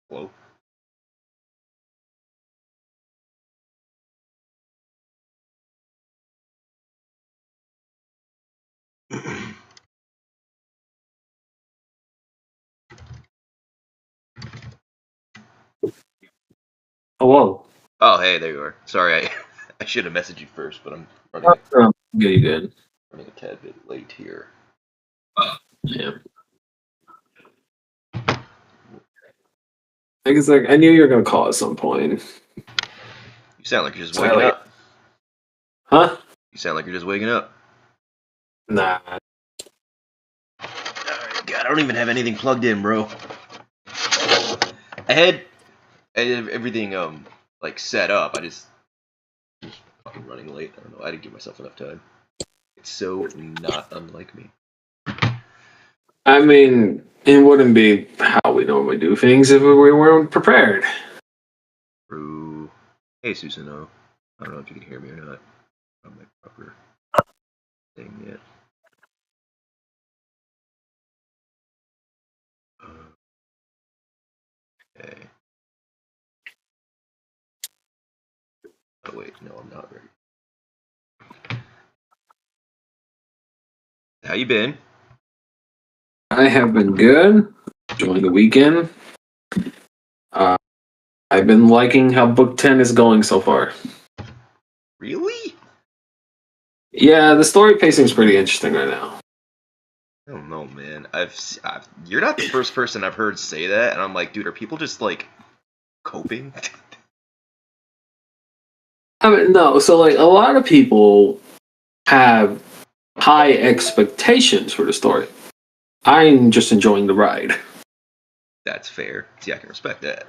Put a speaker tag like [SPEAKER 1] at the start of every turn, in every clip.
[SPEAKER 1] Hello?
[SPEAKER 2] Hello.
[SPEAKER 1] Oh, hey, there you are. Sorry, I should have messaged you first, but I'm running
[SPEAKER 2] Good, good.
[SPEAKER 1] running a tad bit late here.
[SPEAKER 2] Yeah. I guess I knew you were gonna call at some point.
[SPEAKER 1] You sound like you're just
[SPEAKER 2] So
[SPEAKER 1] waking up.
[SPEAKER 2] Huh?
[SPEAKER 1] You sound like you're just waking up.
[SPEAKER 2] Nah.
[SPEAKER 1] Alright, God, I don't even have anything plugged in, bro. I had everything like set up. I just fucking running late. I don't know. I didn't give myself enough time. It's so not unlike me.
[SPEAKER 2] I mean, it wouldn't be how we normally do things if we weren't prepared.
[SPEAKER 1] Ooh. Hey, Susano. I don't know if you can hear me or not. On my proper thing yet. Okay. Oh wait, no, I'm not ready. How you been?
[SPEAKER 2] I have been good. Enjoying the weekend. Uh, I've been liking how Book 10 is going so far.
[SPEAKER 1] Really?
[SPEAKER 2] Yeah, the story pacing is pretty interesting right now.
[SPEAKER 1] I don't know, man. You're not the first person I've heard say that, and I'm like, dude, are people just like coping?
[SPEAKER 2] I mean, no, so like a lot of people have high expectations for the story. I'm just enjoying the ride.
[SPEAKER 1] That's fair. See, I can respect that.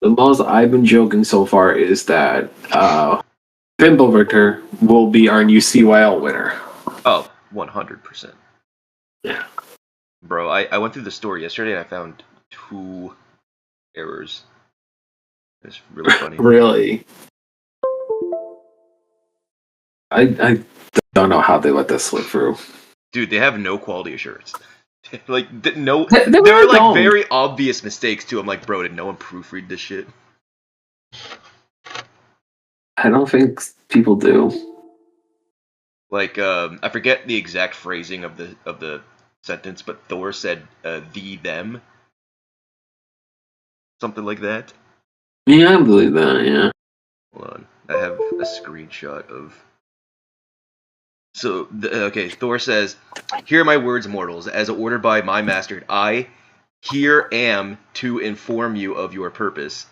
[SPEAKER 2] The most I've been joking so far is that Pimple Victor will be our new CYL winner.
[SPEAKER 1] Oh, 100%.
[SPEAKER 2] Yeah.
[SPEAKER 1] Bro, I went through the story yesterday and I found 2 errors. It's really funny.
[SPEAKER 2] Really? I don't know how they let this slip through.
[SPEAKER 1] Dude, they have no quality assurance. Like, no,
[SPEAKER 2] They
[SPEAKER 1] there
[SPEAKER 2] really
[SPEAKER 1] are like
[SPEAKER 2] don't.
[SPEAKER 1] very obvious mistakes too. I'm like, bro, did no one proofread this shit?
[SPEAKER 2] I don't think people do.
[SPEAKER 1] Like, I forget the exact phrasing of the sentence, but Thor said them, something like that.
[SPEAKER 2] Yeah, I believe that, yeah.
[SPEAKER 1] Hold on, I have a screenshot of. So, okay, Thor says, "Hear my words, mortals, as ordered by my master. I here am to inform you of your purpose."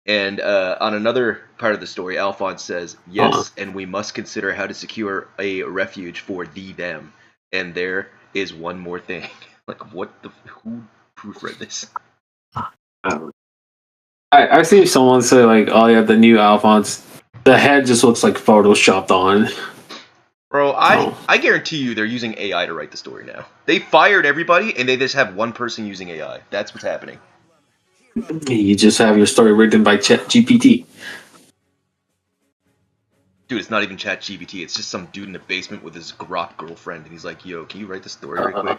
[SPEAKER 1] And on another part of the story, Alphonse says, "Yes, and we must consider how to secure a refuge for them. And there is one more thing." Like, what the? Who proofread this?
[SPEAKER 2] I've seen someone say, like, oh, yeah, the new Alphonse, the head just looks like photoshopped on.
[SPEAKER 1] Bro, I guarantee you they're using AI to write the story now. They fired everybody, and they just have one person using AI. That's what's happening.
[SPEAKER 2] You just have your story written by ChatGPT.
[SPEAKER 1] Dude, it's not even ChatGPT. It's just some dude in the basement with his grok girlfriend, and he's like, "Yo, can you write the story right quick?"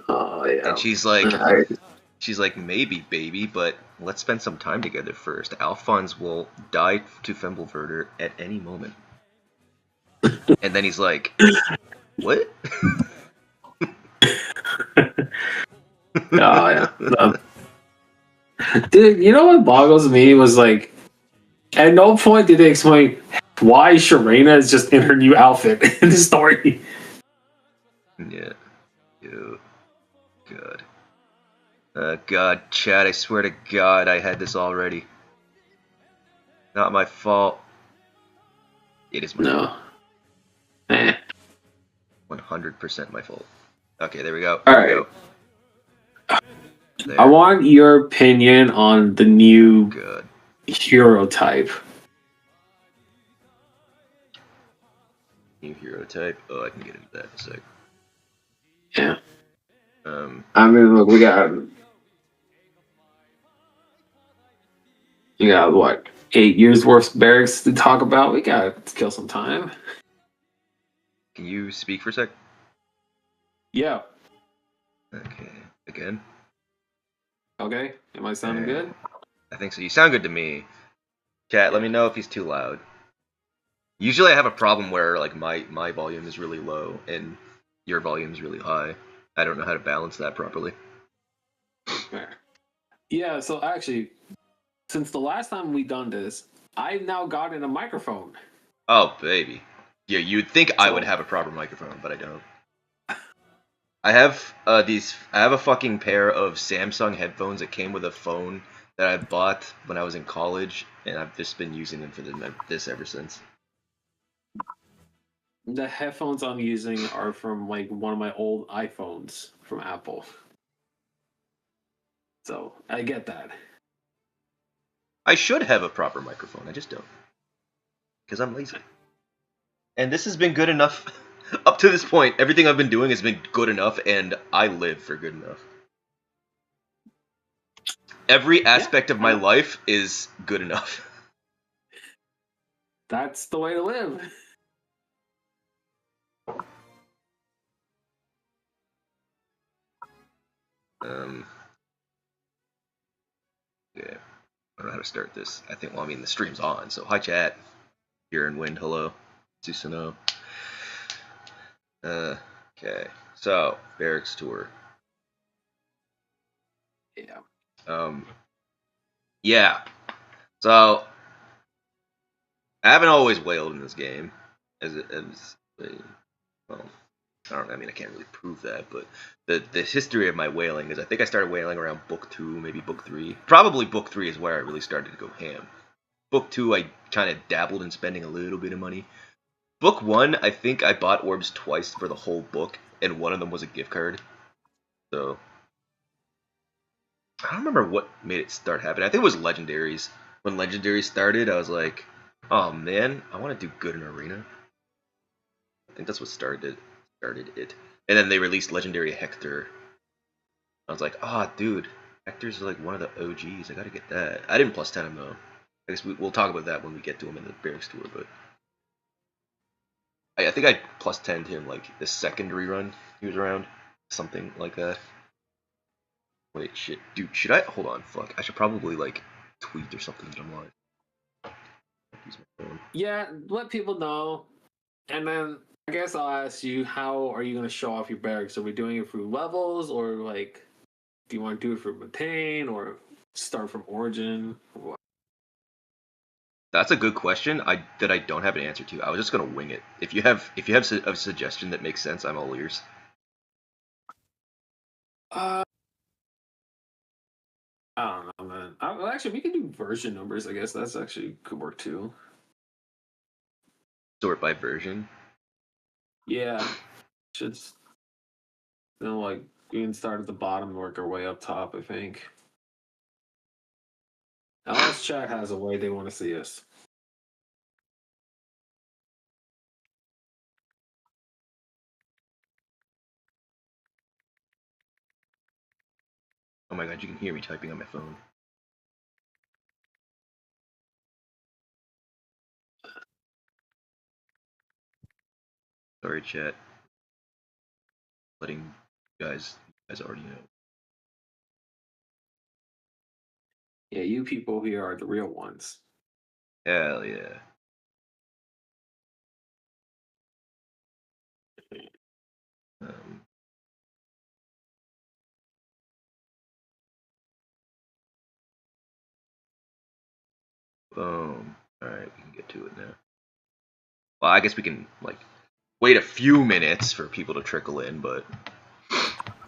[SPEAKER 2] Oh, yeah.
[SPEAKER 1] And she's like, "Maybe, baby, but let's spend some time together first. Alphonse will die to Fimbulverter at any moment." And then he's like, "What?"
[SPEAKER 2] Oh, yeah. Dude, you know what boggles me was like, at no point did they explain why Sharena is just in her new outfit in the story.
[SPEAKER 1] Yeah. Ew. God. God, Chad, I swear to God, I had this already. Not my fault. It is my fault.
[SPEAKER 2] Eh.
[SPEAKER 1] 100% my fault. Okay, there we go.
[SPEAKER 2] All
[SPEAKER 1] There we
[SPEAKER 2] right.
[SPEAKER 1] go. There.
[SPEAKER 2] I want your opinion on the new hero type.
[SPEAKER 1] New hero type. Oh, I can get into that in a sec.
[SPEAKER 2] Yeah. I mean, look, we got what, 8 years worth of barracks to talk about. We gotta kill some time.
[SPEAKER 1] Can you speak for a sec?
[SPEAKER 2] Yeah.
[SPEAKER 1] Okay. Again.
[SPEAKER 2] Okay. Am I sounding
[SPEAKER 1] Alright.
[SPEAKER 2] good?
[SPEAKER 1] I think so. You sound good to me. Chat, let
[SPEAKER 2] Yeah.
[SPEAKER 1] me know if he's too loud. Usually I have a problem where like my volume is really low and your volume is really high. I don't know how to balance that properly.
[SPEAKER 2] Fair. Yeah. So actually, since the last time we done this, I've now gotten a microphone.
[SPEAKER 1] Oh baby. Yeah, you'd think I would
[SPEAKER 2] So
[SPEAKER 1] have a proper microphone, but I don't. I have I have a fucking pair of Samsung headphones that came with a phone that I bought when I was in college, and I've just been using them for this ever since.
[SPEAKER 2] the headphones I'm using are from like one of my old iPhones from Apple. So I get that.
[SPEAKER 1] I should have a proper microphone, I just don't, because I'm lazy. And this has been good enough up to this point. Everything I've been doing has been good enough, and I live for good enough. Every
[SPEAKER 2] Yeah.
[SPEAKER 1] aspect of
[SPEAKER 2] I
[SPEAKER 1] my
[SPEAKER 2] know.
[SPEAKER 1] life is good enough.
[SPEAKER 2] That's the way to live.
[SPEAKER 1] Um, yeah, I don't know how to start this. I think, well, I mean, the stream's on, so hi chat. Here in Wind, hello. Susanoo. Okay. So, Barracks tour.
[SPEAKER 2] Yeah.
[SPEAKER 1] Um, yeah. So, I haven't always wailed in this game. Well, I don't know, I mean, I can't really prove that, but the history of my whaling is I think I started whaling around book 2, maybe book 3. Probably book 3 is where I really started to go ham. Book 2, I kind of dabbled in spending a little bit of money. Book 1, I think I bought orbs twice for the whole book, and one of them was a gift card. So, I don't remember what made it start happening. I think it was legendaries. When legendaries started, I was like, "Oh man, I want to do good in arena." I think that's what started it. And then they released legendary Hector. I was like, "Ah, oh, dude, Hector's like one of the OGs. I gotta get that." I didn't plus 10 him though. I guess we'll talk about that when we get to him in the Barracks tour. But I think I plus 10'd him like the second rerun he was around, something like that. Wait, shit, dude, should I hold on? Fuck, I should probably like tweet or something that I'm live. Use my phone.
[SPEAKER 2] Yeah, let people know. And then I guess I'll ask you, how are you going to show off your barracks? Are we doing it through levels, or like, do you want to do it from Methane, or start from Origin? What?
[SPEAKER 1] That's a good question. I don't have an answer to. I was just gonna wing it. If you have a suggestion that makes sense, I'm all ears.
[SPEAKER 2] Uh, I don't know, man. Well, actually, we can do version numbers. I guess that's actually could work too.
[SPEAKER 1] Sort by version.
[SPEAKER 2] Yeah, should like we can start at the bottom and work our way up top. I think, unless chat has a way they want to see us.
[SPEAKER 1] Oh my god, you can hear me typing on my phone. Sorry, chat. Letting you guys already know.
[SPEAKER 2] Yeah, you people here are the real ones.
[SPEAKER 1] Hell yeah. Um, boom. All right, we can get to it now. Well, I guess we can like wait a few minutes for people to trickle in, but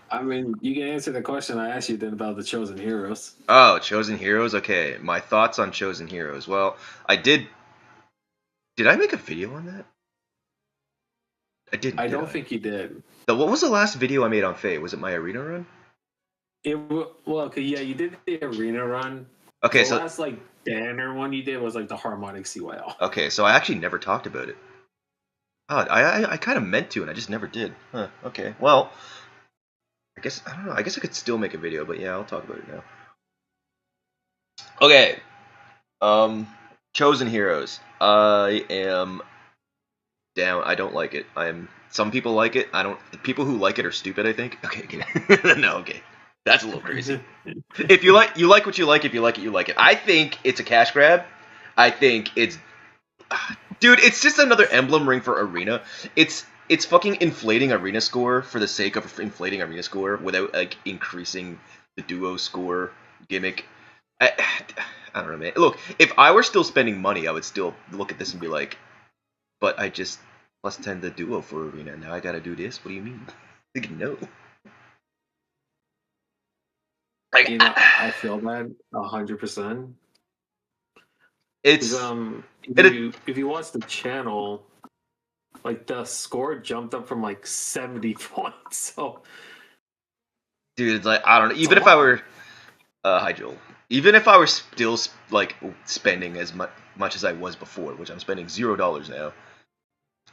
[SPEAKER 2] I mean, you can answer the question I asked you then about the chosen heroes.
[SPEAKER 1] oh, Chosen Heroes. Okay, my thoughts on Chosen Heroes. Well, I did. Did I make a video on that? I didn't,
[SPEAKER 2] I
[SPEAKER 1] did
[SPEAKER 2] don't
[SPEAKER 1] I?
[SPEAKER 2] think you did.
[SPEAKER 1] So what was the last video I made on FEH? Was it my arena run?
[SPEAKER 2] Well, cause yeah, you did the arena run.
[SPEAKER 1] Okay,
[SPEAKER 2] The
[SPEAKER 1] so
[SPEAKER 2] last like banner one you did was like the harmonic CYL.
[SPEAKER 1] I actually never talked about it. Oh, I kind of meant to, and I just never did. Huh. Okay. Well, I guess I don't know. I guess I could still make a video, but yeah, I'll talk about it now. Okay. Chosen Heroes. I am down. I don't like it. Some people like it. I don't. People who like it are stupid, I think. Okay. No, okay. That's a little crazy. If you like what you like. If you like it, you like it. I think it's a cash grab. I think it's dude, it's just another emblem ring for Arena. It's fucking inflating Arena score for the sake of inflating Arena score without like increasing the duo score gimmick. I, I don't know, man. Look, if I were still spending money, I would still look at this and be like, but I just plus 10 the duo for Arena. Now I gotta do this? What do you mean? Like, no. Like,
[SPEAKER 2] You know, I feel that 100%.
[SPEAKER 1] it's
[SPEAKER 2] If you watch the channel, like the score jumped up from like 70 points. So
[SPEAKER 1] dude, it's like I don't know.
[SPEAKER 2] it's a
[SPEAKER 1] Even if I
[SPEAKER 2] lot.
[SPEAKER 1] were hi Joel. Even if I were still like spending as much as I was before, which I'm spending $0 now,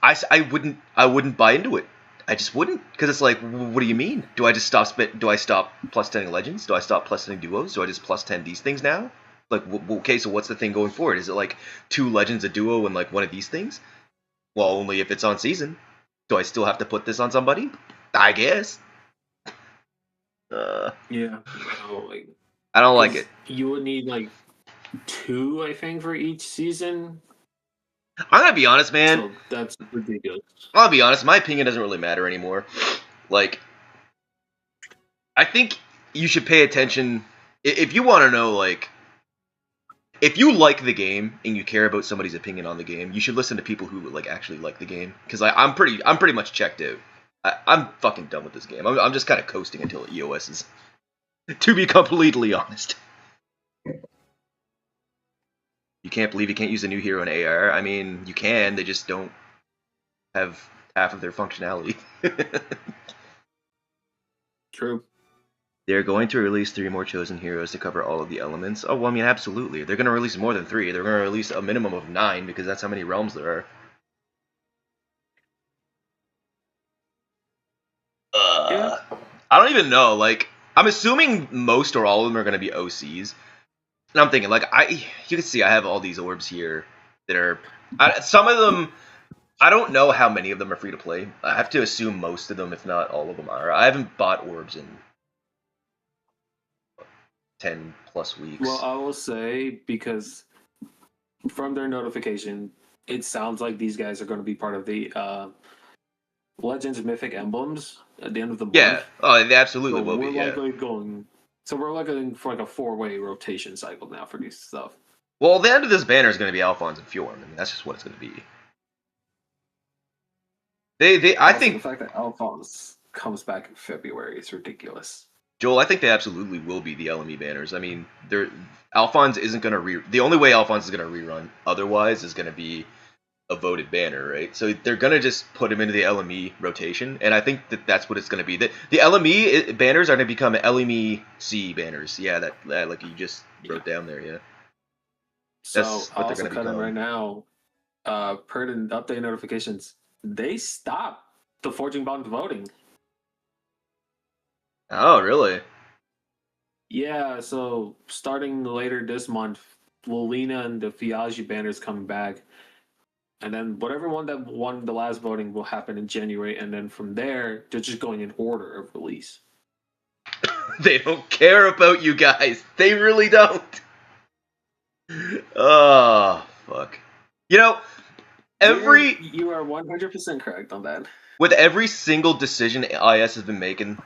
[SPEAKER 1] I wouldn't buy into it. I just wouldn't, because it's like, what do you mean? Do I just Do I stop plus 10 legends? Do I stop plus 10 duos? Do I just plus 10 these things now? Like, okay, so what's the thing going forward? Is it like 2 legends a duo and like one of these things? Well, only if it's on season. Do I still have to put this on somebody? I guess.
[SPEAKER 2] Yeah, no, like
[SPEAKER 1] I don't like
[SPEAKER 2] because
[SPEAKER 1] it.
[SPEAKER 2] you would need like 2, I think, for each season.
[SPEAKER 1] I'm gonna be honest, man.
[SPEAKER 2] So that's ridiculous.
[SPEAKER 1] I'll be honest. My opinion doesn't really matter anymore. Like, I think you should pay attention if you want to know, like, if you like the game and you care about somebody's opinion on the game, you should listen to people who like actually like the game. Because I'm pretty much checked out. I'm fucking done with this game. I'm just kind of coasting until EOS is. To be completely honest, you can't believe you can't use a new hero in AR. I mean, you can. They just don't have half of their functionality.
[SPEAKER 2] True.
[SPEAKER 1] They're going to release 3 more chosen heroes to cover all of the elements. Oh, well, I mean, absolutely. They're going to release more than 3. They're going to release a minimum of 9 because that's how many realms there are.
[SPEAKER 2] Yeah.
[SPEAKER 1] I don't even know. Like, I'm assuming most or all of them are going to be OCs. And I'm thinking, like, you can see I have all these orbs here that are. Some of them, I don't know how many of them are free to play. I have to assume most of them, if not all of them, are. I haven't bought orbs in 10 plus weeks.
[SPEAKER 2] Well, I will say, because from their notification, it sounds like these guys are going to be part of the Legends Mythic Emblems at the end of the
[SPEAKER 1] Yeah.
[SPEAKER 2] month.
[SPEAKER 1] Oh, they absolutely
[SPEAKER 2] So
[SPEAKER 1] will be.
[SPEAKER 2] we're
[SPEAKER 1] Yeah.
[SPEAKER 2] likely going. So we're likely for like a 4-way rotation cycle now for these stuff.
[SPEAKER 1] Well, the end of this banner is going to be Alphonse and Fjorm. I mean, that's just what it's going to be. I
[SPEAKER 2] Also,
[SPEAKER 1] think
[SPEAKER 2] the fact that Alphonse comes back in February is ridiculous.
[SPEAKER 1] Joel, I think they absolutely will be the LME banners. I mean, Alphonse isn't going to the only way Alphonse is going to rerun otherwise is going to be a voted banner, right? So they're going to just put him into the LME rotation, and I think that's what it's going to be. The LME banners are going to become LME C banners. Yeah, that like you just wrote down there, yeah.
[SPEAKER 2] So
[SPEAKER 1] That's
[SPEAKER 2] I'll
[SPEAKER 1] what they're
[SPEAKER 2] also
[SPEAKER 1] going to
[SPEAKER 2] cut in
[SPEAKER 1] become.
[SPEAKER 2] right now. Per the update notifications, they stopped the Forging Bond voting.
[SPEAKER 1] Oh, really?
[SPEAKER 2] Yeah, so starting later this month, Lolina and the Fiagi banners coming back. And then whatever one that won the last voting will happen in January. And then from there, they're just going in order of release.
[SPEAKER 1] They don't care about you guys. They really don't. Oh, fuck. You know,
[SPEAKER 2] You are 100% correct on that.
[SPEAKER 1] with every single decision IS has been making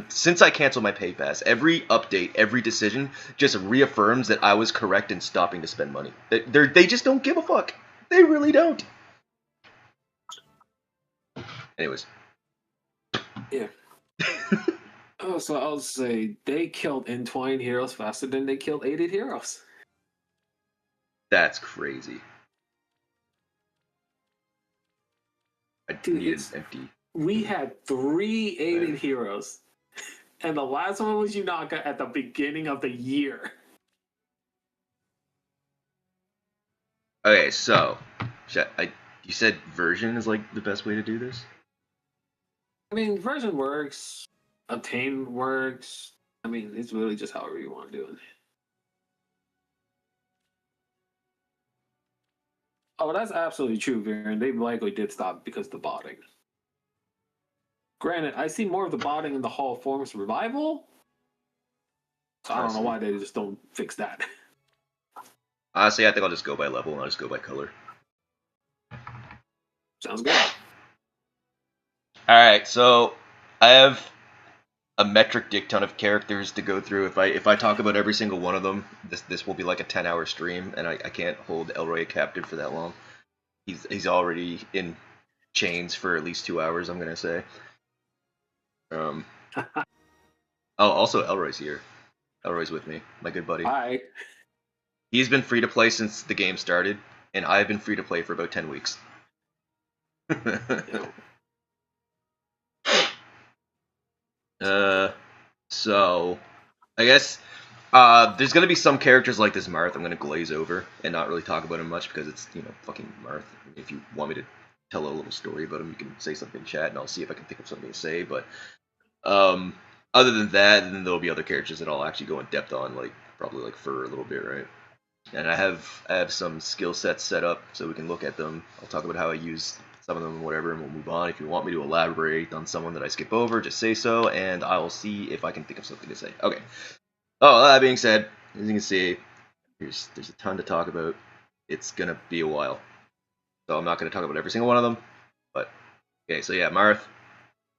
[SPEAKER 1] since I canceled my pay pass, every update, every decision just reaffirms that I was correct in stopping to spend money. They just don't give a fuck. They really don't. Anyways.
[SPEAKER 2] Yeah. Oh, so I'll say they killed Entwine heroes faster than they killed aided heroes.
[SPEAKER 1] That's crazy. I
[SPEAKER 2] Dude,
[SPEAKER 1] need an empty.
[SPEAKER 2] we had 3 aided heroes, and the last one was Yunaka at the beginning of the year.
[SPEAKER 1] Okay, so you said version is like the best way to do this?
[SPEAKER 2] I mean, version works, obtain works. I mean, it's really just however you want to do it. Oh, that's absolutely true, Viren. They likely did stop because of the botting. Granted, I see more of the botting in the Hall of Forms revival, so I don't know
[SPEAKER 1] Honestly,
[SPEAKER 2] why they just don't fix that.
[SPEAKER 1] honestly, I think I'll just go by level and I'll just go by color.
[SPEAKER 2] Sounds good.
[SPEAKER 1] All right, so I have a metric dick ton of characters to go through. If I talk about every single one of them, this will be like a 10-hour stream, and I can't hold Elroy captive for that long. He's already in chains for at least 2 hours. I'm gonna say. Um. Oh, also Elroy's here. Elroy's with me, my good buddy.
[SPEAKER 2] Hi.
[SPEAKER 1] He's been free to play since the game started, and I've been free to play for about 10 weeks.
[SPEAKER 2] Yeah.
[SPEAKER 1] So I guess there's gonna be some characters like this Marth I'm gonna glaze over and not really talk about him much because it's fucking Marth. If you want me to tell a little story about him, you can say something in chat and I'll see if I can think of something to say. But um, other than that, then there'll be other characters that I'll actually go in depth on, like probably like for a little bit, right? And I have some skill sets set up so we can look at them. I'll talk about how I use some of them, whatever, and we'll move on. If you want me to elaborate on someone that I skip over, just say so, and I'll see if I can think of something to say. Okay. Oh, that being said, as you can see, there's a ton to talk about. It's gonna be a while, so I'm not gonna talk about every single one of them. But okay, so yeah, Marth,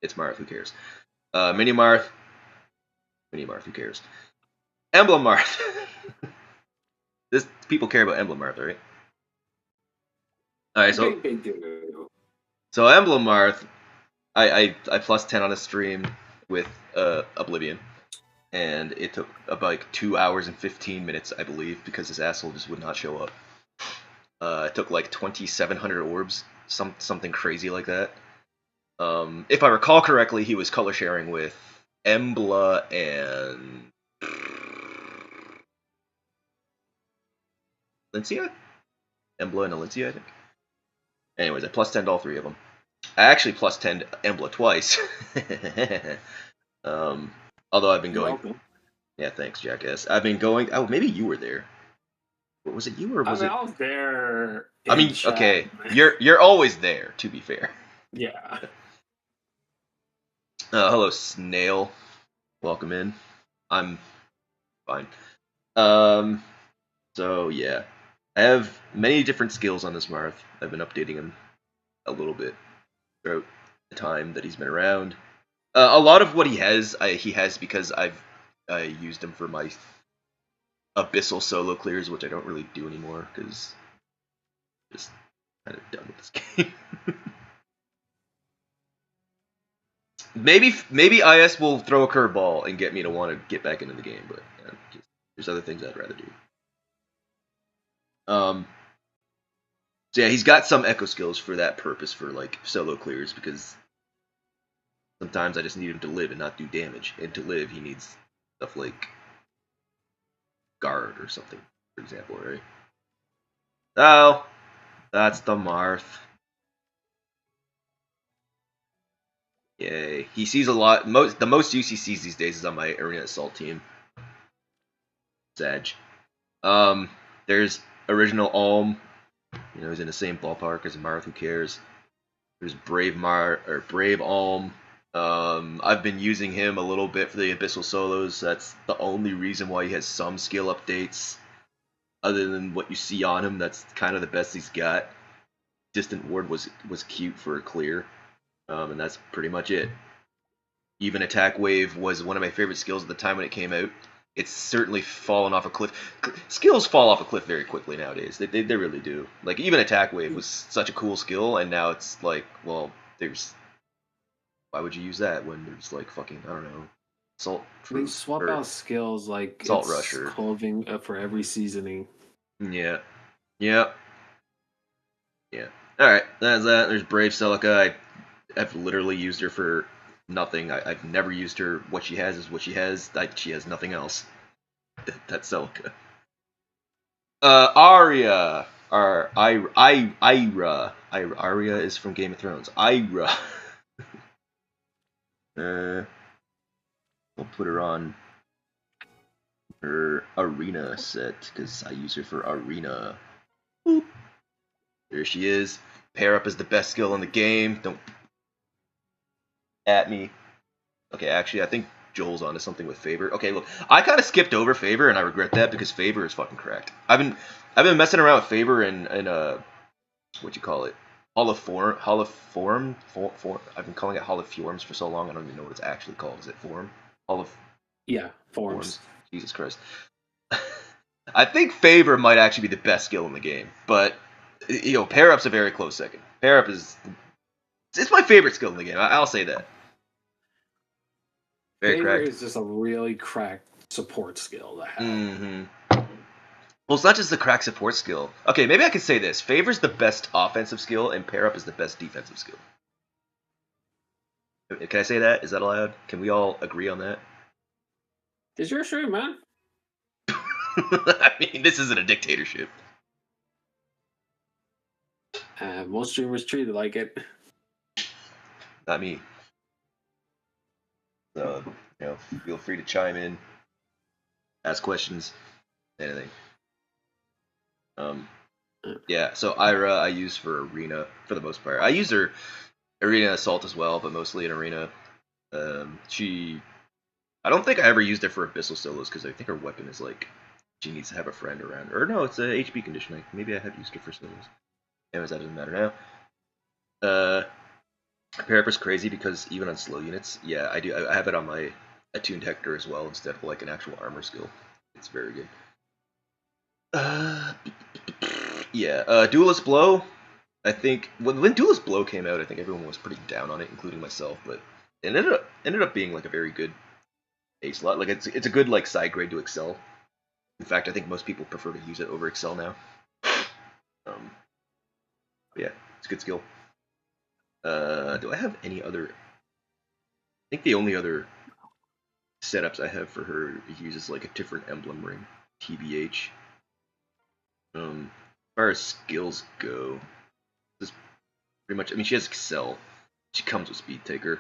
[SPEAKER 1] it's Marth. Who cares? Mini Marth, who cares? Emblem Marth. This people care about Emblem Marth, right? All right,
[SPEAKER 2] I
[SPEAKER 1] so
[SPEAKER 2] think they do.
[SPEAKER 1] so Emblem Marth, I plus 10 on a stream with Oblivion, and it took about like 2 hours and 15 minutes, I believe, because this asshole just would not show up. It took like 2,700 orbs, something crazy like that. If I recall correctly, he was color sharing with Embla and Lincia? Embla and Alincia, I think. Anyways, I plus 10'd all three of them. I actually plus 10'd Embla twice. Although I've been
[SPEAKER 2] You're
[SPEAKER 1] going.
[SPEAKER 2] welcome.
[SPEAKER 1] Yeah, thanks, jackass. I've been going. Oh, maybe you were there. Was it you or
[SPEAKER 2] I
[SPEAKER 1] was
[SPEAKER 2] mean,
[SPEAKER 1] it?
[SPEAKER 2] I was there
[SPEAKER 1] I
[SPEAKER 2] in
[SPEAKER 1] mean,
[SPEAKER 2] chat.
[SPEAKER 1] okay, you're always there. To be fair.
[SPEAKER 2] Yeah.
[SPEAKER 1] Hello, Snail. Welcome in. I'm fine. Um. So yeah, I have many different skills on this Marth. I've been updating him a little bit throughout the time that he's been around. A lot of what he has because I used him for my abyssal solo clears, which I don't really do anymore because just kind of done with this game. maybe IS will throw a curveball and get me to want to get back into the game, but there's other things I'd rather do. So yeah, he's got some echo skills for that purpose for like solo clears because sometimes I just need him to live and not do damage. And to live, he needs stuff like guard or something, for example, right? Oh, that's the Marth. Yay. He sees a lot. The most use he sees these days is on my Arena Assault team. Sag. There's original Alm. He's in the same ballpark as Marth. Who cares? There's Brave Alm. I've been using him a little bit for the Abyssal solos. That's the only reason why he has some skill updates. Other than what you see on him, that's kind of the best he's got. Distant Ward was cute for a clear, and that's pretty much it. Even Attack Wave was one of my favorite skills at the time when it came out. It's certainly fallen off a cliff. Skills fall off a cliff very quickly nowadays. They really do. Like, even Attack Wave was such a cool skill, and now it's like, well, there's... Why would you use that when there's, like, fucking, I don't know, Salt
[SPEAKER 2] They
[SPEAKER 1] Fruit,
[SPEAKER 2] swap
[SPEAKER 1] or
[SPEAKER 2] out skills like
[SPEAKER 1] Salt
[SPEAKER 2] it's
[SPEAKER 1] Rusher.
[SPEAKER 2] clothing for every seasoning.
[SPEAKER 1] Yeah. Yeah. Yeah. Alright, that's that. There's Brave Celica. I've literally used her for nothing. I've never used her. What she has is what she has. She has nothing else. That's Celica. Arya. Ira. Arya is from Game of Thrones. Ira. We'll put her on her arena set because I use her for arena. Boop. There she is. Pair up is the best skill in the game. Don't at me. Okay, actually, I think Joel's onto something with Favor. Okay, look, I kind of skipped over Favor, and I regret that because Favor is fucking cracked. I've been messing around with Favor in what you call it, Form. I've been calling it Hall of Forms for so long, I don't even know what it's actually called. Is it Form? Hall of
[SPEAKER 2] Yeah,
[SPEAKER 1] Forms.
[SPEAKER 2] forms.
[SPEAKER 1] Jesus Christ. I think Favor might actually be the best skill in the game, but Pair Up's a very close second. Pair Up it's my favorite skill in the game. I'll say that. Very
[SPEAKER 2] Favor
[SPEAKER 1] cracked.
[SPEAKER 2] is just a really cracked support skill to have.
[SPEAKER 1] Mm-hmm. Well, it's not just the crack support skill. Okay, maybe I could say this. Favor's the best offensive skill, and Pair Up is the best defensive skill. Can I say that? Is that allowed? Can we all agree on that?
[SPEAKER 2] It's your stream, man.
[SPEAKER 1] I mean, this isn't a dictatorship.
[SPEAKER 2] Most streamers treat it like it.
[SPEAKER 1] Not me. So, feel free to chime in, ask questions, anything. Yeah, so Ira I use for Arena for the most part. I use her Arena Assault as well, but mostly in Arena. I don't think I ever used her for Abyssal solos because I think her weapon is like she needs to have a friend around. Or no, it's a HP conditioning. Maybe I have used her for solos. Anyways, that doesn't matter now. Pair Up is crazy because even on slow units, yeah, I do. I have it on my attuned Hector as well instead of like an actual armor skill. It's very good. Yeah, Duelist Blow. I think when Duelist Blow came out, I think everyone was pretty down on it, including myself. But it ended up being like a very good A slot. Like it's a good like side grade to Excel. In fact, I think most people prefer to use it over Excel now. Yeah, it's a good skill. Do I have any other? I think the only other setups I have for her uses like a different emblem ring, TBH. As far as skills go, this pretty much. I mean, she has Excel. She comes with Speed Taker,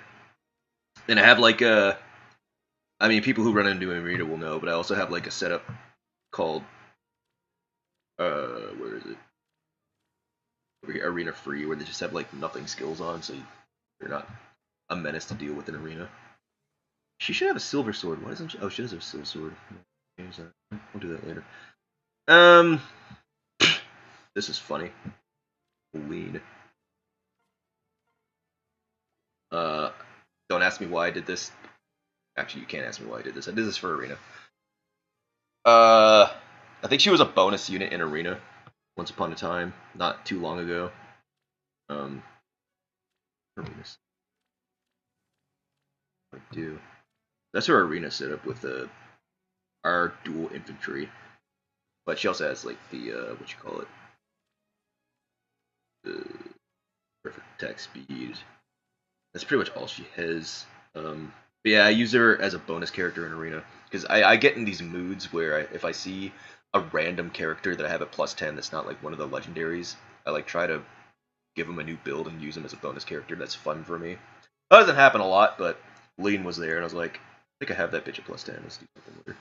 [SPEAKER 1] and I have like I mean, people who run into Arena will know, but I also have like a setup called where is it? Over here, Arena Free, where they just have like nothing skills on, so you're not a menace to deal with in Arena. She should have a silver sword. Why doesn't she? Oh, she does have a silver sword. We'll do that later. This is funny. Lean. Don't ask me why I did this. Actually, you can't ask me why I did this. I did this for Arena. I think she was a bonus unit in Arena once upon a time, not too long ago. Arenas. I do. That's her Arena setup with our dual infantry. But she also has like the what you call it, the perfect attack speed. That's pretty much all she has. But yeah, I use her as a bonus character in Arena because I get in these moods where if I see a random character that I have at +10 that's not like one of the legendaries, I like try to give him a new build and use him as a bonus character. That's fun for me. That doesn't happen a lot, but Lean was there and I was like, I think I have that bitch at +10. Let's do something with her.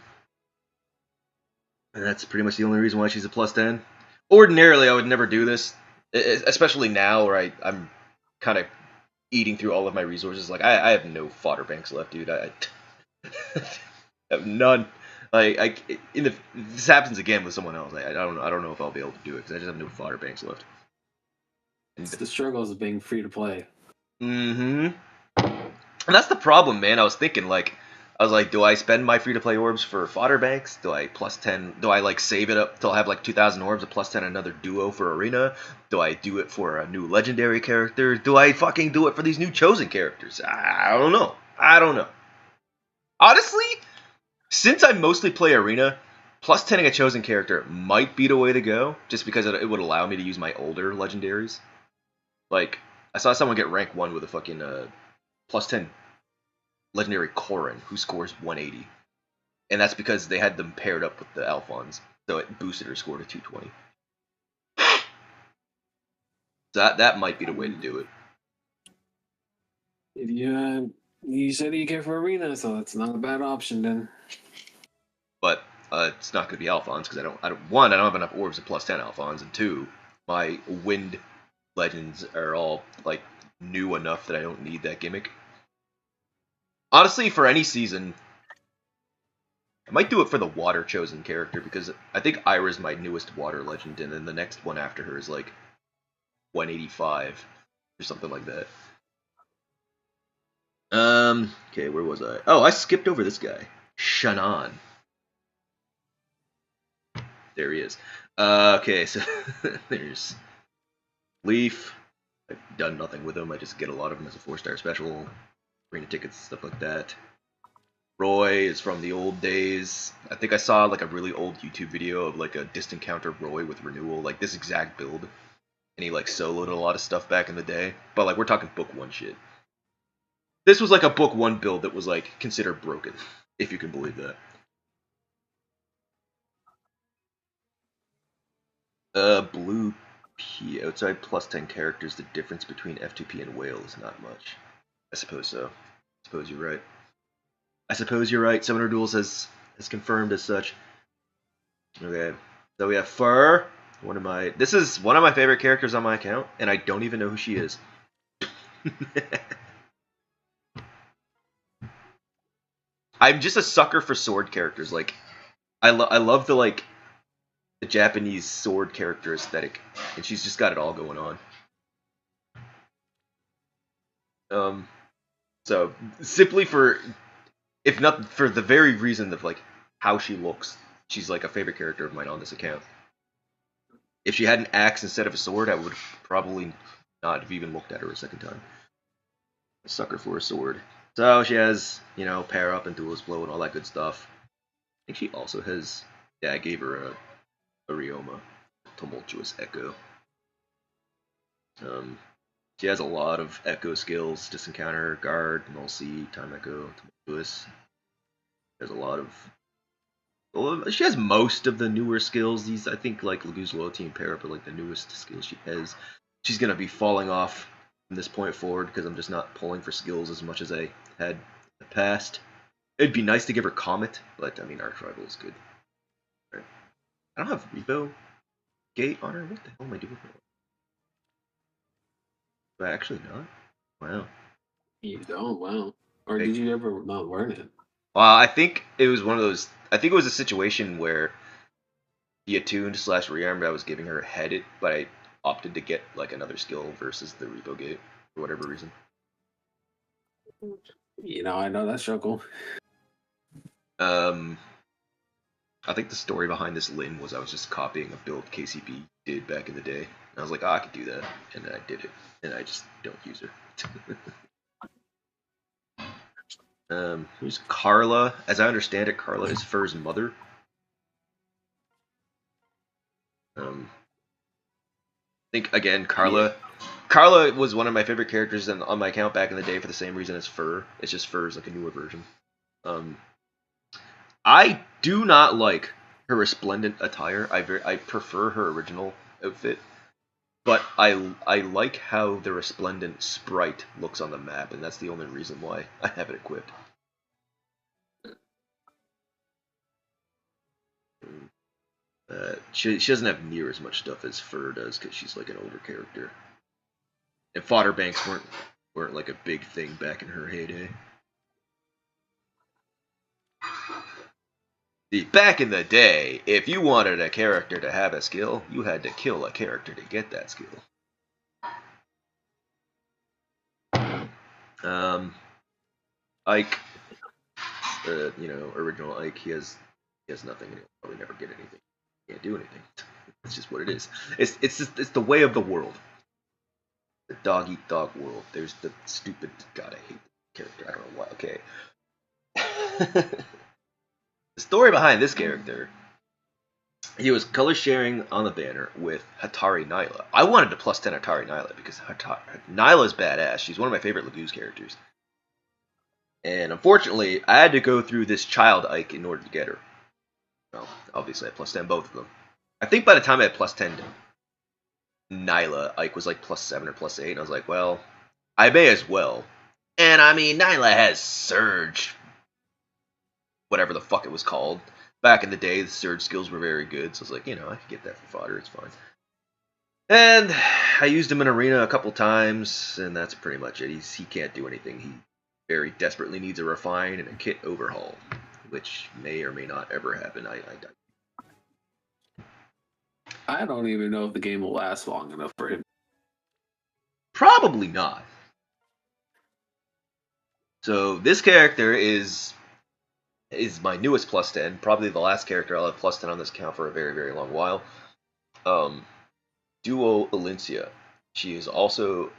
[SPEAKER 1] And that's pretty much the only reason why she's a +10. Ordinarily, I would never do this, especially now where I'm kind of eating through all of my resources. Like I have no fodder banks left, dude. I have none. Like if this happens again with someone else, I don't know if I'll be able to do it because I just have no fodder banks left.
[SPEAKER 2] It's the struggles of being free to play.
[SPEAKER 1] Mm-hmm. And that's the problem, man. I was like, do I spend my free-to-play orbs for fodder banks? Do I +10? Do I like save it up till I have like 2,000 orbs at +10 another duo for Arena? Do I do it for a new legendary character? Do I fucking do it for these new chosen characters? I don't know. Honestly, since I mostly play Arena, +10ing a chosen character might be the way to go, just because it would allow me to use my older legendaries. Like, I saw someone get rank 1 with a fucking +10 legendary Corrin, who scores 180. And that's because they had them paired up with the Alphons, so it boosted her score to 220. So that might be the way to do it.
[SPEAKER 2] If you said you care for Arena, so that's not a bad option then.
[SPEAKER 1] But it's not going to be Alphons because I don't have enough orbs of +10 Alphons, and 2, my wind legends are all like new enough that I don't need that gimmick. Honestly, for any season, I might do it for the water chosen character because I think Ira's my newest water legend, and then the next one after her is like 185 or something like that. Okay, where was I? Oh, I skipped over this guy, Shannon. There he is. Okay, so there's Leaf. I've done nothing with him. I just get a lot of them as a 4-star special, arena tickets, stuff like that. Roy is from the old days. I think I saw like a really old YouTube video of like a distant counter Roy with renewal, like this exact build, and he like soloed a lot of stuff back in the day. But like we're talking book 1 shit. This was like a book 1 build that was like considered broken, if you can believe that. Blue P outside plus 10 characters. The difference between F2P and whale is not much. I suppose so. I suppose you're right. I suppose you're right. Summoner Duels has confirmed as such. Okay, so we have Fur. This is one of my favorite characters on my account, and I don't even know who she is. I'm just a sucker for sword characters. Like, I love the like the Japanese sword character aesthetic, and she's just got it all going on. So simply for, if not for the very reason of like how she looks, she's like a favorite character of mine on this account. If she had an axe instead of a sword, I would probably not have even looked at her a second time. A sucker for a sword. So she has, you know, pair up and duelist blow and all that good stuff. I think she also has, yeah, I gave her a Ryoma, Tumultuous Echo. She has a lot of Echo skills, Distant Counter, Guard, Null C, Time Echo, Tumultuous. There's a lot of, well, she has most of the newer skills. These, I think, like Lagu's Loyalty and pair up are like the newest skills she has. She's gonna be falling off from this point forward because I'm just not pulling for skills as much as I had in the past. It'd be nice to give her Comet, but I mean, Arch Rival is good. Right. I don't have Repo Gate on her. What the hell am I doing? Do I actually not? Wow.
[SPEAKER 2] You don't? Wow. Or
[SPEAKER 1] Okay.
[SPEAKER 2] did you ever not learn it?
[SPEAKER 1] Well, I think it was one of those. I think it was a situation where the attuned / rearmed I was giving her had it, but I opted to get like another skill versus the Repo Gate for whatever reason.
[SPEAKER 2] You know, I know that struggle.
[SPEAKER 1] I think the story behind this Lin was I was just copying a build KCP did back in the day. And I was like, oh, I could do that, and then I did it, and I just don't use her. Who's Carla? As I understand it, Carla is Fur's mother. I think again, Carla. Yeah. Carla was one of my favorite characters on my account back in the day for the same reason as Fur. It's just Fur's like a newer version. I do not like her resplendent attire. I prefer her original outfit, but I like how the resplendent sprite looks on the map, and that's the only reason why I have it equipped. She doesn't have near as much stuff as Fur does because she's like an older character, and fodder banks weren't like a big thing back in her heyday. Back in the day, if you wanted a character to have a skill, you had to kill a character to get that skill. Ike, you know, original Ike, he has nothing, and he'll probably never get anything. He can't do anything. It's just what it is. It's the way of the world. The dog eat dog world. There's the stupid. God, I hate the character. I don't know why. Okay. The story behind this character. He was color sharing on the banner with Hatari Nyla. I wanted to plus 10 Hatari Nyla because Nyla's badass. She's one of my favorite Lagoos characters. And unfortunately, I had to go through this child Ike in order to get her. Well, obviously I plus 10 both of them. I think by the time I had plus 10 Nyla, Ike was like plus 7 or plus 8. And I was like, well, I may as well. And I mean, Nyla has Surge. Whatever the fuck it was called. Back in the day, the Surge skills were very good. So I was like, you know, I could get that for fodder. It's fine. And I used him in arena a couple times, and that's pretty much it. He can't do anything. He very desperately needs a refine and a kit overhaul, which may or may not ever happen.
[SPEAKER 2] I don't even know if the game will last long enough for him.
[SPEAKER 1] Probably not. So this character is my newest plus 10, probably the last character I'll have plus 10 on this account for a very, very long while. Duo Alencia. She is also...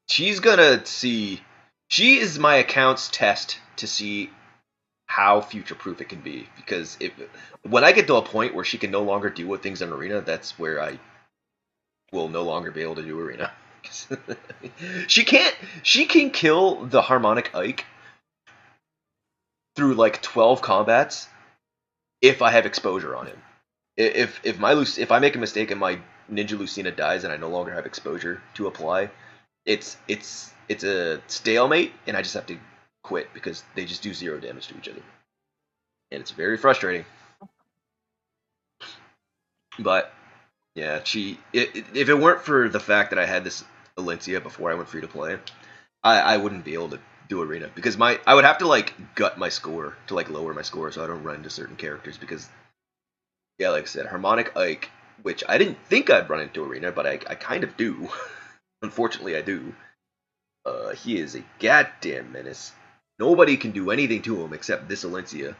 [SPEAKER 1] She's gonna see... She is my account's test to see how future-proof it can be. Because when I get to a point where she can no longer do things in Arena, that's where I will no longer be able to do Arena. She can kill the Harmonic Ike through like 12 combats if I have exposure on him. If I make a mistake and my Ninja Lucina dies and I no longer have exposure to apply, it's a stalemate and I just have to quit because they just do 0 damage to each other. And it's very frustrating. But yeah, if it weren't for the fact that I had this Alencia before I went free to play, I wouldn't be able to do Arena because I would have to like gut my score to like lower my score so I don't run into certain characters because yeah, like I said, Harmonic Ike, which I didn't think I'd run into Arena, but I kind of do. Unfortunately, I do. He is a goddamn menace. Nobody can do anything to him except this Alencia.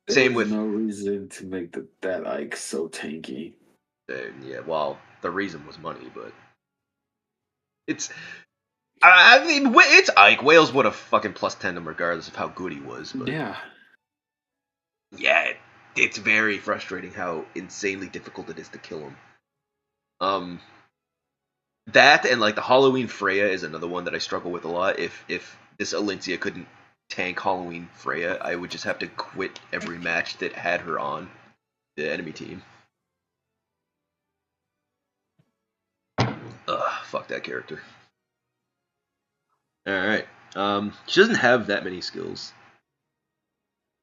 [SPEAKER 1] Same with
[SPEAKER 2] no reason to make that Ike so tanky.
[SPEAKER 1] Yeah, well, the reason was money, but it's. I mean, it's Ike. Wales would have fucking plus 10 him regardless of how good he was. But
[SPEAKER 2] yeah.
[SPEAKER 1] Yeah, it's very frustrating how insanely difficult it is to kill him. That and like the Halloween Freya is another one that I struggle with a lot. If this Alencia couldn't tank Halloween Freya, I would just have to quit every match that had her on the enemy team. Ugh, fuck that character. Alright. She doesn't have that many skills.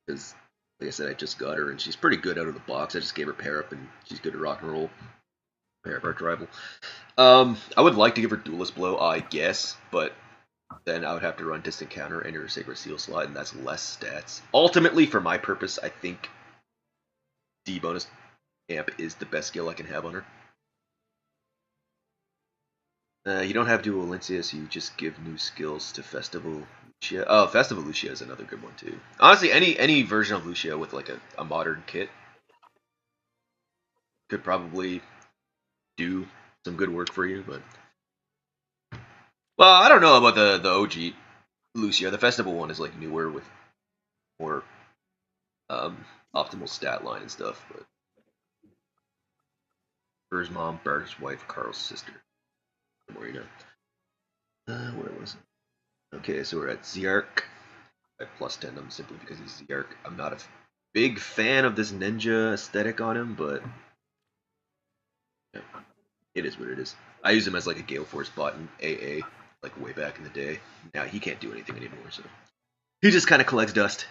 [SPEAKER 1] Because, like I said, I just got her and she's pretty good out of the box. I just gave her pair up and she's good at rock and roll. Pair up arch rival. I would like to give her Duelist Blow, I guess, but then I would have to run Distant Counter and her Sacred Seal slot, and that's less stats. Ultimately, for my purpose, I think D bonus amp is the best skill I can have on her. You don't have Duo Alencia, so you just give new skills to Festival Lucia. Oh, Festival Lucia is another good one too. Honestly, any version of Lucia with like a modern kit could probably do some good work for you, but well, I don't know about the OG Lucia. The Festival one is like newer with more optimal stat line and stuff, but Burr's mom, Barracks' wife, Carl's sister. Where you know? Where was it? Okay, so we're at Ziark. I plus 10 him simply because he's Ziark. I'm not a big fan of this ninja aesthetic on him, but yeah, it is what it is. I use him as like a Gale Force bot in AA, like way back in the day. Now he can't do anything anymore, so he just kind of collects dust.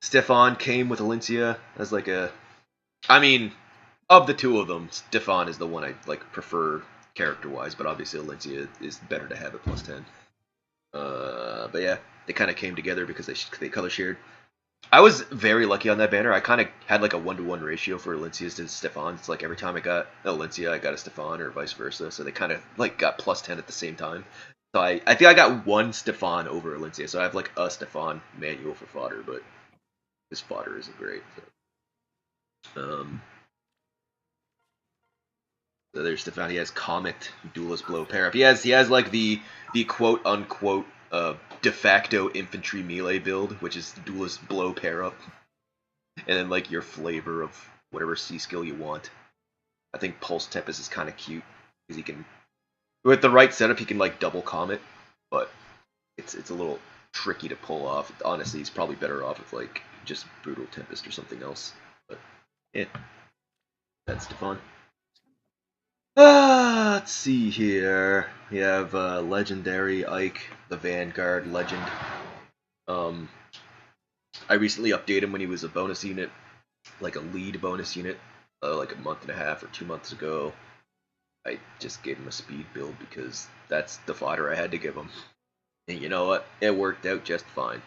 [SPEAKER 1] Stefan came with Alencia as like a. I mean, of the two of them, Stefan is the one I like prefer character-wise, but obviously Alencia is better to have at plus 10. But yeah, they kind of came together because they color shared. I was very lucky on that banner. I kind of had like a 1-to-1 ratio for Alencia's to Stefan. It's like every time I got Alencia, I got a Stefan or vice versa. So they kind of like got plus 10 at the same time. So I think I got one Stefan over Alencia. So I have like a Stefan manual for fodder, but his fodder isn't great. So. So there's Stefan. He has Comet, Duelist Blow pair up. He has like the quote unquote de facto infantry melee build, which is Duelist Blow pair up, and then like your flavor of whatever C skill you want. I think Pulse Tempest is kind of cute because he can, with the right setup, he can like double Comet, but it's a little tricky to pull off. Honestly, he's probably better off with like just Brutal Tempest or something else. But yeah, that's Stefan. Let's see here. We have Legendary Ike, the Vanguard Legend. I recently updated him when he was a bonus unit like a lead bonus unit, like a month and a half or 2 months ago. I just gave him a speed build because that's the fodder I had to give him. And you know what? It worked out just fine.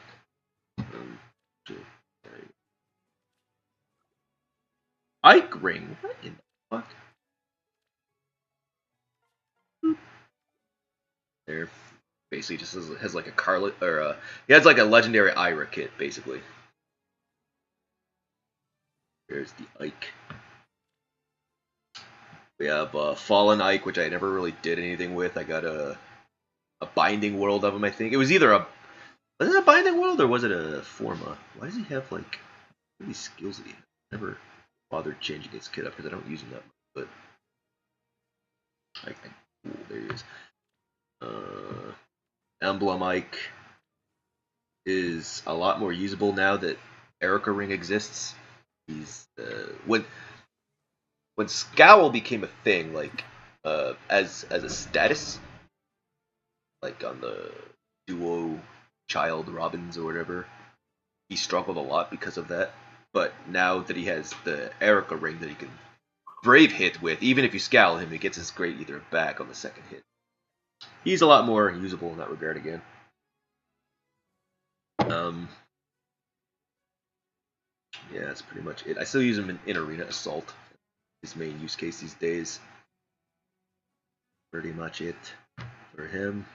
[SPEAKER 1] Ike ring? What in the fuck? There, basically just has like a Carlet or he has like a legendary Ira kit basically. There's the Ike. We have Fallen Ike, which I never really did anything with. I got a Binding World of him. I think it was either a was it a Binding World or was it a Forma? Why does he have like what these skills that he has? Never bothered changing his kit up because I don't use him that much. But cool, there he is. Emblem Ike is a lot more usable now that Erica Ring exists. He's when Scowl became a thing, like as a status, like on the duo child Robins or whatever, he struggled a lot because of that. But now that he has the Erica Ring that he can Brave hit with, even if you Scowl him, he gets his Great Ether back on the second hit. He's a lot more usable in that regard again. Yeah, that's pretty much it. I still use him in Arena Assault. His main use case these days. Pretty much it for him.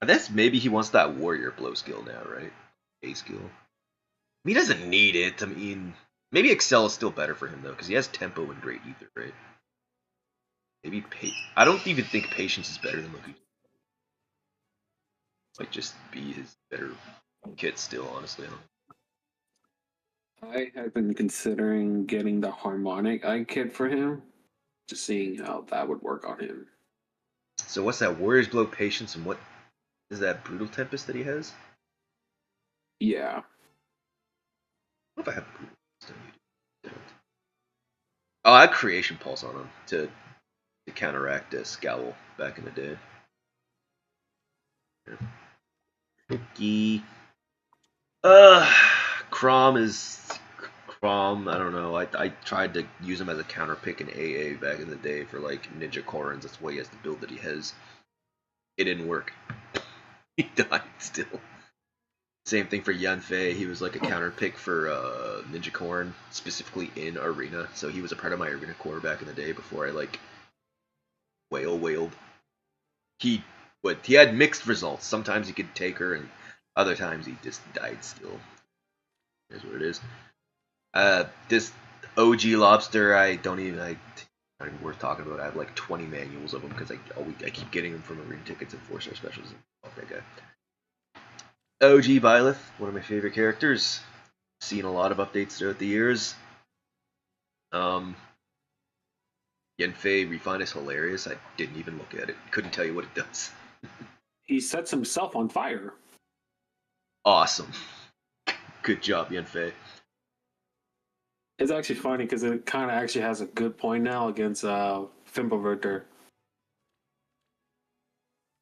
[SPEAKER 1] I guess maybe he wants that Warrior Blow skill now, right? A skill. He doesn't need it. I mean, maybe Excel is still better for him though, because he has Tempo and Great Ether, right? Maybe I don't even think Patience is better than Lucky. Might just be his better kit still, honestly.
[SPEAKER 2] I have been considering getting the Harmonic Eye kit for him, just seeing how that would work on him.
[SPEAKER 1] So what's that? Warrior's Blow, Patience, and what is that? Brutal Tempest that he has?
[SPEAKER 2] Yeah.
[SPEAKER 1] What if I have Brutal Tempest? Oh, I had Creation Pulse on him to counteract a Scowl back in the day. Cookie. Crom is Crom. I don't know. I tried to use him as a counter pick in AA back in the day for like Ninja Korans. That's why he has the build that he has. It didn't work. He died still. Same thing for Yanfei. He was like a counter pick for Ninja Korn, specifically in Arena. So he was a part of my Arena core back in the day before I like wailed. He had mixed results. Sometimes he could take her, and other times he just died still. That's what it is. This OG lobster, not even worth talking about. I have like 20 manuals of them because I keep getting them from arena tickets and 4-star specials. Fuck that guy. OG Byleth, one of my favorite characters. Seen a lot of updates throughout the years. Yenfei Refine is hilarious. I didn't even look at it. Couldn't tell you what it does.
[SPEAKER 2] He sets himself on fire.
[SPEAKER 1] Awesome. Good job, Yenfei.
[SPEAKER 2] It's actually funny because it kind of actually has a good point now against Fimbulverter.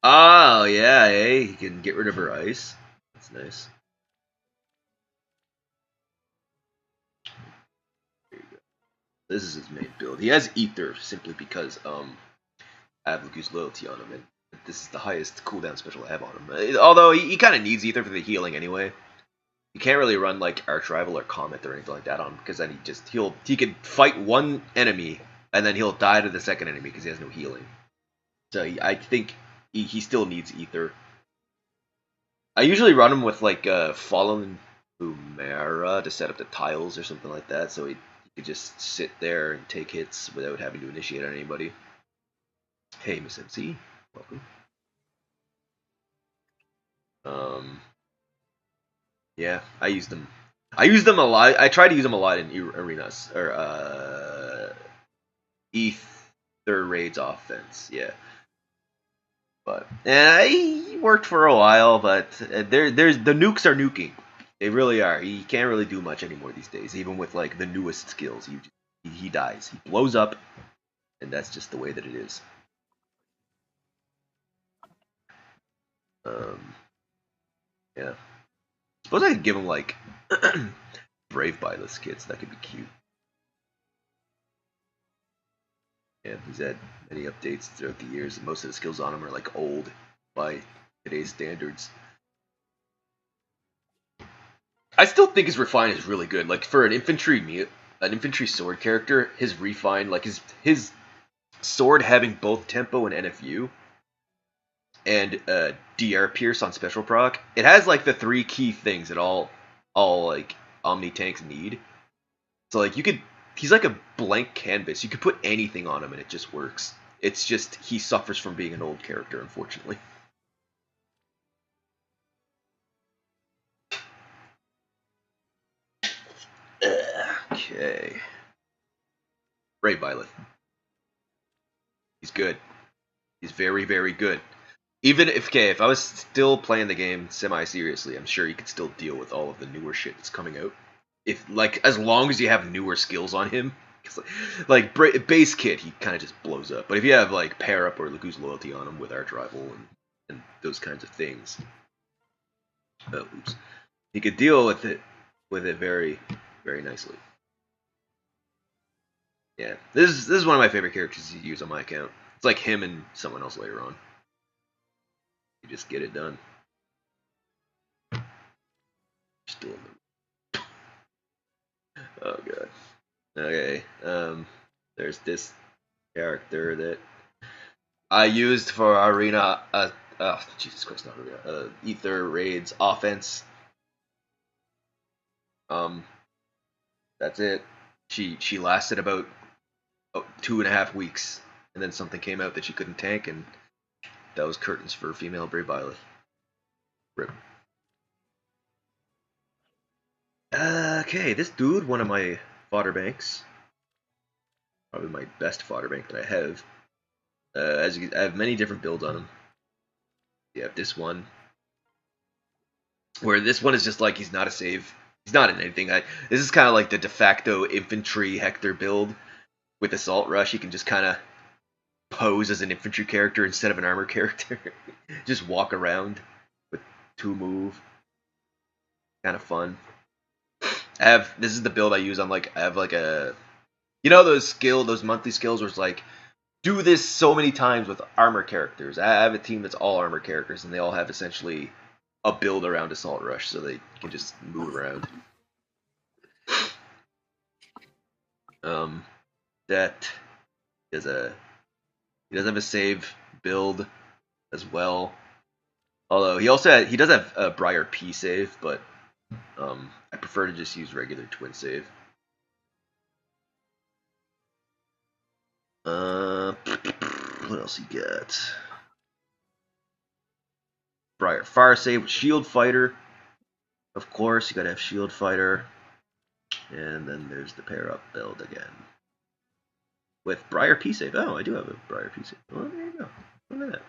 [SPEAKER 1] Oh, yeah, hey, he can get rid of her ice. That's nice. There you go. This is his main build. He has Ether simply because I have Luku's loyalty on him, and this is the highest cooldown special I have on him. Although he kind of needs Ether for the healing anyway. You can't really run like Arch Rival or Comet or anything like that on him because then he could fight one enemy and then he'll die to the second enemy because he has no healing. So I think he still needs Ether. I usually run him with like Fallen Umera to set up the tiles or something like that, so he could just sit there and take hits without having to initiate on anybody. Hey, Miss MC, welcome. Yeah, I used them. I used them a lot. I tried to use them a lot in arenas or Ether Raids offense. Yeah, but he worked for a while. But there's the nukes are nuking. They really are. He can't really do much anymore these days. Even with like the newest skills, he dies. He blows up, and that's just the way that it is. Yeah. Suppose I could give him like Brave Byleth kit, so that could be cute. Yeah, he's had many updates throughout the years, and most of the skills on him are like old by today's standards. I still think his refine is really good. Like for an infantry sword character, his refine, like his sword having both tempo and NFU and DR Pierce on special proc, it has like the 3 key things that all like Omni tanks need. So like he's like a blank canvas. You could put anything on him and it just works. It's just he suffers from being an old character, unfortunately. Okay. Brave Byleth. He's good. He's very, very good. Even if I was still playing the game semi-seriously, I'm sure you could still deal with all of the newer shit that's coming out. If like as long as you have newer skills on him, like base kit, he kind of just blows up. But if you have like pair up or Lagu's loyalty on him with arch rival and those kinds of things, oops, he could deal with it very, very nicely. Yeah, this is one of my favorite characters to use on my account. It's like him and someone else later on. You just get it done. Still in the... Oh god. Okay. There's this character that I used for arena. Oh Jesus Christ, not arena. Ether raids offense. That's it. She lasted about 2.5 weeks, and then something came out that she couldn't tank, and that was curtains for female Brave Byleth. Rip. Okay, this dude, one of my fodder banks, probably my best fodder bank that I have. I have many different builds on him. You have this one, where this one is just like he's not a save. He's not in anything. This is kind of like the de facto infantry Hector build with Assault Rush. He can just kind of pose as an infantry character instead of an armor character. Just walk around with 2 move. Kind of fun. This is the build I use on I have like a, those monthly skills where it's like, do this so many times with armor characters. I have a team that's all armor characters, and they all have essentially a build around Assault Rush, so they can just move around. That is he does have a save build as well. Although he does have a Briar P save, but I prefer to just use regular twin save. What else he got? Briar Fire save with Shield Fighter. Of course, you gotta have Shield Fighter. And then there's the pair up build again. With Briar P save. Oh, I do have a Briar P save. Well, there you go. Look at that.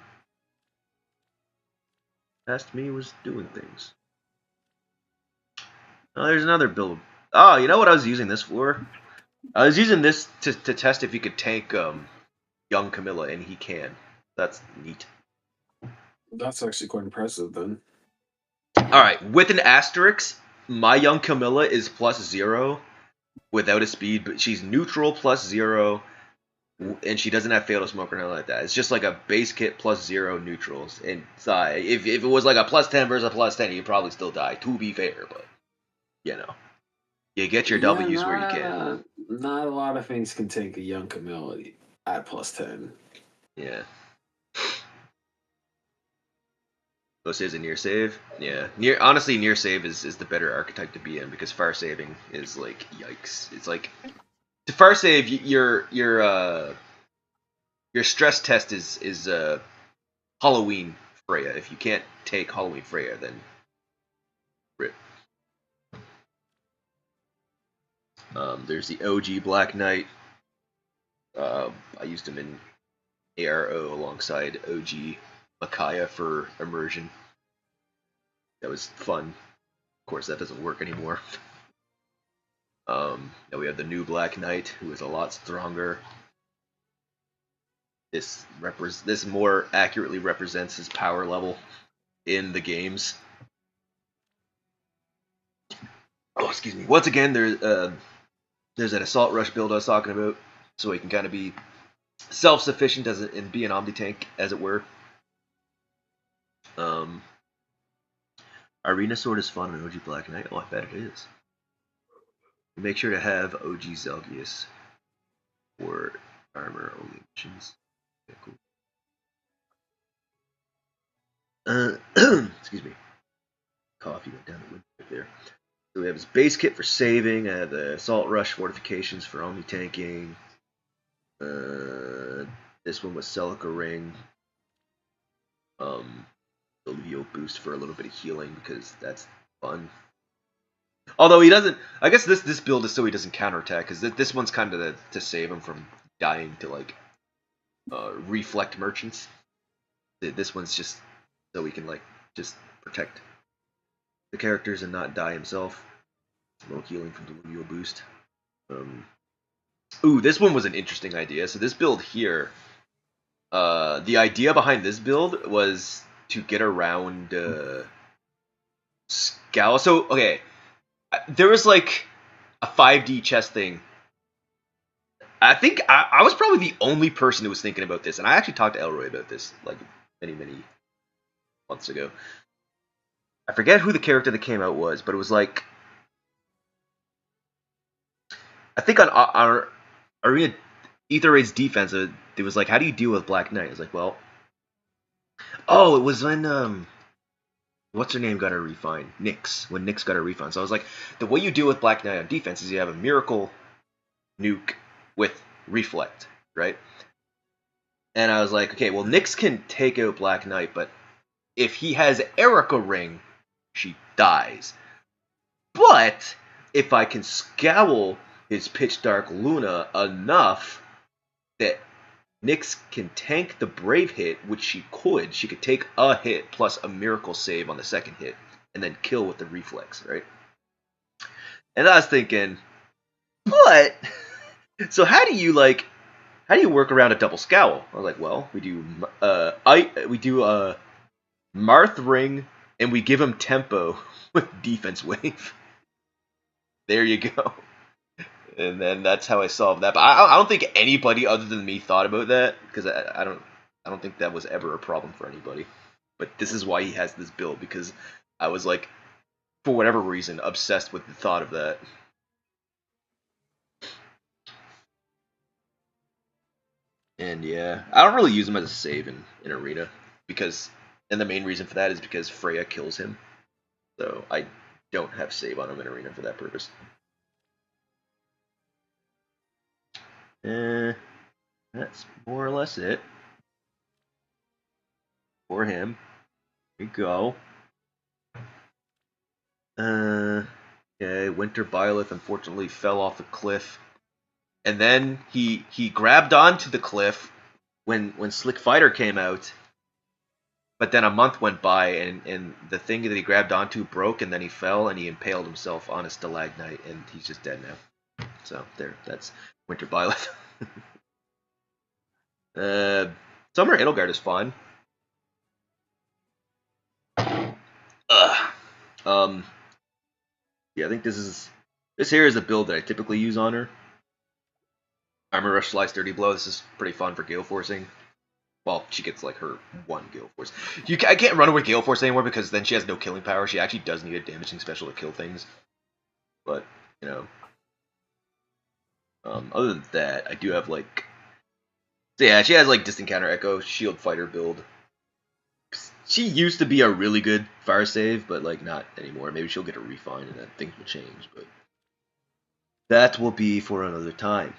[SPEAKER 1] Past me was doing things. Oh, there's another build. Oh, you know what I was using this for? I was using this to test if he could tank young Camilla, and he can. That's neat.
[SPEAKER 2] That's actually quite impressive, then.
[SPEAKER 1] Alright, with an asterisk, my young Camilla is +0 without a speed, but she's neutral +0, and she doesn't have Fatal Smoke or nothing like that. It's just like a base kit +0 neutrals. And if it was like a +10 versus a +10, you'd probably still die, to be fair, but, you get your W's where you can.
[SPEAKER 2] Not a lot of things can take a young Camille at +10.
[SPEAKER 1] Yeah. Ghost saves a near save. Yeah, honestly, near save is the better archetype to be in, because fire saving is like yikes. It's like to fire save your stress test is Halloween Freya. If you can't take Halloween Freya, then rip. There's the OG Black Knight. I used him in ARO alongside OG Micaiah for immersion. That was fun. Of course, that doesn't work anymore. Now we have the new Black Knight, who is a lot stronger. This more accurately represents his power level in the games. Oh, excuse me. Once again, there's an assault rush build I was talking about, so he can kind of be self-sufficient and be an omni tank, as it were. Um, Arena Sword is fun in OG Black Knight. Oh, I bet it is. Make sure to have OG Zelgius for armor only missions. Okay, cool. Excuse me. Coffee went down the window right there. So we have his base kit for saving. I have the Assault Rush fortifications for omni tanking. This one was Celica Ring. The Leo boost for a little bit of healing because that's fun. Although he doesn't, I guess this build is so he doesn't counterattack because this one's kind of to save him from dying to like reflect merchants. This one's just so he can like just protect the characters and not die himself. A little healing from the Leo boost. Ooh, this one was an interesting idea. So this build here, the idea behind this build was to get around Scowl. So okay, there was like a 5D chess thing. I think I was probably the only person who was thinking about this, and I actually talked to Elroy about this like many months ago. I forget who the character that came out was, but it was like I think on our Arena Ether Raid's defense, it was like, how do you deal with Black Knight? I was like, well, oh, it was when what's her name got her refine? Nyx. When Nyx got her refine. So I was like, the way you deal with Black Knight on defense is you have a miracle nuke with reflect, right? And I was like, okay, well, Nyx can take out Black Knight, but if he has Erica Ring, she dies. But if I can scowl his Pitch Dark Luna enough that Nyx can tank the Brave hit, which she could take a hit plus a miracle save on the second hit, and then kill with the reflex, right? And I was thinking, but so how do you work around a double scowl? I was like, well, we do Marth Ring, and we give him tempo with defense wave. There you go. And then that's how I solved that. But I don't think anybody other than me thought about that because I don't think that was ever a problem for anybody. But this is why he has this build because I was like, for whatever reason, obsessed with the thought of that. And yeah, I don't really use him as a save in Arena because, and the main reason for that is because Freya kills him. So I don't have save on him in Arena for that purpose. That's more or less it for him. Here we go. Okay, Winter Byleth unfortunately fell off the cliff. And then he grabbed onto the cliff when Slick Fighter came out. But then a month went by and the thing that he grabbed onto broke and then he fell and he impaled himself on a stalagmite and he's just dead now. So there, that's Winter Byleth. Summer Edelgard is fine. Yeah, I think this here is the build that I typically use on her. Armor Rush Slice Dirty Blow. This is pretty fun for Gale Forcing. Well, she gets like her one Gale Force. I can't run her with Gale Force anymore because then she has no killing power. She actually does need a damaging special to kill things. But, you know. Other than that, I do have like. So yeah, she has like Distant Counter Echo, Shield Fighter build. She used to be a really good fire save, but like not anymore. Maybe she'll get a refine and then things will change, but that will be for another time.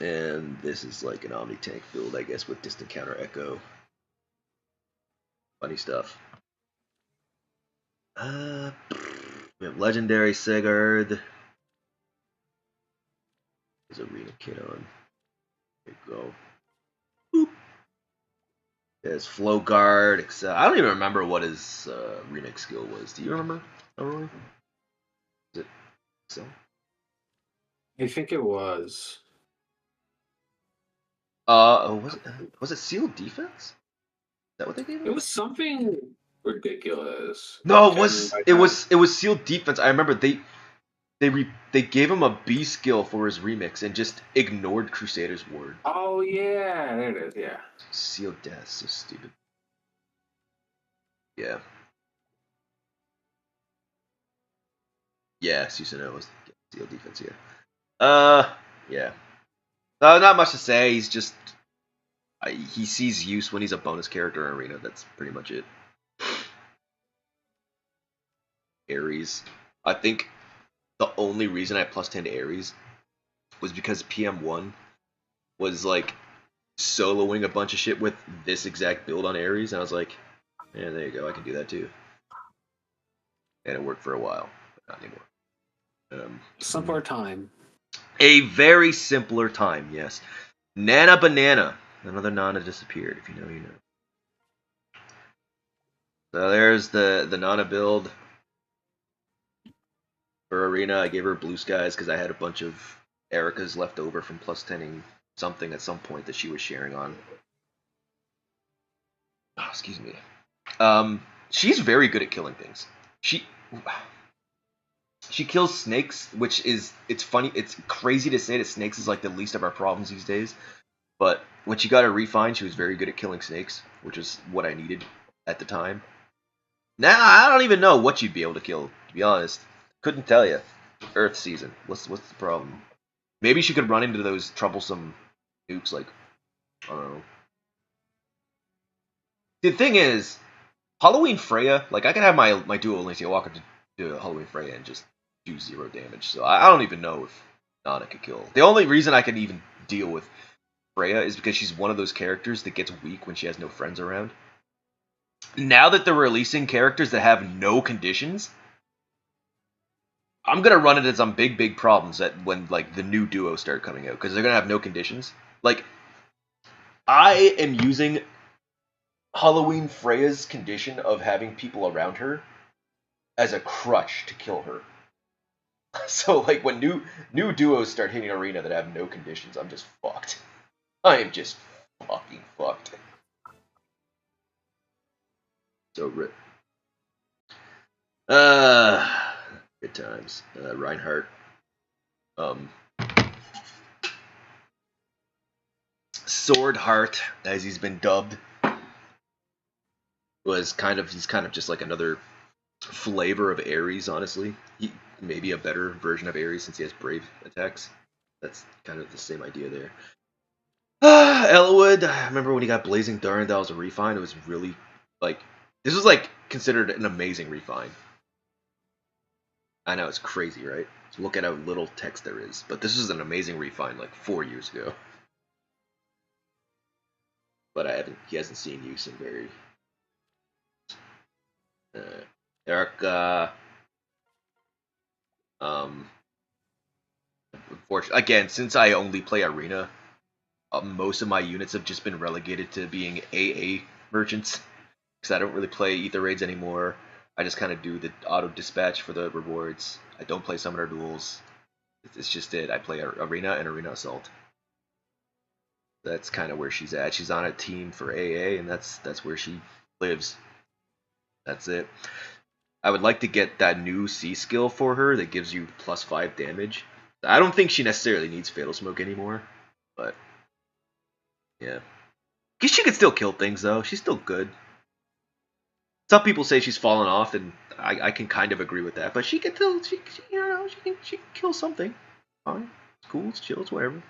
[SPEAKER 1] And this is like an Omni Tank build, I guess, with Distant Counter Echo. Funny stuff. We have Legendary Sigurd. There's Arena Kit on. There you go. Boop. There's Flow Guard. I don't even remember what his remix skill was. Do you remember? Oh, is it so?
[SPEAKER 2] I think it was.
[SPEAKER 1] Was it Sealed Defense? Is that what they gave him?
[SPEAKER 2] It was something. ridiculous.
[SPEAKER 1] No,
[SPEAKER 2] Can like
[SPEAKER 1] it was sealed defense. I remember they gave him a B skill for his remix and just ignored Crusader's word.
[SPEAKER 2] oh yeah, there it is. Yeah.
[SPEAKER 1] Sealed death, so stupid. Yeah. Yeah, Susanoo was sealed defense, yeah. Yeah. Not much to say. He's just he sees use when he's a bonus character in Arena. That's pretty much it. Ares. I think the only reason I plus 10 to Ares was because PM1 was like soloing a bunch of shit with this exact build on Ares, and I was like, yeah, there you go, I can do that too. And it worked for a while, but not anymore.
[SPEAKER 2] Simpler time.
[SPEAKER 1] A very simpler time, yes. Nana Banana. Another Nana disappeared. If you know, you know. So there's the Nana build for Arena. I gave her Blue Skies because I had a bunch of Erica's left over from plus 10ing something at some point that she was sharing on. Oh, excuse me. She's very good at killing things. She kills snakes, which is it's funny. It's crazy to say that snakes is like the least of our problems these days. But when she got her refine, she was very good at killing snakes, which is what I needed at the time. Now I don't even know what you'd be able to kill. To be honest, couldn't tell you. Earth season. What's the problem? Maybe she could run into those troublesome nukes. Like I don't know. The thing is, Halloween Freya. Like I could have my duo Alicia Walker to do Halloween Freya and just do 0 damage. So I don't even know if Nana could kill. The only reason I can even deal with Freya is because she's one of those characters that gets weak when she has no friends around. Now that they're releasing characters that have no conditions, I'm gonna run into some big problems that when like the new duos start coming out because they're gonna have no conditions. Like I am using Halloween Freya's condition of having people around her as a crutch to kill her. So like when new duos start hitting Arena that have no conditions, I'm just fucked. I am just fucking fucked. So rip. Good times. Reinhardt. Um, Sword Heart, as he's been dubbed, he's kind of just like another flavor of Ares. Honestly, maybe a better version of Ares since he has brave attacks. That's kind of the same idea there. Elwood, I remember when he got Blazing Darn, that was a refine. It was really like this was like considered an amazing refine. I know it's crazy, right? So look at how little text there is, but this is an amazing refine like 4 years ago. But he hasn't seen use in very. Eric, um, unfortunately, again, since I only play Arena, most of my units have just been relegated to being AA merchants because I don't really play Ether Raids anymore. I just kind of do the auto dispatch for the rewards. I don't play Summoner Duels. It's just it. I play Arena and Arena Assault. That's kind of where she's at. She's on a team for AA, and that's where she lives. That's it. I would like to get that new C skill for her that gives you +5 damage. I don't think she necessarily needs Fatal Smoke anymore, but yeah. Guess she could still kill things though. She's still good. Some people say she's fallen off, and I can kind of agree with that. But she can still, she can kill something. Fine, it's cool, it's chill, it's whatever.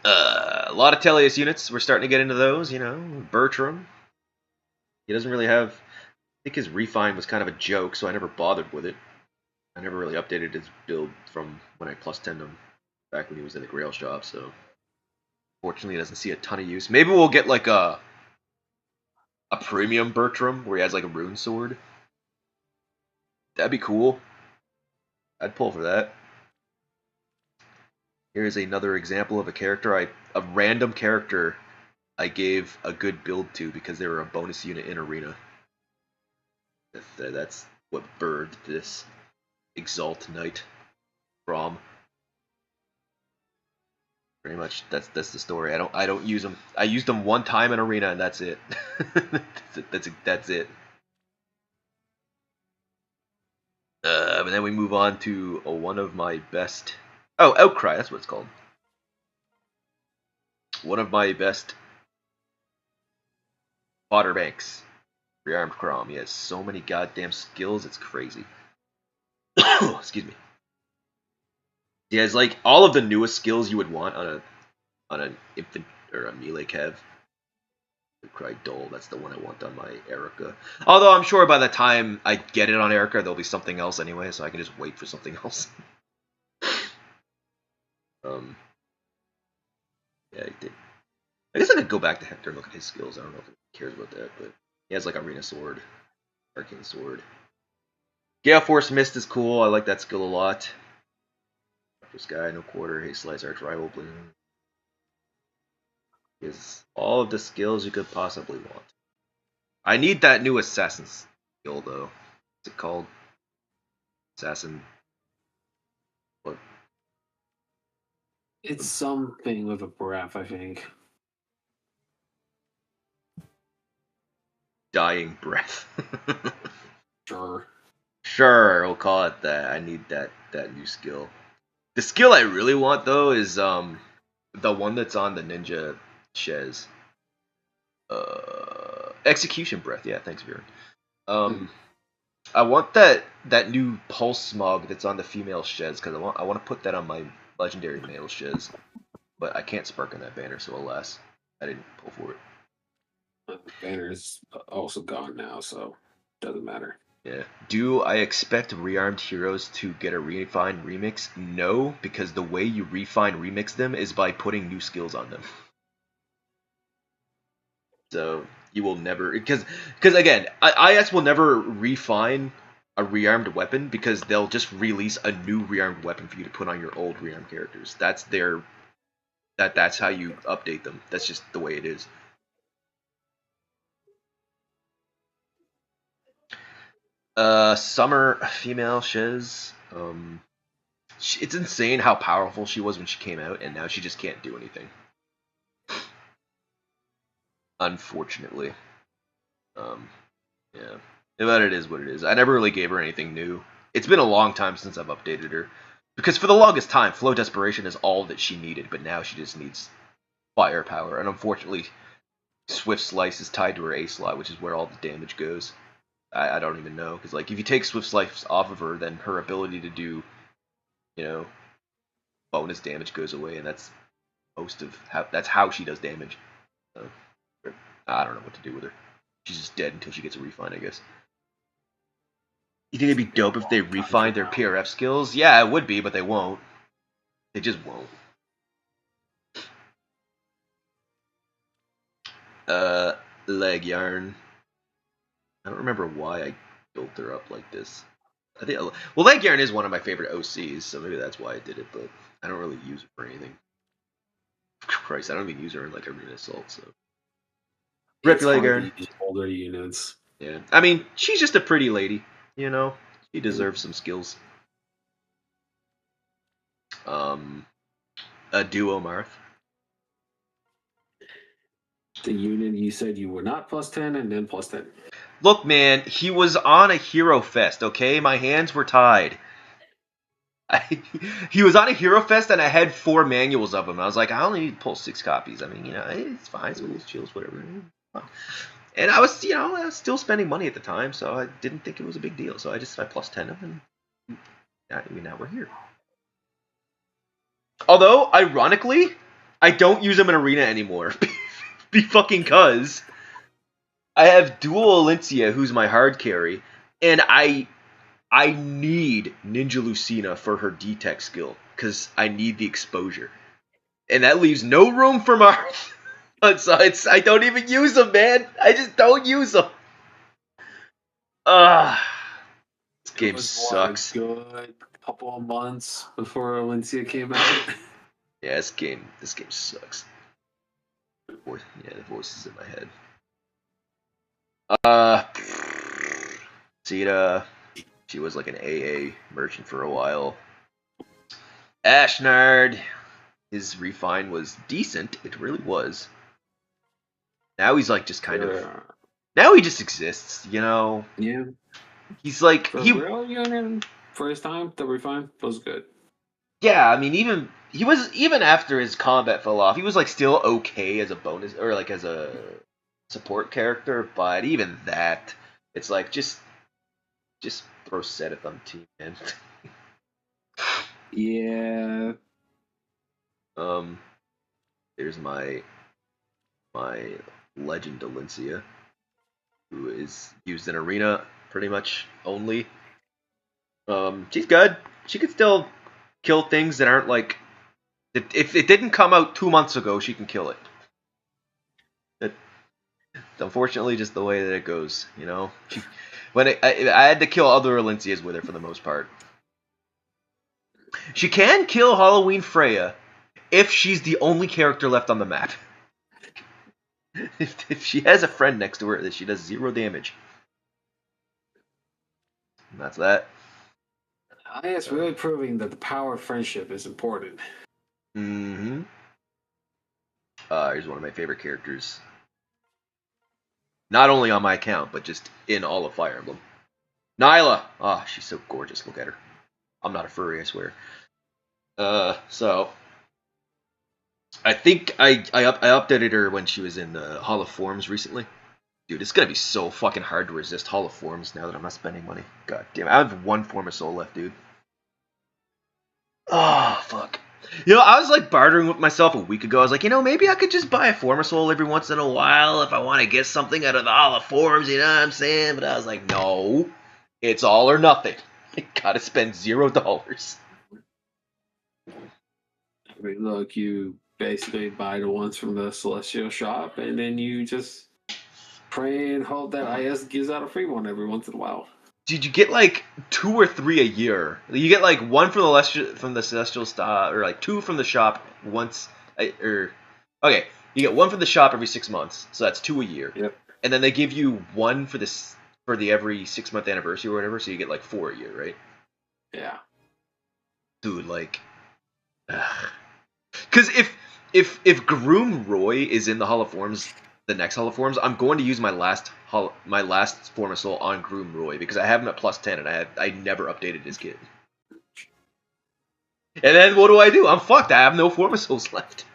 [SPEAKER 1] A lot of Teleus units. We're starting to get into those. You know, Bertram. He doesn't really have. I think his refine was kind of a joke, so I never bothered with it. I never really updated his build from when I +10'd him back when he was in the Grail shop. So fortunately, he doesn't see a ton of use. Maybe we'll get like a premium Bertram where he has like a rune sword. That'd be cool. I'd pull for that. Here's another example of a random character I gave a good build to because they were a bonus unit in Arena. That's what birthed this Exalt Knight from. Pretty much, that's the story. I don't use them. I used them one time in arena, and that's it. That's it. And then we move on to one of my best. Oh, Outcry. That's what it's called. One of my best fodder banks. Rearmed Crom. He has so many goddamn skills. It's crazy. Excuse me. He has like all of the newest skills you would want on an infant or a melee kev. Cry Dole, that's the one I want on my Erica. Although I'm sure by the time I get it on Erica, there'll be something else anyway, so I can just wait for something else. Yeah, I did. I guess I could go back to Hector and look at his skills. I don't know if he cares about that, but he has like Arena Sword, Arcane Sword. Gale Force Mist is cool. I like that skill a lot. This guy, no quarter, Haste Slice, Arch Rival, Bloom. He has all of the skills you could possibly want. I need that new Assassin skill though. What's it called? Assassin. What?
[SPEAKER 2] It's something with a breath, I think.
[SPEAKER 1] Dying Breath.
[SPEAKER 2] Sure.
[SPEAKER 1] Sure, we'll call it that. I need that new skill. The skill I really want though is the one that's on the ninja Shez. Execution Breath. Yeah, thanks, Viren. I want that new Pulse Smog that's on the female Shez because I want to put that on my legendary male Shez, but I can't spark on that banner, so alas, I didn't pull for it.
[SPEAKER 2] The banner's also gone now, so doesn't matter.
[SPEAKER 1] Yeah. Do I expect rearmed heroes to get a refined remix? No, because the way you refine remix them is by putting new skills on them. So you will never, because again, IS will never refine a rearmed weapon because they'll just release a new rearmed weapon for you to put on your old rearmed characters. That's how you update them. That's just the way it is. Summer female Shiz. It's insane how powerful she was when she came out, and now she just can't do anything. Unfortunately. Yeah. But it is what it is. I never really gave her anything new. It's been a long time since I've updated her. Because for the longest time, Flow Desperation is all that she needed, but now she just needs firepower. And unfortunately, Swift Slice is tied to her A slot, which is where all the damage goes. I don't even know. Because like, if you take Swift Slice off of her, then her ability to do, bonus damage goes away, and that's how she does damage. So, I don't know what to do with her. She's just dead until she gets a refine, I guess. You think it'd be dope if they refined their PRF skills? Yeah, it would be, but they won't. They just won't. Leg Yarn. I don't remember why I built her up like this. I think, well, Leg Yarn is one of my favorite OCs, so maybe that's why I did it, but I don't really use her for anything. Christ, I don't even use her in like Arena Assault, so.
[SPEAKER 2] Rip Leg Yarn. Older units.
[SPEAKER 1] Yeah, I mean, she's just a pretty lady, She deserves some skills. A duo Marth.
[SPEAKER 2] The unit you said you were not +10 and then +10.
[SPEAKER 1] Look, man, he was on a Hero Fest, okay? My hands were tied. He was on a Hero Fest and I had 4 manuals of him. I was like, I only need to pull 6 copies. I mean, it's fine. It's cool, chills, whatever. And I was, still spending money at the time, so I didn't think it was a big deal. So I +10 him, and now we're here. Although, ironically, I don't use him in Arena anymore. Be fucking cuz. I have dual Alincia, who's my hard carry, and I need Ninja Lucina for her D-Tech skill, because I need the exposure. And that leaves no room for Marth. So I don't even use them, man. I just don't use them. This game sucks.
[SPEAKER 2] A good couple of months before Alincia came out.
[SPEAKER 1] Yeah, this game sucks. Yeah, the voice is in my head. Sita, she was like an AA merchant for a while. Ashnard, his refine was decent. It really was. Now he's like just kind of. Now he just exists, you know.
[SPEAKER 2] Yeah.
[SPEAKER 1] He's like
[SPEAKER 2] For real union, first time the refine was good.
[SPEAKER 1] Yeah, I mean, even after his combat fell off, he was like still okay as a bonus or like as a support character. But even that, it's like just throw Seth on the team, man.
[SPEAKER 2] Yeah.
[SPEAKER 1] Here's my legend Dalencia, who is used in arena pretty much only. She's good. She could still kill things that aren't like. If it didn't come out 2 months ago, she can kill it. It's unfortunately just the way that it goes, you know. I had to kill other Alencias with her for the most part. She can kill Halloween Freya if she's the only character left on the map. If she has a friend next to her, that she does 0 damage. And that's that.
[SPEAKER 2] It's really proving that the power of friendship is important.
[SPEAKER 1] Mm-hmm. Here's one of my favorite characters. Not only on my account, but just in all of Fire Emblem. Nyla! Oh, she's so gorgeous. Look at her. I'm not a furry, I swear. So I think I updated her when she was in Hall of Forms recently. Dude, it's gonna be so fucking hard to resist Hall of Forms now that I'm not spending money. God damn it. I have 1 Form of Soul left, dude. Oh, fuck. You know, I was like bartering with myself a week ago. I was like, you know, maybe I could just buy a Form of Soul every once in a while if I want to get something out of the Hall of Forms, you know what I'm saying? But I was like, no. It's all or nothing. I gotta spend $0.
[SPEAKER 2] I mean, look, you basically buy the ones from the Celestial shop, and then you just pray and hope that IS gives out a free one every once in a while.
[SPEAKER 1] Did you get like 2 or 3 a year? You get like 1 from the Celestial Star, or like 2 from the shop once, okay, you get 1 from the shop every 6 months, so that's 2 a year.
[SPEAKER 2] Yep.
[SPEAKER 1] And then they give you 1 for the every 6-month anniversary or whatever, so you get like 4 a year, right?
[SPEAKER 2] Yeah.
[SPEAKER 1] Dude, like, because if Groom Roy is in the Hall of Forms, the next Hall of Forms, I'm going to use my last Form of Soul on Groom Roy because I have him at +10 and I never updated his kit. And then what do? I'm fucked. I have no Form of Souls left.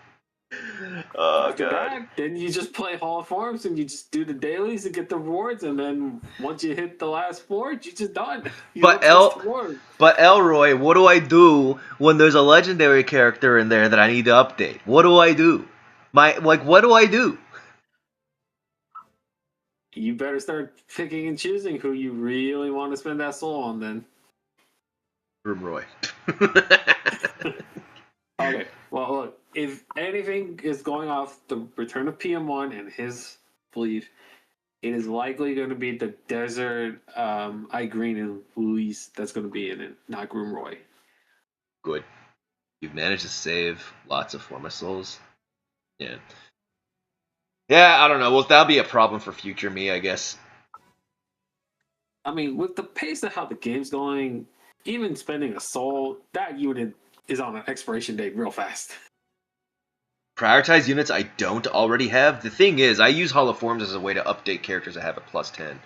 [SPEAKER 1] Oh
[SPEAKER 2] After
[SPEAKER 1] god.
[SPEAKER 2] that, then you just play Hall of Forms and you just do the dailies to get the rewards, and then once you hit the last 4, you're just done.
[SPEAKER 1] But Elroy, what do I do when there's a legendary character in there that I need to update? What do I do? What do I do?
[SPEAKER 2] You better start picking and choosing who you really want to spend that soul on then.
[SPEAKER 1] Groom Roy.
[SPEAKER 2] Okay, well, look, if anything is going off the return of PM1 and his belief, it is likely going to be the Desert, Green, and Luis that's going to be in it, not Groom Roy.
[SPEAKER 1] Good. You've managed to save lots of Forma Souls. Yeah. Yeah, I don't know. Well, that'll be a problem for future me, I guess.
[SPEAKER 2] I mean, with the pace of how the game's going, even spending a soul, that unit is on an expiration date real fast.
[SPEAKER 1] Prioritize units I don't already have. The thing is, I use Hall of Forms as a way to update characters I have at +10.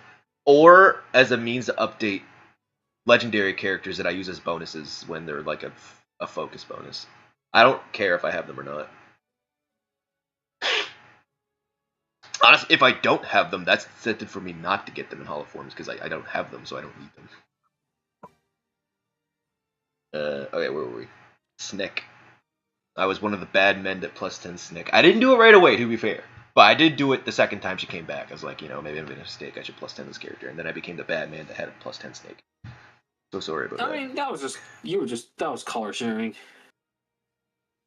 [SPEAKER 1] Or as a means to update legendary characters that I use as bonuses when they're like a focus bonus. I don't care if I have them or not. Honestly, if I don't have them, that's incentive for me not to get them in Hall of Forms because I don't have them, so I don't need them. Okay, where were we? Snick. I was one of the bad men at +10 Snick. I didn't do it right away, to be fair. But I did do it the second time she came back. I was like, you know, maybe I made a mistake. I should +10 this character. And then I became the bad man that had a +10 Snake. So sorry about that.
[SPEAKER 2] I mean, that was color sharing.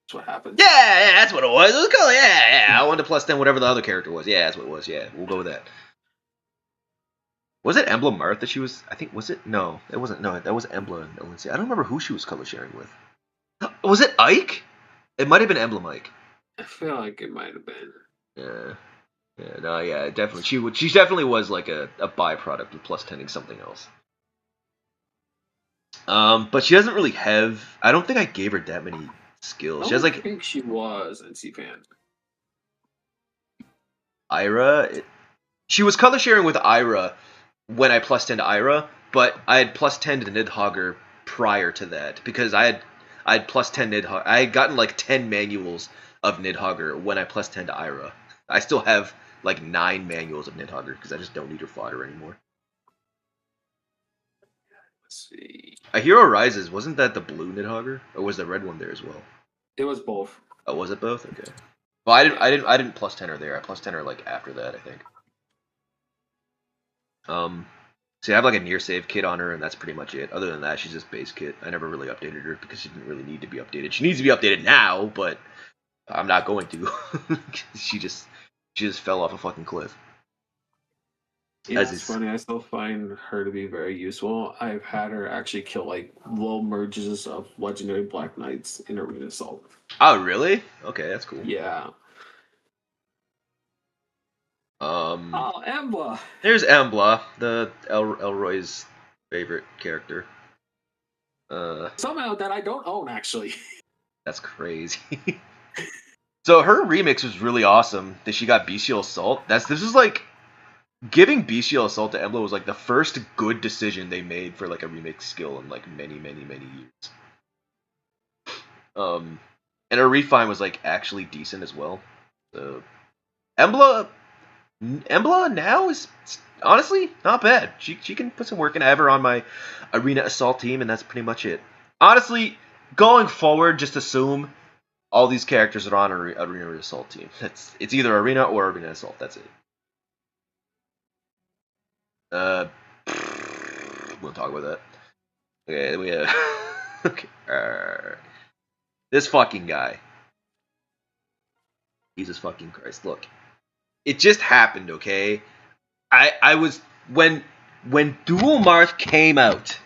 [SPEAKER 2] That's what happened.
[SPEAKER 1] Yeah, that's what it was. It was cool. Yeah. I wanted to +10 whatever the other character was. Yeah, that's what it was. Yeah, we'll go with that. Was it Emblem Marth that she was? I think, was it? No, it wasn't. No, that was Emblem. I don't remember who she was color sharing with. Was it Ike? It might have been Emblem Ike.
[SPEAKER 2] I feel like it might have been.
[SPEAKER 1] Yeah. Yeah, no, yeah, definitely. She definitely was like a byproduct of +10ing something else. But she doesn't really have. I don't think I gave her that many skills.
[SPEAKER 2] I
[SPEAKER 1] She has
[SPEAKER 2] don't
[SPEAKER 1] like
[SPEAKER 2] think she was NC fan.
[SPEAKER 1] Ira. She was color sharing with Ira when I plus 10 to Ira, but I had plus 10 to Nidhogger prior to that because I had plus 10 Nidhogger. I had gotten like 10 manuals of Nidhogger when I plus 10 to Ira. I still have like 9 manuals of Nidhogger because I just don't need her fodder anymore.
[SPEAKER 2] Let's see.
[SPEAKER 1] A Hero Rises, wasn't that the blue Nidhogger? Or was the red one there as well?
[SPEAKER 2] It was both.
[SPEAKER 1] Oh, was it both? Okay. Well, I didn't.
[SPEAKER 2] Yeah.
[SPEAKER 1] I didn't plus 10 her there. I plus 10 her like after that, I think. So I have like a near save kit on her, and that's pretty much it. Other than that, she's just base kit. I never really updated her because she didn't really need to be updated. She needs to be updated now, but I'm not going to. she just fell off a fucking cliff.
[SPEAKER 2] Yeah, it's funny. I still find her to be very useful. I've had her actually kill like low merges of legendary Black Knights in Arena Assault.
[SPEAKER 1] Oh, really? Okay, that's cool.
[SPEAKER 2] Yeah.
[SPEAKER 1] Um,
[SPEAKER 2] Oh, Embla.
[SPEAKER 1] There's Embla, the Elroy's favorite character.
[SPEAKER 2] Somehow that I don't own actually.
[SPEAKER 1] That's crazy. So her remix was really awesome. That she got Bestial Assault. This was like giving Bestial Assault to Embla was like the first good decision they made for like a remix skill in like many years. And her refine was like actually decent as well. So Embla now is honestly not bad. She can put some work in. I have her on my Arena Assault team, and that's pretty much it. Honestly, going forward, just assume all these characters are on Arena Assault team. It's either Arena or Arena Assault. That's it. We'll talk about that. Okay, we have. Okay. This fucking guy. Jesus fucking Christ! Look, it just happened. Okay, I was when Dual Marth came out.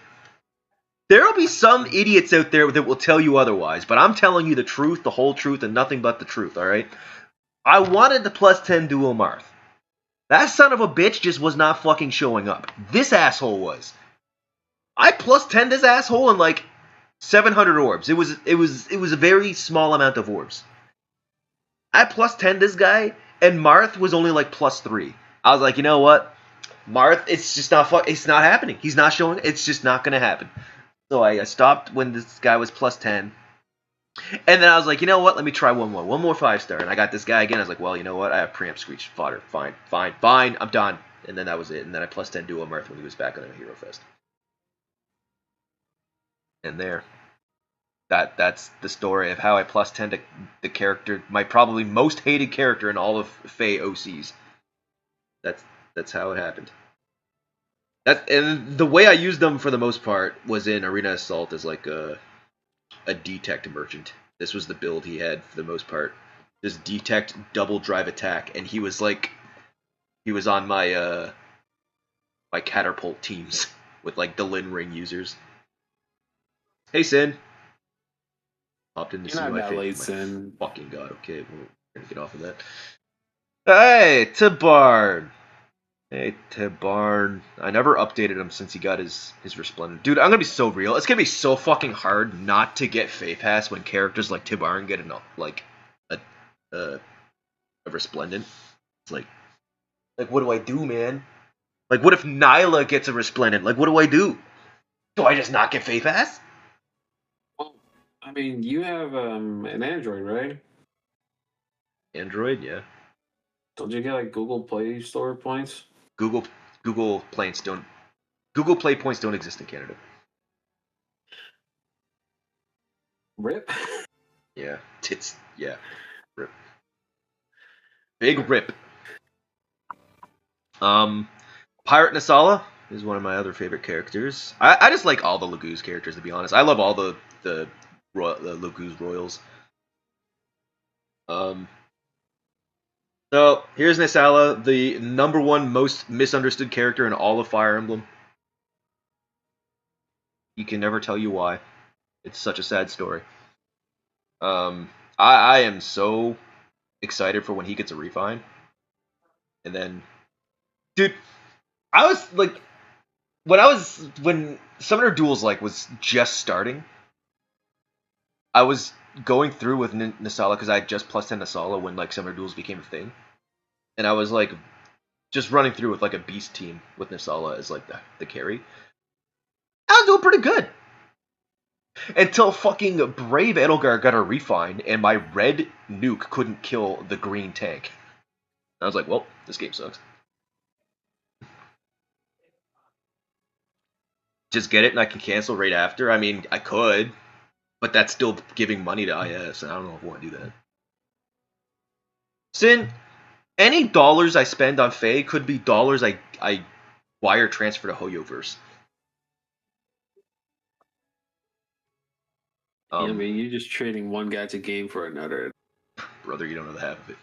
[SPEAKER 1] There'll be some idiots out there that will tell you otherwise, but I'm telling you the truth, the whole truth, and nothing but the truth. All right. I wanted the plus 10 Dual Marth. That son of a bitch just was not fucking showing up. This asshole was. I plus 10 this asshole in like 700 orbs. It was a very small amount of orbs. I plus 10 this guy, and Marth was only like plus 3. I was like, you know what? Marth, it's just not it's not happening. He's not showing. It's just not gonna happen. So I stopped when this guy was plus 10. And then I was like, you know what? Let me try one more. One more 5-star. And I got this guy again. I was like, well, you know what? I have preamp screech fodder. Fine. I'm done. And then that was it. And then I plus 10 Duo Mirth when he was back on a Hero Fest. And there. That's the story of how I plus 10 to the character, my probably most hated character in all of FEH OCs. That's how it happened. And the way I used them for the most part was in Arena Assault as like a detect merchant. This was the build he had for the most part. Just detect double drive attack, and he was on my my catapult teams with like the Lin Ring users. Hey Sin. Popped in to see my
[SPEAKER 2] late,
[SPEAKER 1] face.
[SPEAKER 2] Sin.
[SPEAKER 1] Fucking god, okay, we're gonna get off of that. Hey, Tabarn. Hey, Tabarn. I never updated him since he got his Resplendent. Dude, I'm gonna be so real. It's gonna be so fucking hard not to get FEH Pass when characters like Tabarn get a Resplendent. It's like what do I do, man? Like, what if Nyla gets a Resplendent? Like, what do I do? Do I just not get FEH Pass?
[SPEAKER 2] Well, I mean, you have an Android, right?
[SPEAKER 1] Android, yeah.
[SPEAKER 2] Don't you get like Google Play Store points?
[SPEAKER 1] Google Play points don't exist in Canada.
[SPEAKER 2] Rip.
[SPEAKER 1] Yeah, rip. Big rip. Pirate Nasala is one of my other favorite characters. I just like all the Laguz characters, to be honest. I love all the Laguz Royals. So here's Nasala, the number one most misunderstood character in all of Fire Emblem. He can never tell you why. It's such a sad story. I am so excited for when he gets a refine. And then, dude, I was like, when Summoner Duels like was just starting, I was going through with Nasala because I had just plus 10 Nasala when like Summoner Duels became a thing, and I was like just running through with like a beast team with Nasala as like the carry. I was doing pretty good until fucking Brave Edelgard got a refine, and my red nuke couldn't kill the green tank. I was like, well, this game sucks. Just get it and I can cancel right after. I mean, I could, but that's still giving money to IS, and I don't know if I want to do that. Sin, any dollars I spend on Faye could be dollars I wire transfer to Hoyoverse.
[SPEAKER 2] I mean, you're just trading one gotcha game for another.
[SPEAKER 1] Brother, you don't know the half of it.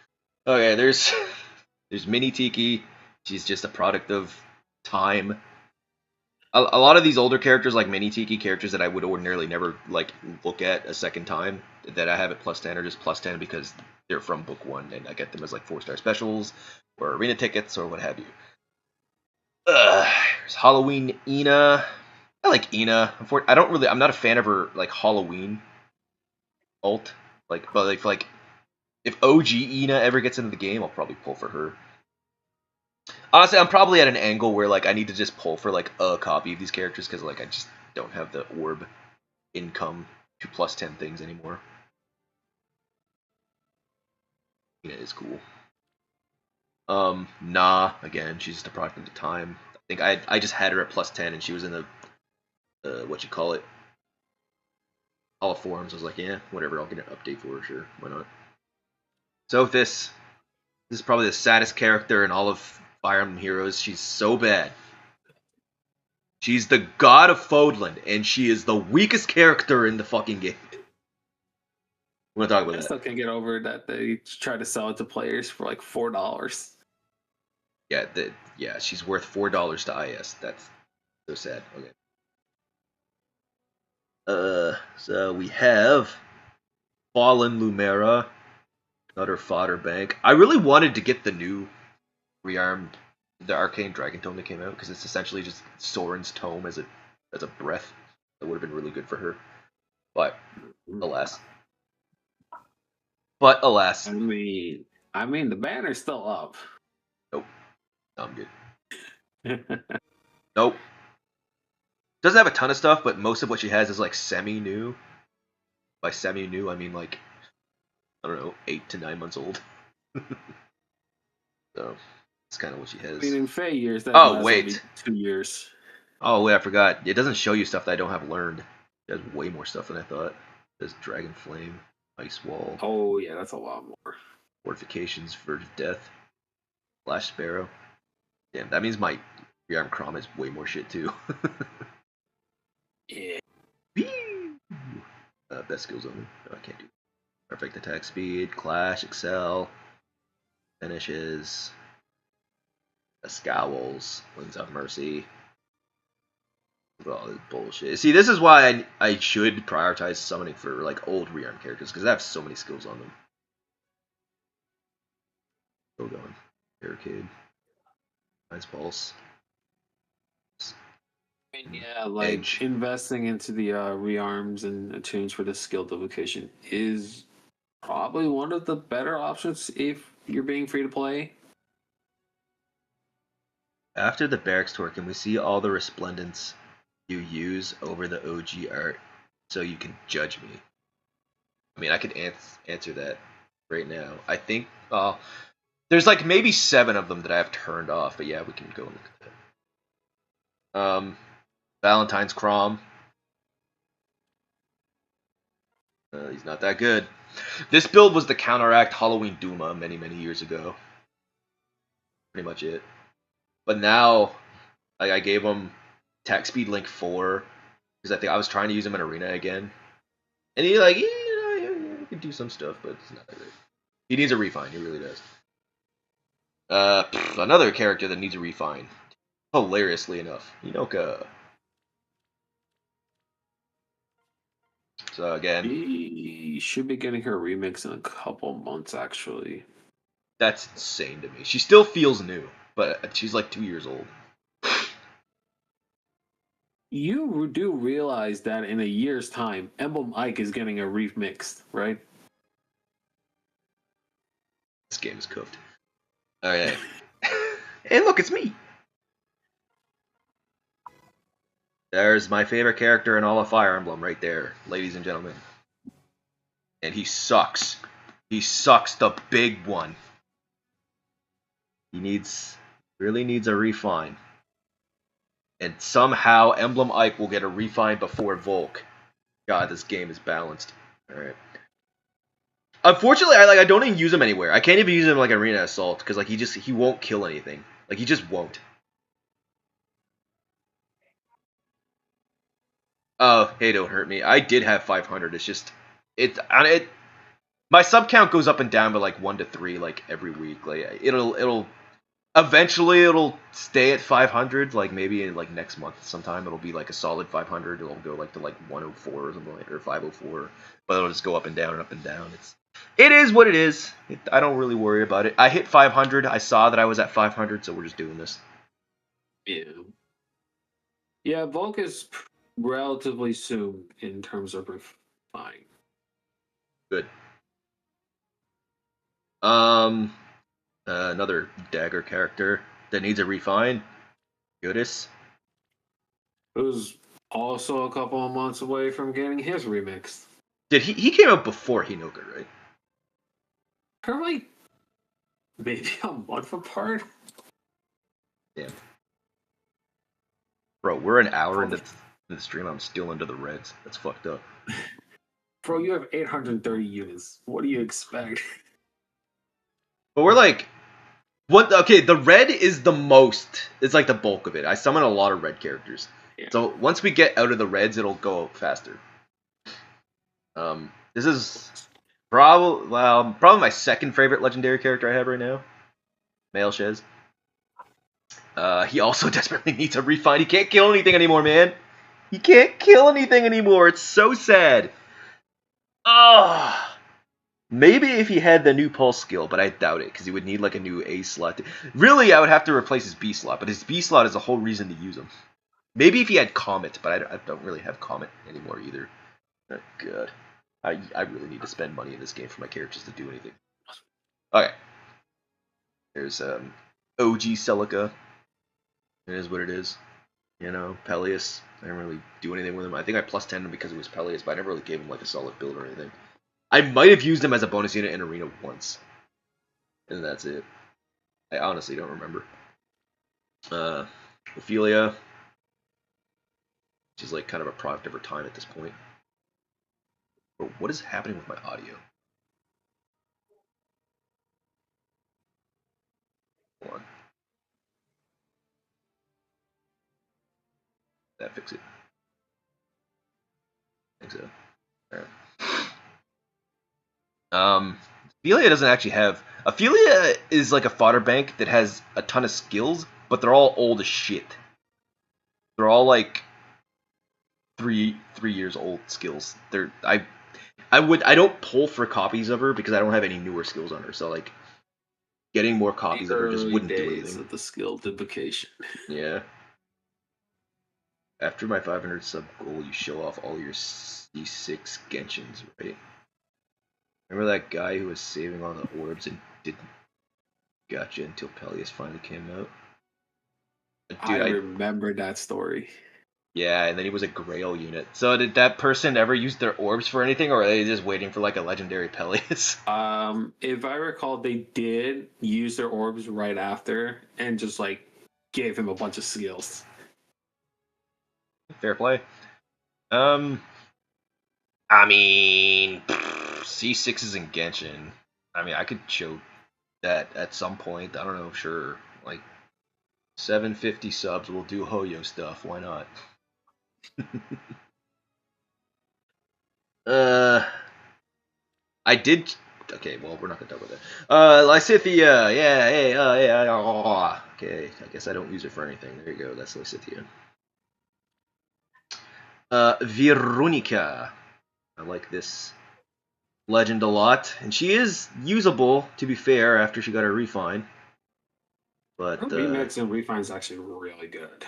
[SPEAKER 1] Okay, there's Mini Tiki. She's just a product of time. A lot of these older characters, like Mini Tiki, characters that I would ordinarily never like look at a second time, that I have at plus 10 are just plus 10 because they're from book 1 and I get them as like 4-star specials or arena tickets or what have you. There's Halloween Ina. I like Ina. I'm not a fan of her like Halloween ult. But if OG Ina ever gets into the game, I'll probably pull for her. Honestly, I'm probably at an angle where like I need to just pull for like a copy of these characters because like I just don't have the orb income to plus 10 things anymore. Ina is cool. Nah, again, she's just a product of the time. I think I just had her at plus 10 and she was in the what you call it, all of forums. I was like, yeah, whatever, I'll get an update for her, sure, why not. So this is probably the saddest character in all of Fire Emblem Heroes. She's so bad. She's the god of Fodland, and she is the weakest character in the fucking game. We're gonna talk about
[SPEAKER 2] I
[SPEAKER 1] that.
[SPEAKER 2] still can't get over that they try to sell it to players for like $4.
[SPEAKER 1] Yeah, she's worth $4 to IS. That's so sad. Okay. So we have Fallen Lumera, another fodder bank. I really wanted to get the new rearmed, the Arcane Dragon Tome that came out because it's essentially just Soren's tome as a breath. That would have been really good for her, but alas.
[SPEAKER 2] I mean, the banner's still up.
[SPEAKER 1] Nope, I'm good. Nope. Doesn't have a ton of stuff, but most of what she has is like semi-new. By semi-new, I mean like, I don't know, 8 to 9 months old. So that's kind of what she has.
[SPEAKER 2] I mean, in Faye years, that
[SPEAKER 1] Oh wait,
[SPEAKER 2] 2 years.
[SPEAKER 1] Oh wait, I forgot. It doesn't show you stuff that I don't have learned. It has way more stuff than I thought. There's Dragon Flame, Ice Wall.
[SPEAKER 2] Oh yeah, that's a lot more.
[SPEAKER 1] Fortifications, Verge of Death, Flash Sparrow. Damn, that means my rearm Crom is way more shit too.
[SPEAKER 2] Yeah.
[SPEAKER 1] Best skills on me. No, I can't do. Perfect attack speed, Clash, Excel, finishes, Scowls, Wings of Mercy. All this bullshit. See, this is why I should prioritize summoning for like old rearm characters because I have so many skills on them. Still going. Barricade. Nice Pulse.
[SPEAKER 2] Yeah, like
[SPEAKER 1] Edge.
[SPEAKER 2] investing into the rearms and attunes for the skill duplication is probably one of the better options if you're being free to play.
[SPEAKER 1] After the Barracks tour, can we see all the resplendents you use over the OG art so you can judge me? I mean, I could answer that right now. I think there's like maybe 7 of them that I have turned off, but yeah, we can go and look at that. Valentine's Crom. He's not that good. This build was the counteract Halloween Duma many, many years ago. Pretty much it. But now, I gave him Attack Speed Link 4 because I think I was trying to use him in Arena again. And he like, he can do some stuff, but it's not that great. He needs a refine, he really does. Another character that needs a refine. Hilariously enough, Inoka. So again,
[SPEAKER 2] She should be getting her remix in a couple months, actually.
[SPEAKER 1] That's insane to me. She still feels new, but she's like 2 years old.
[SPEAKER 2] You do realize that in a year's time, Emblem Ike is getting a remixed, right?
[SPEAKER 1] This game is cooked. Okay. Hey, look, it's me. There's my favorite character in all of Fire Emblem right there, ladies and gentlemen. And he sucks. He sucks the big one. He really needs a refine. And somehow Emblem Ike will get a refine before Volk. God, this game is balanced. Alright. Unfortunately, I don't even use him anywhere. I can't even use him like Arena Assault, because like he won't kill anything. Like he just won't. Oh, hey, don't hurt me. I did have 500. It's just it my sub count goes up and down by like 1 to 3 like every week. Like it'll eventually it'll stay at 500. Like maybe in like next month sometime it'll be like a solid 500. It'll go like to like 104 or something like, or 504. But it'll just go up and down and up and down. It is what it is. I don't really worry about it. I hit 500. I saw that I was at 500, so we're just doing this.
[SPEAKER 2] Yeah. Yeah, Volk is relatively soon in terms of refining.
[SPEAKER 1] Good. Another dagger character that needs a refine. Goodis.
[SPEAKER 2] Who's also a couple of months away from getting his remix.
[SPEAKER 1] He came out before Hinoka, right?
[SPEAKER 2] They're like maybe a month apart.
[SPEAKER 1] Yeah. Bro, we're an hour into the stream. I'm still into the reds. That's fucked up.
[SPEAKER 2] Bro, you have 830 units. What do you expect?
[SPEAKER 1] But we're like, what? Okay, the red is the most. It's like the bulk of it. I summon a lot of red characters. Yeah. So once we get out of the reds, it'll go faster. This is probably my second favorite legendary character I have right now. Male Shez. He also desperately needs a refine. He can't kill anything anymore, man. He can't kill anything anymore. It's so sad. Maybe if he had the new pulse skill, but I doubt it, because he would need like a new A slot. Really, I would have to replace his B slot, but his B slot is a whole reason to use him. Maybe if he had Comet, but I don't really have Comet anymore either. Oh, God. I really need to spend money in this game for my characters to do anything. Okay. There's OG Celica. It is what it is. You know, Peleus. I didn't really do anything with him. I think I plus 10 him because it was Peleus, but I never really gave him like a solid build or anything. I might have used him as a bonus unit in Arena once. And that's it. I honestly don't remember. Ophelia. She's like kind of a product of her time at this point. But what is happening with my audio? Hold on. That fix it. I think so. Alright. Ophelia doesn't actually have... Ophelia is like a fodder bank that has a ton of skills, but they're all old as shit. They're all like 3 years old skills. I don't pull for copies of her because I don't have any newer skills on her. So like getting more copies of her just wouldn't do anything.
[SPEAKER 2] Of the skill duplication.
[SPEAKER 1] Yeah. After my 500 sub goal, you show off all your C6 Genshins, right? Remember that guy who was saving all the orbs and didn't gotcha until Peleus finally came out?
[SPEAKER 2] Dude, I remember that story.
[SPEAKER 1] Yeah, and then he was a Grail unit. So did that person ever use their orbs for anything, or are they just waiting for like a legendary Peleus?
[SPEAKER 2] If I recall, they did use their orbs right after and just like gave him a bunch of skills.
[SPEAKER 1] Fair play. I mean, C6s in Genshin. I mean, I could show that at some point. I don't know, sure. Like 750 subs, we'll do Hoyo stuff. Why not? I did. Okay, well, we're not gonna talk about that. Lysithea, yeah. Okay, I guess I don't use it for anything. There you go. That's Lysithea. Veronica. I like this legend a lot, and she is usable, to be fair, after she got her refine. But
[SPEAKER 2] her remix and refine is actually really good.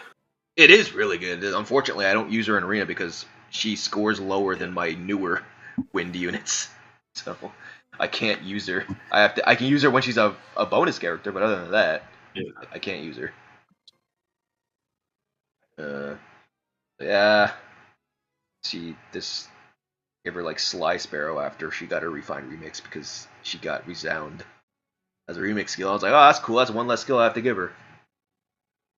[SPEAKER 1] It is really good. Unfortunately, I don't use her in arena because she scores lower than my newer wind units. So I can't use her. I can use her when she's a bonus character, but other than that,
[SPEAKER 2] Yeah.
[SPEAKER 1] I can't use her. Yeah. This gave her like Sly Sparrow after she got her refined remix because she got Resound as a remix skill. I was like, oh, that's cool. That's one less skill I have to give her.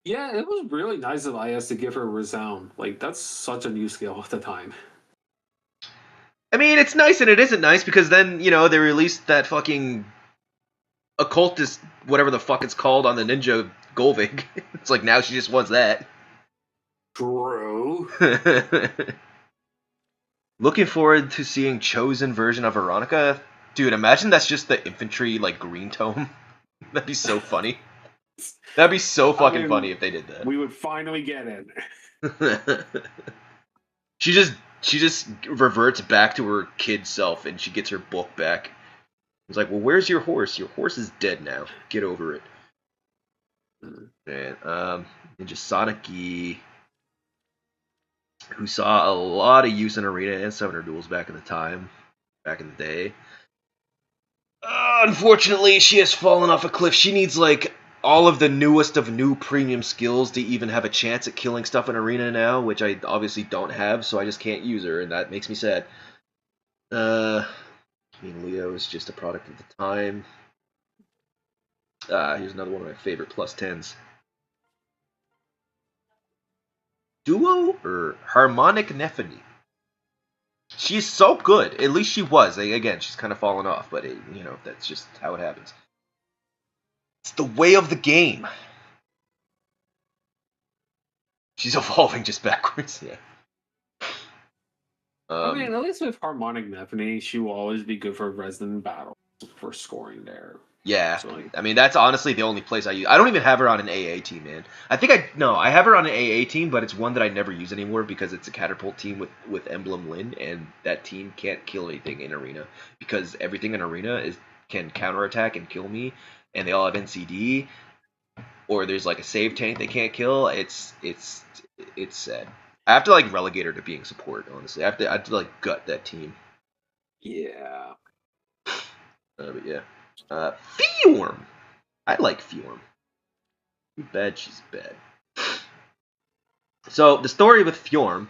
[SPEAKER 2] Yeah, it was really nice of IS to give her Resound. Like, that's such a new skill at the time.
[SPEAKER 1] I mean, it's nice and it isn't nice because then, they released that fucking occultist, whatever the fuck it's called, on the Ninja Golvig. It's like now she just wants that.
[SPEAKER 2] True.
[SPEAKER 1] Looking forward to seeing Chosen version of Veronica. Dude, imagine that's just the infantry, like, green tome. That'd be so funny. That'd be so fucking funny if they did that.
[SPEAKER 2] We would finally get it.
[SPEAKER 1] She just reverts back to her kid self and she gets her book back. It's like, well, where's your horse? Your horse is dead now. Get over it. And Ninja Sonic-y, who saw a lot of use in arena and summoner duels back in the day. Unfortunately, she has fallen off a cliff. She needs like all of the newest of new premium skills to even have a chance at killing stuff in arena now, which I obviously don't have, so I just can't use her, and that makes me sad. Leo is just a product of the time. Here's another one of my favorite plus 10s. Duo or Harmonic Nephany. She's so good. At least she was. Again, she's kind of fallen off, but that's just how it happens. It's the way of the game. She's evolving just backwards. Yeah.
[SPEAKER 2] I mean, at least with Harmonic Nephany, she will always be good for Resident Battle for scoring there.
[SPEAKER 1] Yeah,
[SPEAKER 2] So, like,
[SPEAKER 1] I mean that's honestly the only place I use. I don't even have her on an AA team, man. I have her on an AA team, but it's one that I never use anymore because it's a catapult team with Emblem Lin, and that team can't kill anything in arena because everything in arena can counterattack and kill me, and they all have NCD, or there's like a save tank they can't kill. It's sad. I have to like relegate her to being support. Honestly, I have to like gut that team.
[SPEAKER 2] yeah.
[SPEAKER 1] But yeah. Fjorm. I like Fjorm. Too bad she's bad. So the story with Fjorm,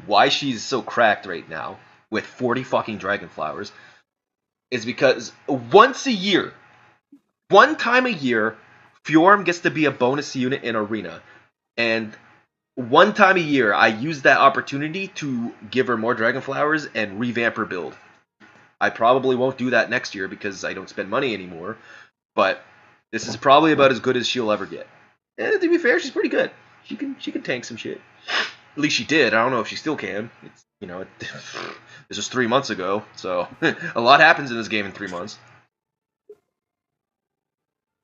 [SPEAKER 1] why she's so cracked right now with 40 fucking dragon flowers, is because once a year, one time a year, Fjorm gets to be a bonus unit in arena, and one time a year I use that opportunity to give her more dragon flowers and revamp her build. I probably won't do that next year because I don't spend money anymore, but this is probably about as good as she'll ever get. And to be fair, she's pretty good. She can tank some shit. At least she did. I don't know if she still can. It's this was 3 months ago, so a lot happens in this game in 3 months.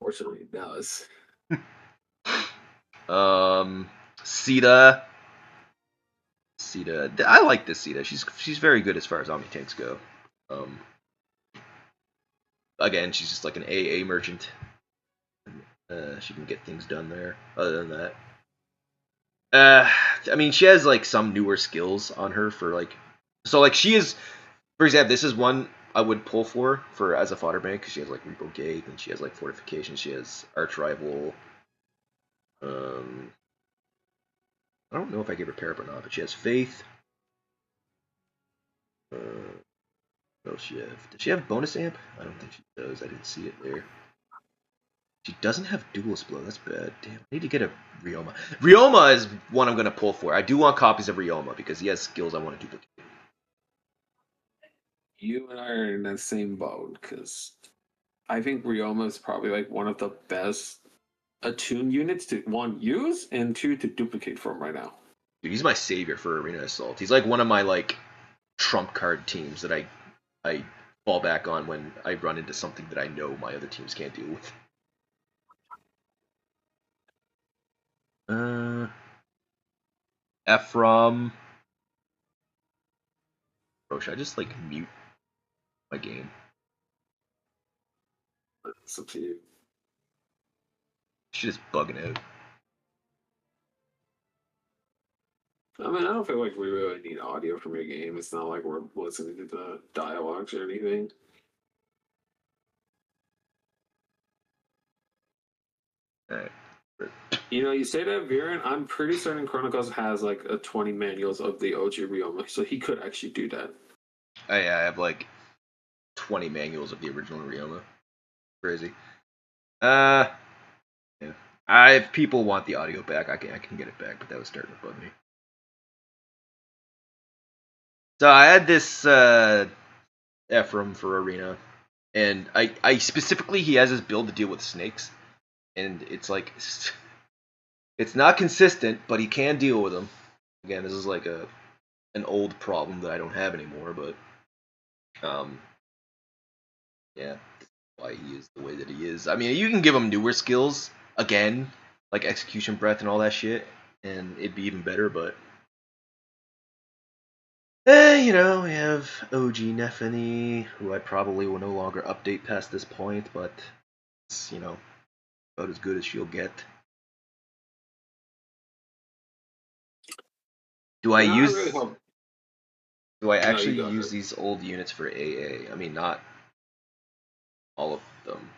[SPEAKER 2] Fortunately, it does.
[SPEAKER 1] Sita. I like this Sita. She's very good as far as Omni tanks go. Again, she's just like an AA merchant. She can get things done there. Other than that, I mean, she has like some newer skills on her for like, so like she is, for example, this is one I would pull for as a fodder bank because she has like Repo Gate and she has like Fortification. She has Arch Rival. I don't know if I gave her Parap or not, but she has Faith. What else she have? Does she have bonus amp? I don't think she does. I didn't see it there. She doesn't have Duelist Blow. That's bad. Damn, I need to get a Ryoma. Ryoma is one I'm going to pull for. I do want copies of Ryoma because he has skills I want to duplicate.
[SPEAKER 2] You and I are in that same boat because I think Ryoma is probably like one of the best attuned units to one use and two to duplicate from right now.
[SPEAKER 1] Dude, he's my savior for Arena Assault. He's like one of my like trump card teams that I fall back on when I run into something that I know my other teams can't deal with. Ephraim. Bro, should I just like mute my game?
[SPEAKER 2] It's up to you.
[SPEAKER 1] Shit is bugging out.
[SPEAKER 2] I mean, I don't feel like we really need audio from your game. It's not like we're listening to the dialogues or anything.
[SPEAKER 1] Alright.
[SPEAKER 2] You know, you say that, Viren. I'm pretty certain Chronicles has like a 20 manuals of the OG Ryoma, so he could actually do that.
[SPEAKER 1] Oh yeah, I have like 20 manuals of the original Ryoma. Crazy. Uh, yeah. If people want the audio back, I can get it back, but that was starting to bug me. So I had this Ephraim for Arena, and I specifically he has his build to deal with snakes, and it's like it's not consistent, but he can deal with them. Again, this is like an old problem that I don't have anymore, but um yeah, why he is the way that he is. I mean, you can give him newer skills again, like execution breath and all that shit, and it'd be even better. But you know, we have OG Neffany, who I probably will no longer update past this point, but it's about as good as she'll get. Do I
[SPEAKER 2] Yeah, I
[SPEAKER 1] use?
[SPEAKER 2] really hope.
[SPEAKER 1] Do I
[SPEAKER 2] No, you
[SPEAKER 1] actually
[SPEAKER 2] go
[SPEAKER 1] use
[SPEAKER 2] ahead.
[SPEAKER 1] these old units for AA? I mean, not all of them.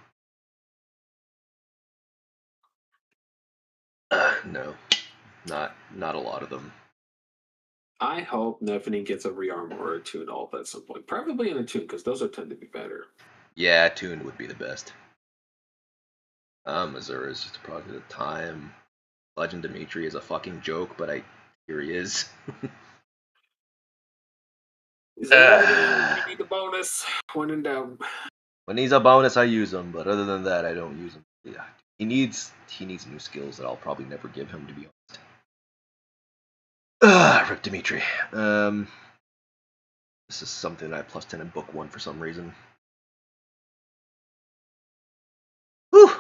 [SPEAKER 1] No, not a lot of them.
[SPEAKER 2] I hope Neffany gets a rearm or a tune all at some point. Probably in a tune, because those are tend to be better.
[SPEAKER 1] Yeah, tuned would be the best. Missouri is just a product of the time. Legend Dimitri is a fucking joke, but here he is.
[SPEAKER 2] He's always there when you need the bonus. When in doubt.
[SPEAKER 1] When he's a bonus, I use him, but other than that, I don't use him. Yeah, he needs new skills that I'll probably never give him, to be honest. Rip Dimitri. This is something I plus 10 in book 1 for some reason. Whew!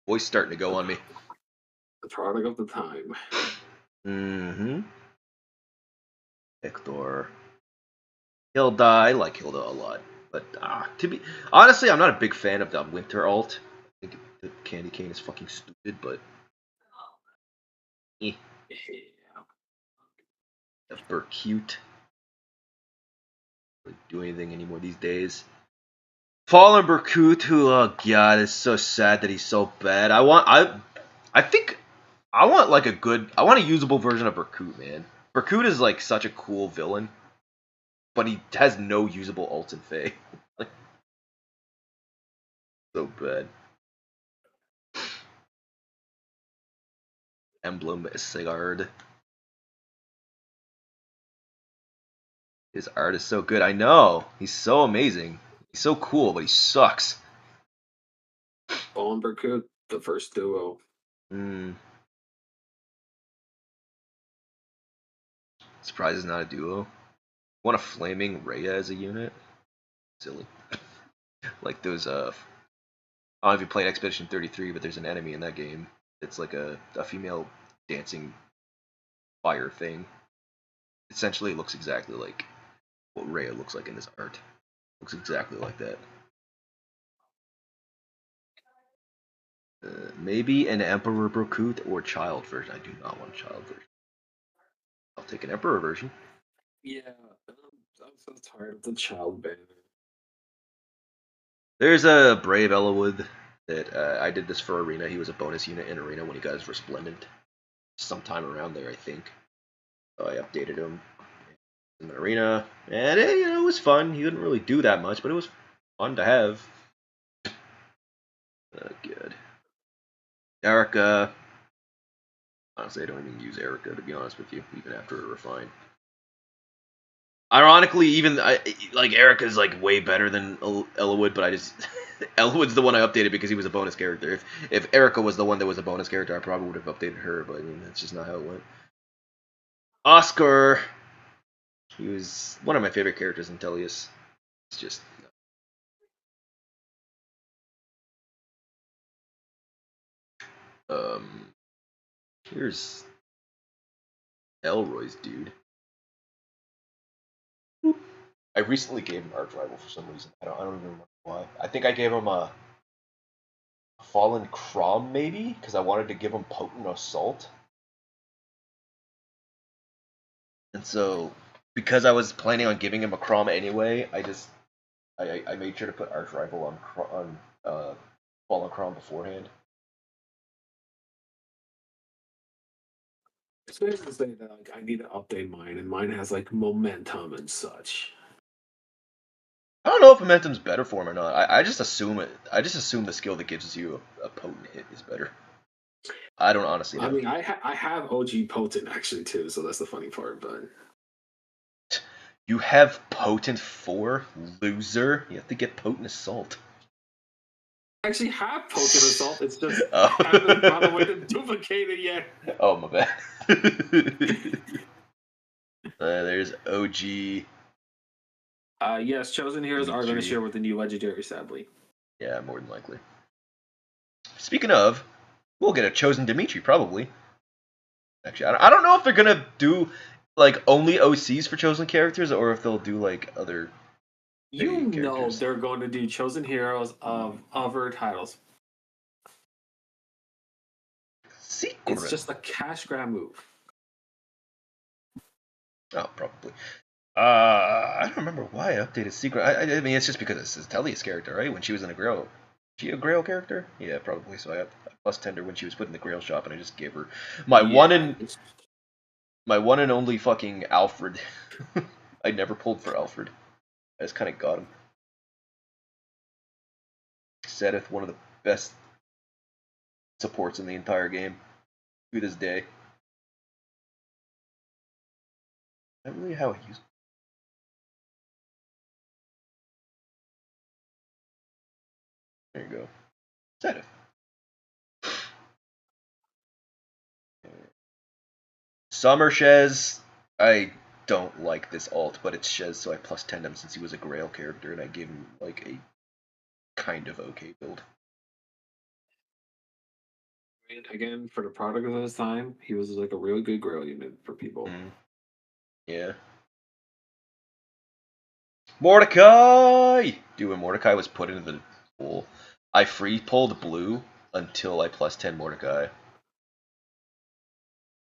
[SPEAKER 1] Voice starting to go on me.
[SPEAKER 2] The product of the time.
[SPEAKER 1] Mm-hmm. Hector. Hilda, I like Hilda a lot. But to be honestly, I'm not a big fan of the winter alt. I think the candy cane is fucking stupid, but eh.
[SPEAKER 2] Yeah.
[SPEAKER 1] The Berkute. Doesn't do anything anymore these days. Fallen Berkute, who oh god, it's so sad that he's so bad. I think I want like I want a usable version of Berkute, man. Berkute is like such a cool villain, but he has no usable ults in Fae. Like so bad. Emblem Sigard. His art is so good. I know. He's so amazing. He's so cool, but he sucks.
[SPEAKER 2] Fallen Berkut, the first duo.
[SPEAKER 1] Hmm. Surprise is not a duo. Want a flaming Rhea as a unit? Silly. Like those I don't know if you played Expedition 33, but there's an enemy in that game. It's like a female dancing fire thing. Essentially, it looks exactly like what Rhea looks like in this art. Looks exactly like that. Maybe an Emperor Berkut or Child version. I do not want a Child version. I'll take an Emperor version.
[SPEAKER 2] Yeah, I'm so tired of the child banner.
[SPEAKER 1] There's a Brave Ellawood that I did this for Arena. He was a bonus unit in Arena when he got his Resplendent. Sometime around there, I think. So I updated him in the Arena, and it was fun. He didn't really do that much, but it was fun to have. Good. Erica. Honestly, I don't even use Erica, to be honest with you, even after a refine. Ironically, even like Erica's like way better than Ellawood, but I just Ellawood's the one I updated because he was a bonus character. If Erica was the one that was a bonus character, I probably would have updated her, but I mean that's just not how it went. Oscar, he was one of my favorite characters in Tellius. It's just um here's Elroy's dude. I recently gave him Arch Rival for some reason. I don't even remember why. I think I gave him a Fallen Crom maybe because I wanted to give him Potent Assault. And so, because I was planning on giving him a Crom anyway, I made sure to put Arch Rival on Fallen Crom beforehand.
[SPEAKER 2] It's basically saying that like I need to update mine, and mine has like momentum and such.
[SPEAKER 1] I don't know if Momentum's better for him or not. I just assume it. I just assume the skill that gives you a potent hit is better. I don't honestly
[SPEAKER 2] I
[SPEAKER 1] know.
[SPEAKER 2] mean, I have OG potent actually too, so that's the funny part. But
[SPEAKER 1] You have Potent 4? Loser. You have to get Potent Assault.
[SPEAKER 2] I actually have potent assault. It's just
[SPEAKER 1] Oh.
[SPEAKER 2] I haven't found a way to duplicate it yet.
[SPEAKER 1] Oh, my bad. There's OG.
[SPEAKER 2] Yes, chosen heroes are going to share with the new legendary, sadly.
[SPEAKER 1] Yeah, more than likely. Speaking of, we'll get a chosen Dimitri, probably. Actually, I don't know if they're gonna do like only OCs for chosen characters, or if they'll do like other
[SPEAKER 2] You know
[SPEAKER 1] characters.
[SPEAKER 2] they're going to do chosen heroes of other titles.
[SPEAKER 1] Secret.
[SPEAKER 2] It's just a cash grab move.
[SPEAKER 1] Oh, probably. I don't remember why I updated Secret. I mean, it's just because it's Tellia's character, right? When she was in the Grail. She a Grail character? Yeah, probably. So I got plus tender when she was put in the Grail shop, and I just gave her my one and only fucking Alfred. I never pulled for Alfred. I just kind of got him. Seth, one of the best supports in the entire game to this day. Not really how I use it. There you go. Seth. Summer Shez. I don't like this alt, but it's Shez, so I plus 10 him since he was a Grail character, and I gave him like a kind of okay build.
[SPEAKER 2] Again, for the product of his time, he was like a really good Grail unit for people.
[SPEAKER 1] Yeah. Mordecai! Dude, when Mordecai was put into the pool, I free pulled blue until I plus 10 Mordecai.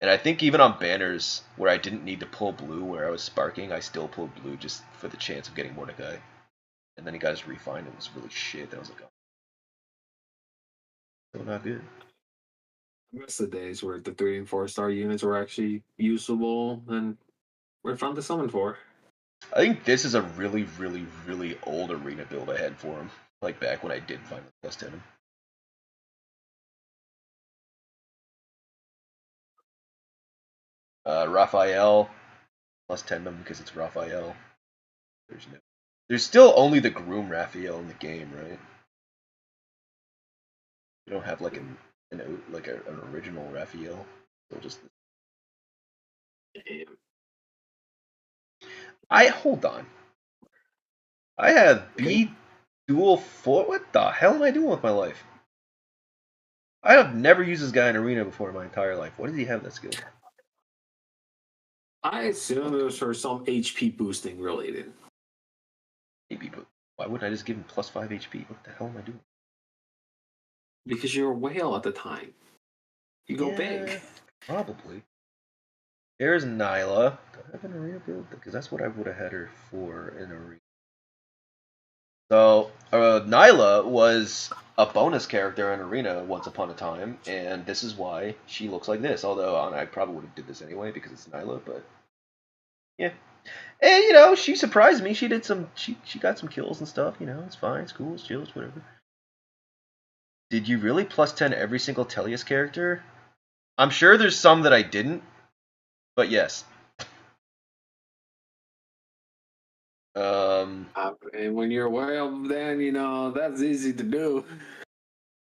[SPEAKER 1] And I think even on banners where I didn't need to pull blue where I was sparking, I still pulled blue just for the chance of getting Mordecai. And then he got his refined and it was really shit. I was like, oh. Still not good.
[SPEAKER 2] I miss the days where the 3 and 4 star units were actually usable and were fun to summon for.
[SPEAKER 1] I think this is a really, really, really old arena build I had for him. Like back when I did finally plus 10 him. Raphael. Plus 10 him because it's Raphael. There's still only the Groom Raphael in the game, right? You don't have like an original Raphael. Still just.
[SPEAKER 2] Damn.
[SPEAKER 1] Hold on. I have B dual foot. What the hell am I doing with my life? I have never used this guy in arena before in my entire life. What does he have that skill?
[SPEAKER 2] I assume it was for some HP boosting related.
[SPEAKER 1] Maybe, but why wouldn't I just give him plus 5 HP? What the hell am I doing?
[SPEAKER 2] Because you're a whale at the time. You go big.
[SPEAKER 1] Probably. There's Nyla. Do I have an arena build? Because that's what I would have had her for in arena. So, Nyla was a bonus character in Arena once upon a time, and this is why she looks like this. Although I probably would have did this anyway because it's Nyla, but yeah. And she surprised me. She did some. She got some kills and stuff. It's fine. It's cool. It's chill. It's whatever. Did you really plus 10 every single Tellius character? I'm sure there's some that I didn't, but yes.
[SPEAKER 2] And when you're a whale, then that's easy to do.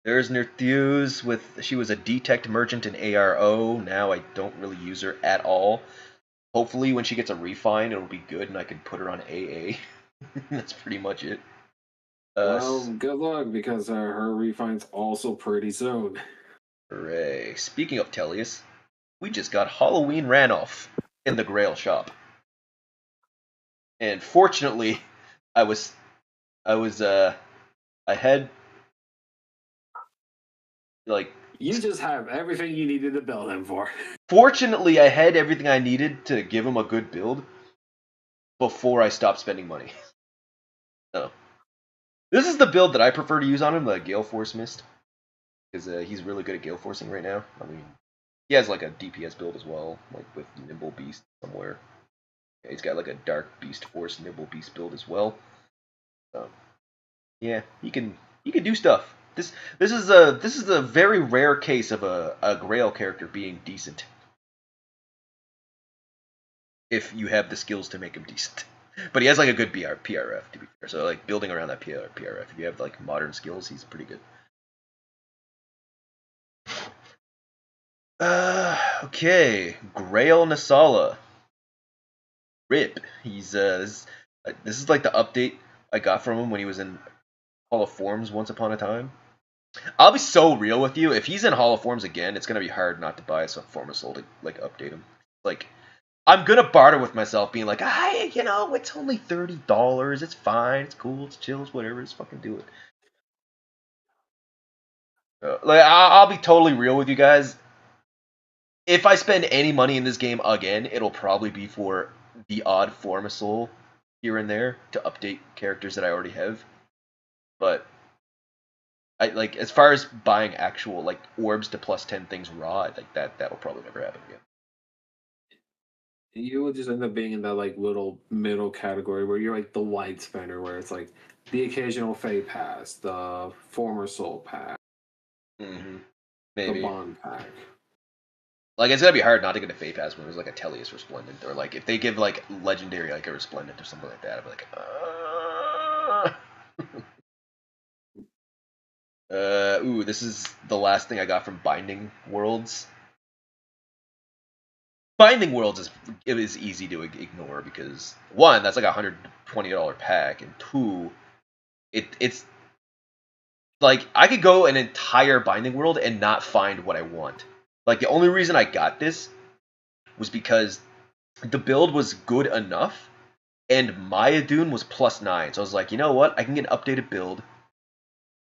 [SPEAKER 1] There's Nertheus she was a detect merchant in ARO. Now I don't really use her at all. Hopefully when she gets a refine it'll be good and I can put her on AA. That's pretty much it.
[SPEAKER 2] Well, good luck because her refine's also pretty soon.
[SPEAKER 1] Hooray. Speaking of Tellius, we just got Halloween Ranoff in the Grail shop. And fortunately, I had like
[SPEAKER 2] You just have everything you needed to build him for.
[SPEAKER 1] Fortunately, I had everything I needed to give him a good build before I stopped spending money. So, this is the build that I prefer to use on him, the Gale Force Mist. Because he's really good at Gale Forcing right now. I mean, he has like a DPS build as well, like with Nimble Beast somewhere. Yeah, he's got like a Dark Beast Force Nimble Beast build as well. So, yeah, he can do stuff. This is a very rare case of a Grail character being decent. If you have the skills to make him decent. But he has like a good PRF to be fair. So like building around that PRF, if you have like modern skills, he's pretty good. Okay, Grail Nasala. RIP. He's this is like the update I got from him when he was in Hall of Forms once upon a time. I'll be so real with you. If he's in Hall of Forms again, it's gonna be hard not to buy some form of soul to like update him. Like I'm gonna barter with myself, being like, you know, it's only $30. It's fine. It's cool. It's chill. It's whatever. Just fucking do it. Like I'll be totally real with you guys. If I spend any money in this game again, it'll probably be for the odd form of soul here and there to update characters that I already have. But I like as far as buying actual like orbs to +10 things raw, like that will probably never happen again.
[SPEAKER 2] You would just end up being in that like little middle category where you're like the light spender, where it's like the occasional Fey pass, the former soul pack,
[SPEAKER 1] Mm-hmm.
[SPEAKER 2] the
[SPEAKER 1] Maybe.
[SPEAKER 2] bond pack.
[SPEAKER 1] Like it's gonna be hard not to get a Fey pass when there's like a Tellius Resplendent, or like if they give like legendary like a Resplendent or something like that, I'd be like, ooh, this is the last thing I got from Binding Worlds. Binding Worlds is easy to ignore because one, that's like a $120 pack, and two, it's like I could go an entire Binding World and not find what I want. Like the only reason I got this was because the build was good enough, and Mayadun was +9. So I was like, you know what? I can get an updated build,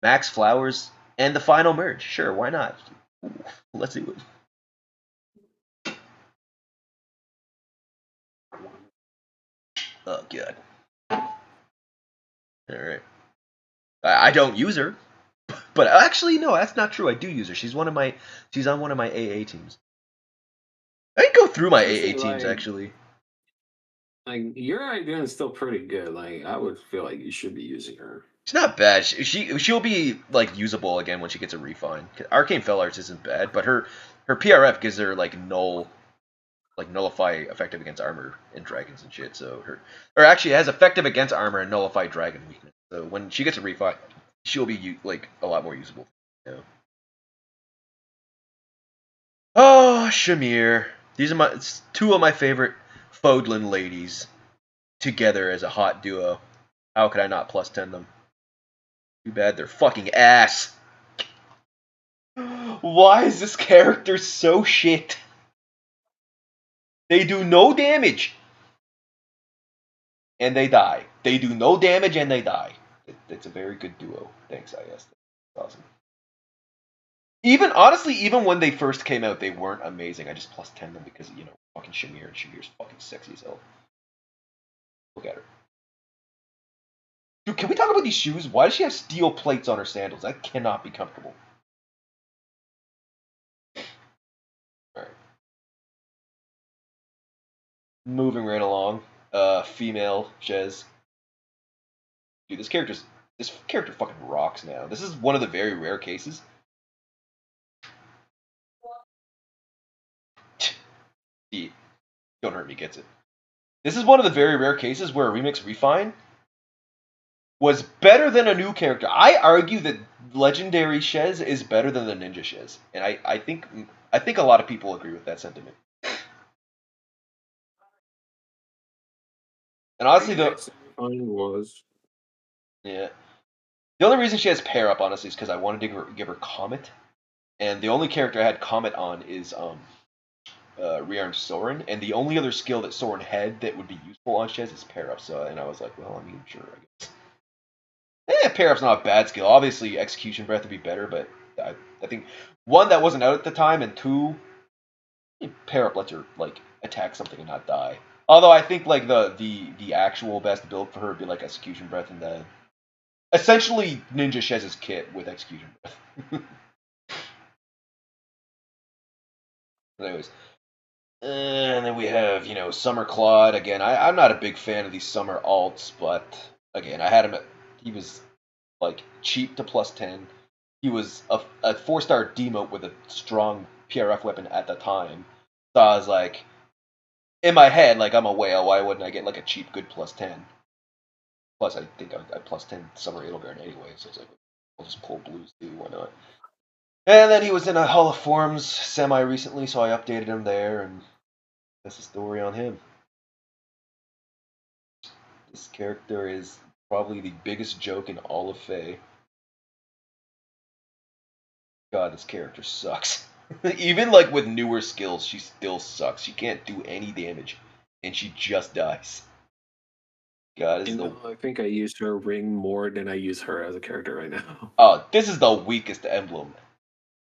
[SPEAKER 1] max flowers, and the final merge. Sure, why not? Ooh, let's do it. Oh god. All right. I don't use her, but actually no, that's not true. I do use her. She's on one of my AA teams. I can go through my AA teams actually.
[SPEAKER 2] Like your idea is still pretty good. Like I would feel like you should be using her.
[SPEAKER 1] She's not bad. She'll be like usable again when she gets a refine. Arcane Fell Arts isn't bad, but her PRF gives her like nullify effective against armor and dragons and shit. So or actually it has effective against armor and nullify dragon weakness. So when she gets a refine, she'll be like a lot more usable. You know? Oh, Shamir. These are two of my favorite Fodlan ladies together as a hot duo. How could I not +10 them? Too bad they're fucking ass. Why is this character so shit? They do no damage. And they die. They do no damage and they die. It's a very good duo. Thanks, IS. Awesome. Even when they first came out, they weren't amazing. I just +10 them because, you know, fucking Shamir, and Shamir's fucking sexy as hell. Look at her. Dude, can we talk about these shoes? Why does she have steel plates on her sandals? That cannot be comfortable. Alright. Moving right along. Female Shez. Dude, this character fucking rocks now. This is one of the very rare cases. Don't hurt me, gets it. This is one of the very rare cases where a remix refine was better than a new character. I argue that Legendary Shez is better than the Ninja Shez, and I think a lot of people agree with that sentiment. And honestly, yeah, the only reason she has pair up, honestly, is because I wanted to give her Comet, and the only character I had Comet on is Rearmed Soren, and the only other skill that Soren had that would be useful on Shez is pair up. So, and I was like, well, I mean, sure, I guess. Pair up's not a bad skill. Obviously, Execution Breath would be better, but I think one that wasn't out at the time, and two, pair up lets her like attack something and not die. Although I think like the actual best build for her would be like Execution Breath and the essentially Ninja Shez's kit with Execution Breath. Anyways, and then we have Summer Claude again. I'm not a big fan of these summer alts, but again I had him. He was like cheap to +10. He was a 4-star demote with a strong PRF weapon at the time. So I was like, in my head, like I'm a whale. Why wouldn't I get like a cheap good +10? Plus, I think I +10 Summer Edelgard anyway, so it's like, I'll just pull blues too. Why not? And then he was in a Hall of Forms semi recently, so I updated him there, and that's the story on him. This character is probably the biggest joke in all of FEH. God, this character sucks. Even like with newer skills, she still sucks. She can't do any damage, and she just dies. God, this is the
[SPEAKER 2] I think I use her ring more than I use her as a character right now.
[SPEAKER 1] this is the weakest emblem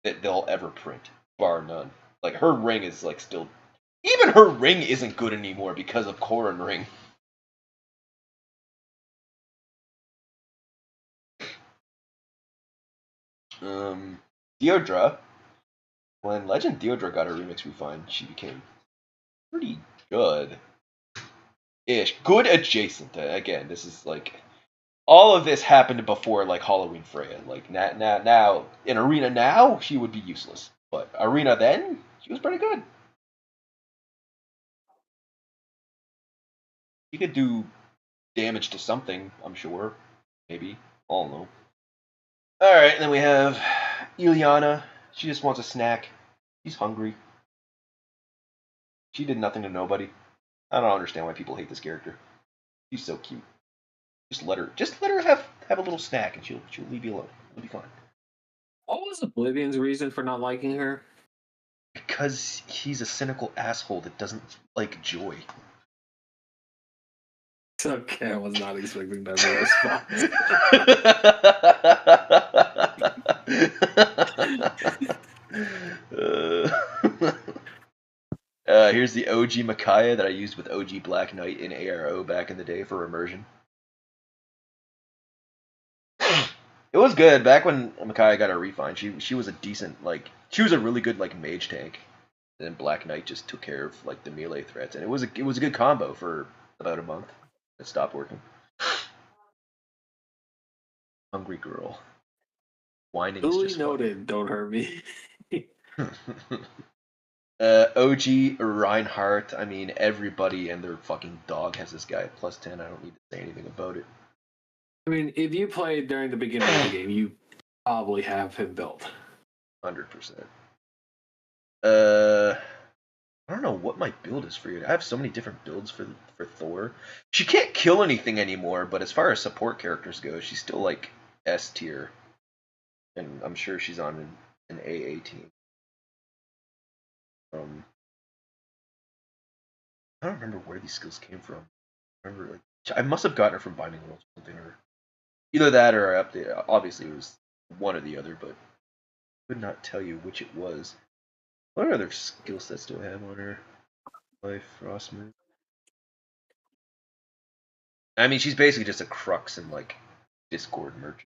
[SPEAKER 1] that they'll ever print, bar none. Like her ring is like still, even her ring isn't good anymore because of Corrin Ring. Deodra. When Legend Deodra got her remix refined, she became pretty good. Ish. Good adjacent. Again, this is like all of this happened before like Halloween Freya. Like now in Arena now she would be useless, but Arena then she was pretty good. She could do damage to something, I'm sure. Maybe. I don't know. All right, and then we have Ilyana. She just wants a snack. She's hungry. She did nothing to nobody. I don't understand why people hate this character. She's so cute. Just let her have a little snack, and she'll leave you alone. It'll be fine.
[SPEAKER 2] What was Oblivion's reason for not liking her?
[SPEAKER 1] Because he's a cynical asshole that doesn't like joy.
[SPEAKER 2] Okay, I was not expecting that response.
[SPEAKER 1] Here's the OG Micaiah that I used with OG Black Knight in ARO back in the day for immersion. It was good back when Micaiah got her refine. She was a decent she was a really good like mage tank. And then Black Knight just took care of like the melee threats, and it was a good combo for about a month. It stopped working. Hungry girl. Whining is
[SPEAKER 2] Duly
[SPEAKER 1] just fun.
[SPEAKER 2] noted. Don't hurt me.
[SPEAKER 1] OG Reinhardt. I mean, everybody and their fucking dog has this guy at +10. I don't need to say anything about it.
[SPEAKER 2] I mean, if you played during the beginning of the game, you probably have him built.
[SPEAKER 1] 100%. I don't know what my build is for you. I have so many different builds for Thor. She can't kill anything anymore, but as far as support characters go, she's still like S tier, and I'm sure she's on an AA team. I don't remember where these skills came from. I remember I must have gotten her from Binding Worlds or something, or either that or I updated. Obviously, it was one or the other, but I could not tell you which it was. What other skill sets do I have on her? Life, Frostman. I mean, she's basically just a crux in like Discord merchant.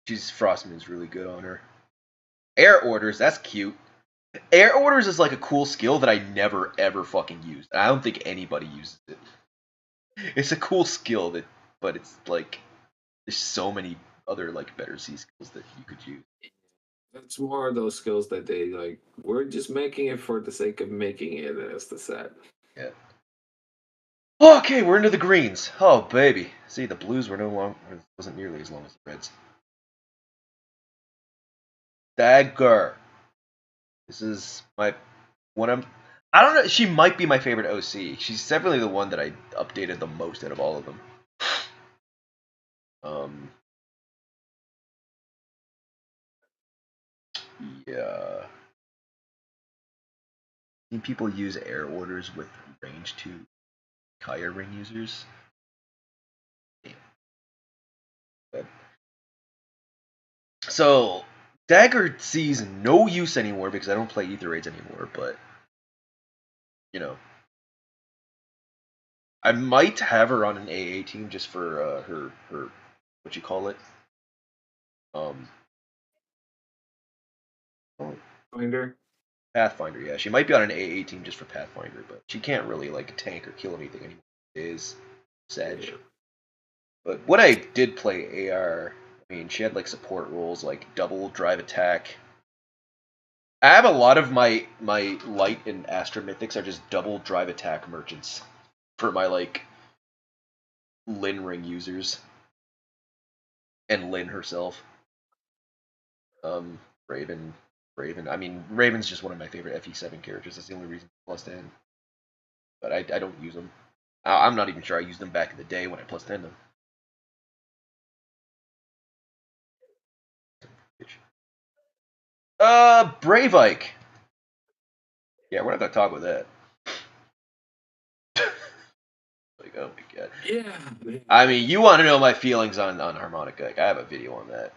[SPEAKER 1] Frostman's really good on her. Air orders, that's cute. Air orders is like a cool skill that I never ever fucking used. I don't think anybody uses it. It's a cool skill but it's like there's so many other like better C skills that you could use.
[SPEAKER 2] That's more of those skills that they like. We're just making it for the sake of making it, as the set.
[SPEAKER 1] Yeah. Okay, we're into the greens. Oh baby. See, the blues were wasn't nearly as long as the reds. Dagger. This is my I don't know. She might be my favorite OC. She's definitely the one that I updated the most out of all of them. Yeah. Seen people use air orders with range 2 Kaya ring users. Damn. So Dagger sees no use anymore because I don't play Ether Raids anymore, but you know, I might have her on an AA team just for her what you call it? Um oh,
[SPEAKER 2] Finder.
[SPEAKER 1] Pathfinder, yeah. She might be on an AA team just for Pathfinder, but she can't really like tank or kill anything anymore. It is Sag.
[SPEAKER 2] Yeah.
[SPEAKER 1] But when I did play AR, I mean, she had like support roles like double drive attack. I have a lot of my light and Astra mythics are just double drive attack merchants for my like Lin ring users and Lin herself. Um, Raven, Raven. I mean, Raven's just one of my favorite FE7 characters. That's the only reason I plus 10. But I don't use them. I'm not even sure I used them back in the day when I plus 10 them. Brave Ike. Yeah, we're not gonna talk about that. Like, oh my god.
[SPEAKER 2] Yeah.
[SPEAKER 1] I mean, you want to know my feelings on Harmonica? Like, I have a video on that.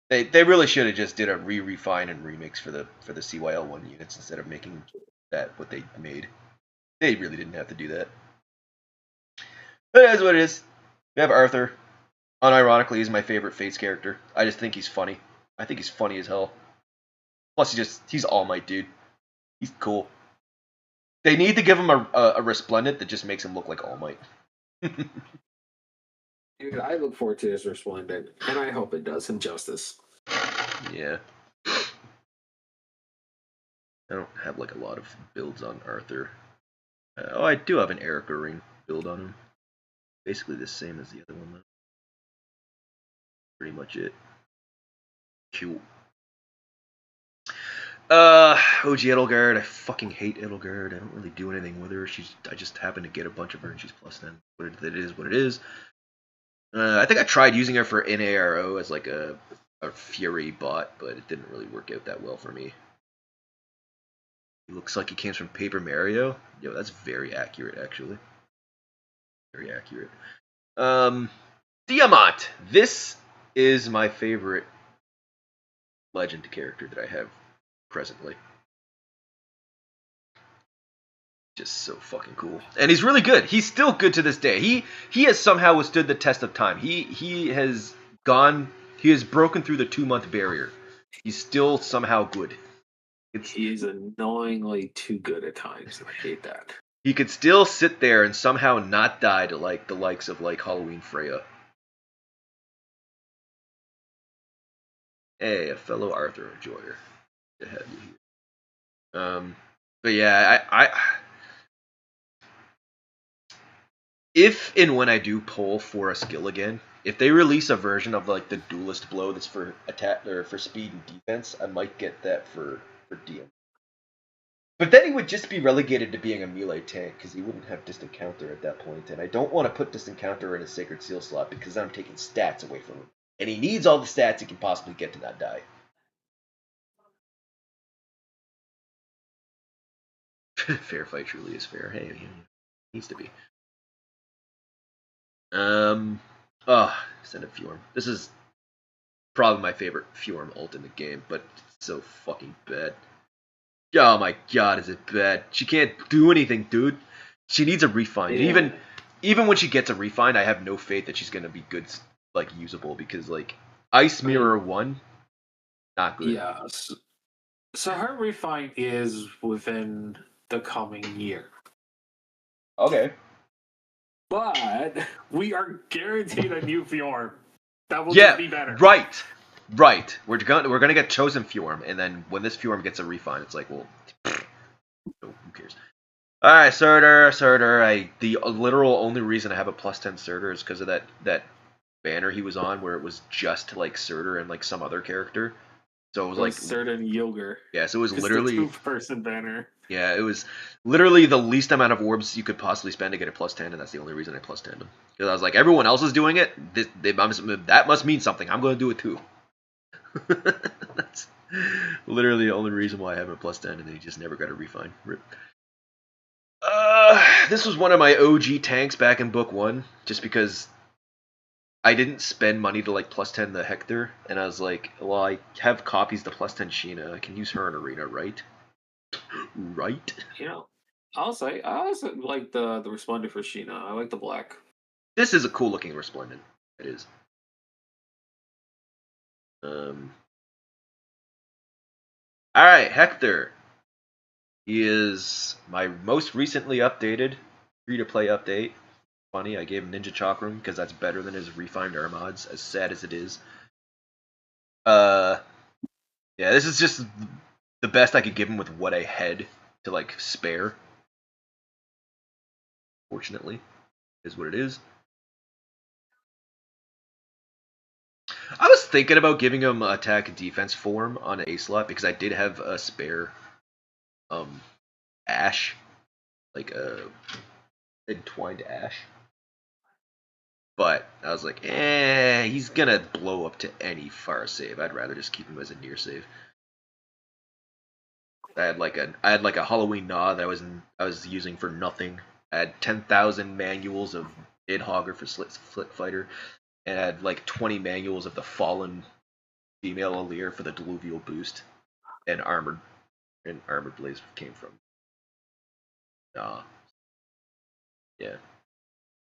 [SPEAKER 1] They really should have just did a refine and remix for the CYL1 units instead of making that what they made. They really didn't have to do that. But that's what it is. We have Arthur. Unironically, he's my favorite Fates character. I just think he's funny. I think he's funny as hell. Plus, he's All Might, dude. He's cool. They need to give him a resplendent that just makes him look like All Might.
[SPEAKER 2] Dude, I look forward to his Resplendent, and I hope it does him justice.
[SPEAKER 1] Yeah. I don't have like a lot of builds on Arthur. Oh, I do have an Erica ring build on him. Basically the same as the other one, though. Pretty much it. Cool. OG Edelgard. I fucking hate Edelgard. I don't really do anything with her. I just happen to get a bunch of her and she's plus 10. But it is what it is. I think I tried using her for NARO as like a Fury bot, but it didn't really work out that well for me. He looks like he came from Paper Mario. Yo, that's very accurate, actually. Very accurate. Diamant. This is my favorite legend character that I have presently. Just so fucking cool, and he's really good. He's still good to this day. He has somehow withstood the test of time. He has gone. He has broken through the 2-month barrier. He's still somehow good.
[SPEAKER 2] He is annoyingly too good at times, and I hate that.
[SPEAKER 1] He could still sit there and somehow not die to like the likes of like Halloween Freya. Hey, a fellow Arthur enjoyer. To have you here. But yeah, I if and when I do pull for a skill again, if they release a version of like the duelist blow that's for attack or for speed and defense, I might get that for DM. But then he would just be relegated to being a melee tank because he wouldn't have distant counter at that point, and I don't want to put distant counter in a sacred seal slot because I'm taking stats away from him, and he needs all the stats he can possibly get to not die. Fair fight truly is fair. Hey, he needs to be. Send a Fjorm. This is probably my favorite Fjorm ult in the game, but it's so fucking bad. Oh my god, is it bad? She can't do anything, dude. She needs a refine.
[SPEAKER 2] Yeah.
[SPEAKER 1] Even when she gets a refine, I have no faith that she's gonna be good, like usable, because like Ice Mirror 1, not good.
[SPEAKER 2] Yeah. So her refine is within the coming year.
[SPEAKER 1] Okay.
[SPEAKER 2] But we are guaranteed a new Fjorm. That will just be better.
[SPEAKER 1] Right. We're gonna get chosen Fjorm, and then when this Fjorm gets a refine, it's like, well, who cares? All right, Surtur. The literal only reason I have a plus 10 Surtur is because of that banner he was on, where it was just like Surtur and like some other character. So it was like
[SPEAKER 2] Surtur and Yogurt.
[SPEAKER 1] Yeah, so it was
[SPEAKER 2] It's
[SPEAKER 1] literally
[SPEAKER 2] the 2-person banner.
[SPEAKER 1] Yeah, it was literally the least amount of orbs you could possibly spend to get a plus 10, and that's the only reason I plus 10'd him. Because I was like, everyone else is doing it. That must mean something. I'm going to do it too. That's literally the only reason why I have a plus 10, and he just never got a refine. Rip. This was one of my OG tanks back in book 1, just because I didn't spend money to like plus 10 the Hector, and I was like, well, I have copies to plus 10 Sheena. I can use her in arena, right? Right?
[SPEAKER 2] You know, I also like the responder for Sheena. I like the black.
[SPEAKER 1] This is a cool looking Resplendent. It is. Um. All right, Hector. He is my most recently updated free-to-play update. Funny, I gave him Ninja Chakram because that's better than his refined Armads, as sad as it is. Uh, yeah, this is just the best I could give him with what I had to like spare. Fortunately, is what it is. I was thinking about giving him attack and defense form on an A slot because I did have a spare Ash, like a entwined Ash. But I was like, he's gonna blow up to any far save. I'd rather just keep him as a near save. I had like a Halloween Gnaw that I was using for nothing. I had 10,000 manuals of Nidhogger for Slit Fighter, and I had like 20 manuals of the Fallen female Alir for the Diluvial boost, and Armored Blaze came from. Nah, yeah.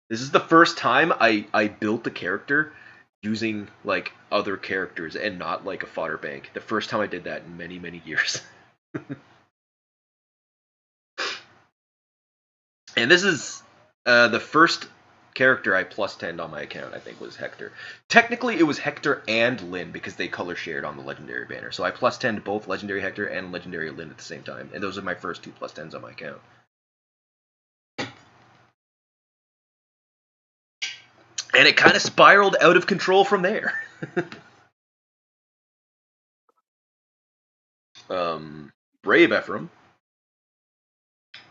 [SPEAKER 1] This is the first time I built the character using like other characters and not like a fodder bank. The first time I did that in many, many years. And this is the first character I plus 10'd on my account, I think, was Hector. Technically, it was Hector and Lyn because they color shared on the Legendary banner. So I plus 10'd both Legendary Hector and Legendary Lyn at the same time. And those are my first two plus 10s on my account. And it kind of spiraled out of control from there. Brave Ephraim.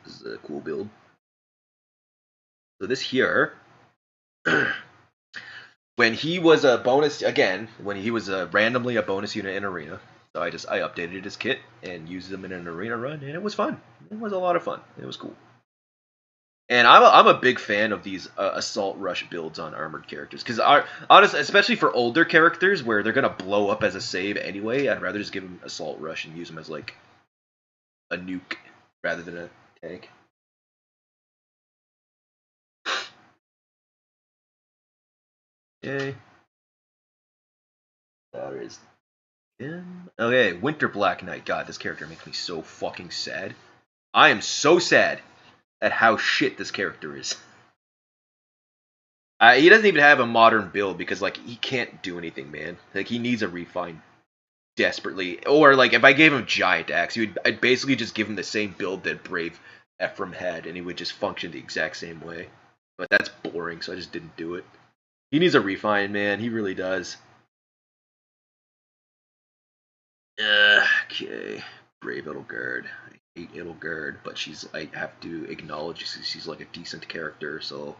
[SPEAKER 1] This is a cool build. So this here, when he was a bonus, again, when he was randomly a bonus unit in Arena, so I updated his kit and used him in an Arena run, and it was fun. It was a lot of fun. It was cool. And I'm a big fan of these Assault Rush builds on armored characters. Because, honestly, especially for older characters where they're going to blow up as a save anyway, I'd rather just give them Assault Rush and use them as, like, a nuke rather than a tank. Okay. There is him. Okay, Winter Black Knight. God, this character makes me so fucking sad. I am so sad at how shit this character is. He doesn't even have a modern build because, like, he can't do anything, man. Like, he needs a refine desperately. Or, like, if I gave him Giant Axe, I'd basically just give him the same build that Brave Ephraim had, and he would just function the exact same way. But that's boring, so I just didn't do it. He needs a refine, man. He really does. Okay. Brave Edelgard. I hate Edelgard, but I have to acknowledge she's like a decent character, so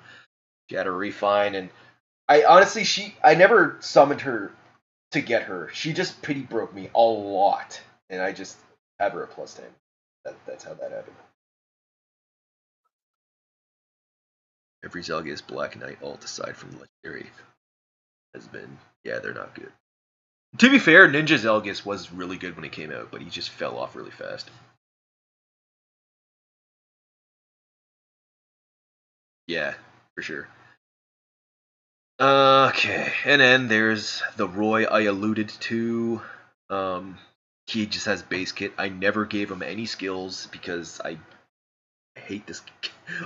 [SPEAKER 1] she had a refine, and I never summoned her to get her. She just pity broke me a lot, and I just have her at plus 10. That's how that happened. Every Zelgius Black Knight alt aside from Legendary has been, yeah, they're not good. To be fair, Ninja Zelgius was really good when he came out, but he just fell off really fast. Yeah, for sure. Okay, and then there's the Roy I alluded to. He just has base kit. I never gave him any skills because I hate this.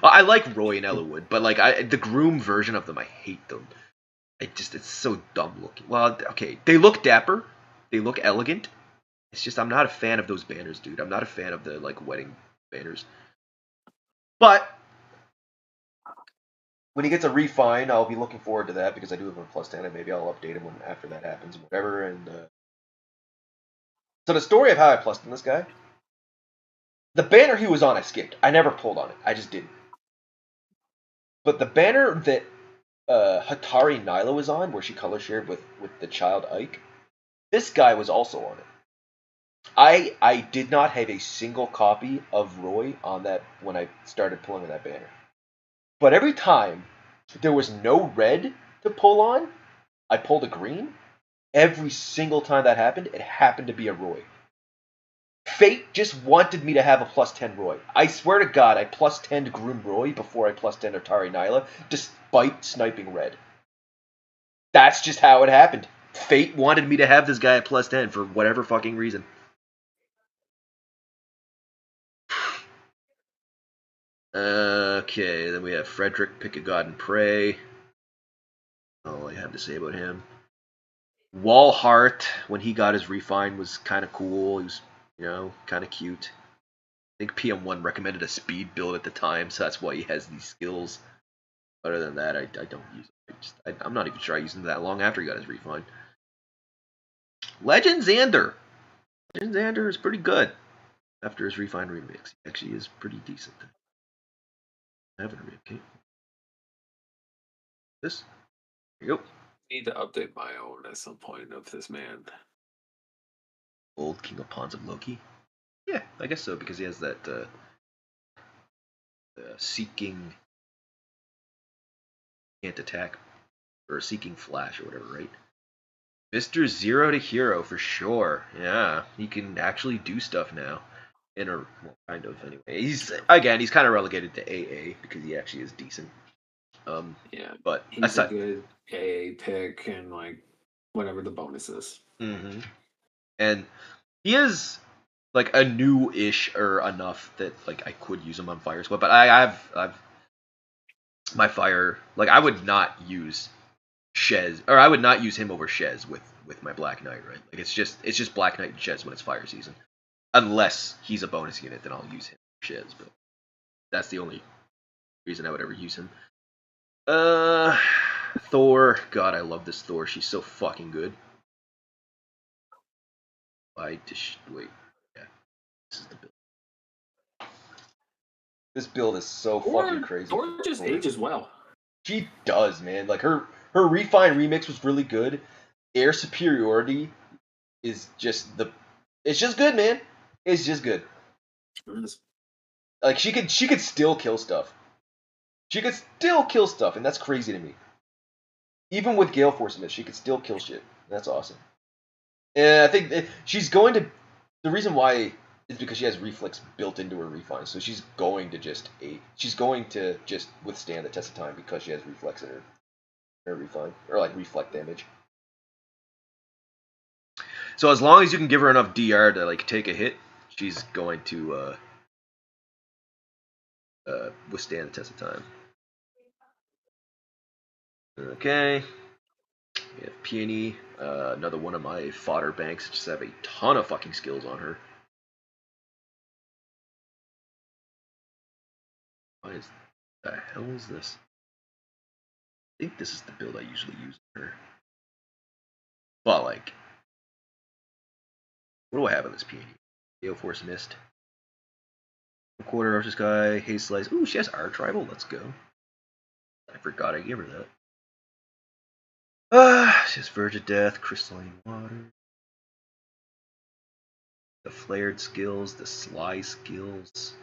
[SPEAKER 1] I like Roy and Ellawood, but like the Groom version of them, I hate them. It's so dumb looking. Well, okay, they look dapper, they look elegant. It's just I'm not a fan of those banners, dude. I'm not a fan of the like wedding banners. But when he gets a refine, I'll be looking forward to that because I do have a plus 10, and maybe I'll update him when after that happens, whatever. And so the story of how I plussed in this guy, the banner he was on, I skipped. I never pulled on it. I just didn't. But the banner that Hatari Nyla was on, where she color shared with the child Ike, this guy was also on it. I did not have a single copy of Roy on that when I started pulling on that banner. But every time there was no red to pull on, I pulled a green. Every single time that happened, it happened to be a Roy. Fate just wanted me to have a plus 10 Roy. I swear to God, I plus 10'd Groom Roy before I plus 10'd Atari Nyla, despite sniping red. That's just how it happened. Fate wanted me to have this guy at plus 10 for whatever fucking reason. Okay, then we have Frederick, Pick a God and Pray. All I have to say about him. Walhart, when he got his refine, was kind of cool. He was, kind of cute. I think PM1 recommended a speed build at the time, so that's why he has these skills. Other than that, I don't use it. I'm not even sure I used him that long after he got his refine. Legend Xander. Legend Xander is pretty good after his refine remix. He actually is pretty decent. I haven't okay. This. There you go.
[SPEAKER 2] Need to update my own at some point of this man.
[SPEAKER 1] Old King of Pawns of Loki. Yeah, I guess so, because he has that seeking can't attack or seeking flash or whatever, right? Mr. Zero to Hero for sure. Yeah, he can actually do stuff now. Well, kind of anyway. He's kind of relegated to AA because he actually is decent.
[SPEAKER 2] Yeah,
[SPEAKER 1] but
[SPEAKER 2] he's a good AA pick and like whatever the bonus is.
[SPEAKER 1] Mm-hmm. And he is like a new-ish or enough that like I could use him on Fire Squad, but I've my fire I would not use Shez, or I would not use him over Shez with my Black Knight, right? Like it's just Black Knight and Shez when it's fire season. Unless he's a bonus unit, then I'll use him for Shez, but that's the only reason I would ever use him. Thor. God, I love this Thor. She's so fucking good. Wait. Yeah. This is the build. This build is so fucking crazy.
[SPEAKER 2] Thor just ages well.
[SPEAKER 1] She does, man. Like her refine remix was really good. Air superiority is just it's just good, man. It's just good. Like she could still kill stuff. She could still kill stuff, and that's crazy to me. Even with Gale Force in it, she could still kill shit. That's awesome. And I think she's going to. The reason why is because she has reflex built into her refine, so she's going to just withstand the test of time because she has reflex in her refine, or like reflect damage. So as long as you can give her enough DR to like take a hit, she's going to withstand the test of time. Okay. We have Peony, another one of my fodder banks. Just have a ton of fucking skills on her. What the hell is this? I think this is the build I usually use on her. But like, what do I have on this Peony? Gale Force Mist. Quarter Archer Sky, Haze Slice. Ooh, she has Arch Rival. Let's go. I forgot I gave her that. She has Verge of Death, Crystalline Water. The flared skills, the sly skills.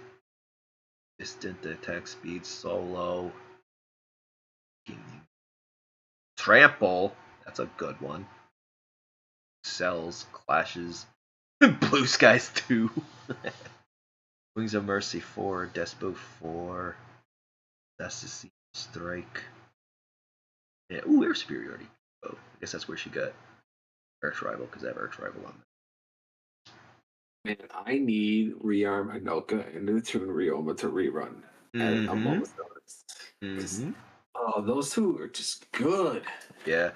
[SPEAKER 1] Distant attack speed, solo. Trample. That's a good one. Cells, clashes. Blue Skies 2. Wings of Mercy 4, Despo 4. That's Strike. Yeah, ooh, Air Superiority. Oh, I guess that's where she got Arch Rival, because I have Arch Rival on
[SPEAKER 2] there. Man, I need Rearm Hinoka and the Toon Ryoma to rerun at a moment's notice. Oh, those two are just good.
[SPEAKER 1] Yeah.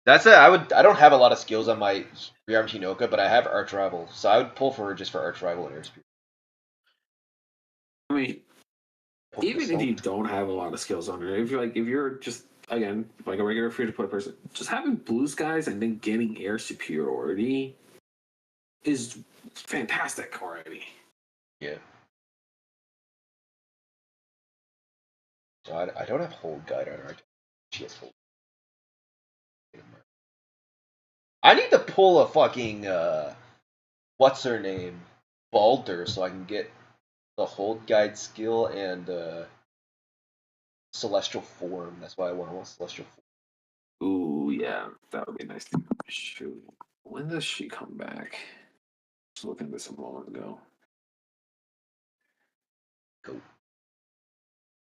[SPEAKER 1] That's it. I don't have a lot of skills on my Rearm Hinoka, but I have Arch Rival, so I would pull for her just for Arch Rival and Air Superiority.
[SPEAKER 2] I mean, even if you don't have a lot of skills on her, if you're just again like a regular free to play person, just having Blue Skies and then getting Air Superiority is fantastic already.
[SPEAKER 1] Yeah. So I don't have Hold Guide on her. She has Hold. I need to pull a fucking what's her name, Balder, so I can get the Hold Guide skill and Celestial Form. That's why I want Celestial Form.
[SPEAKER 2] Ooh, yeah, that would be nice to shoot. When does she come back? Just looking at this a moment ago.
[SPEAKER 1] Cool.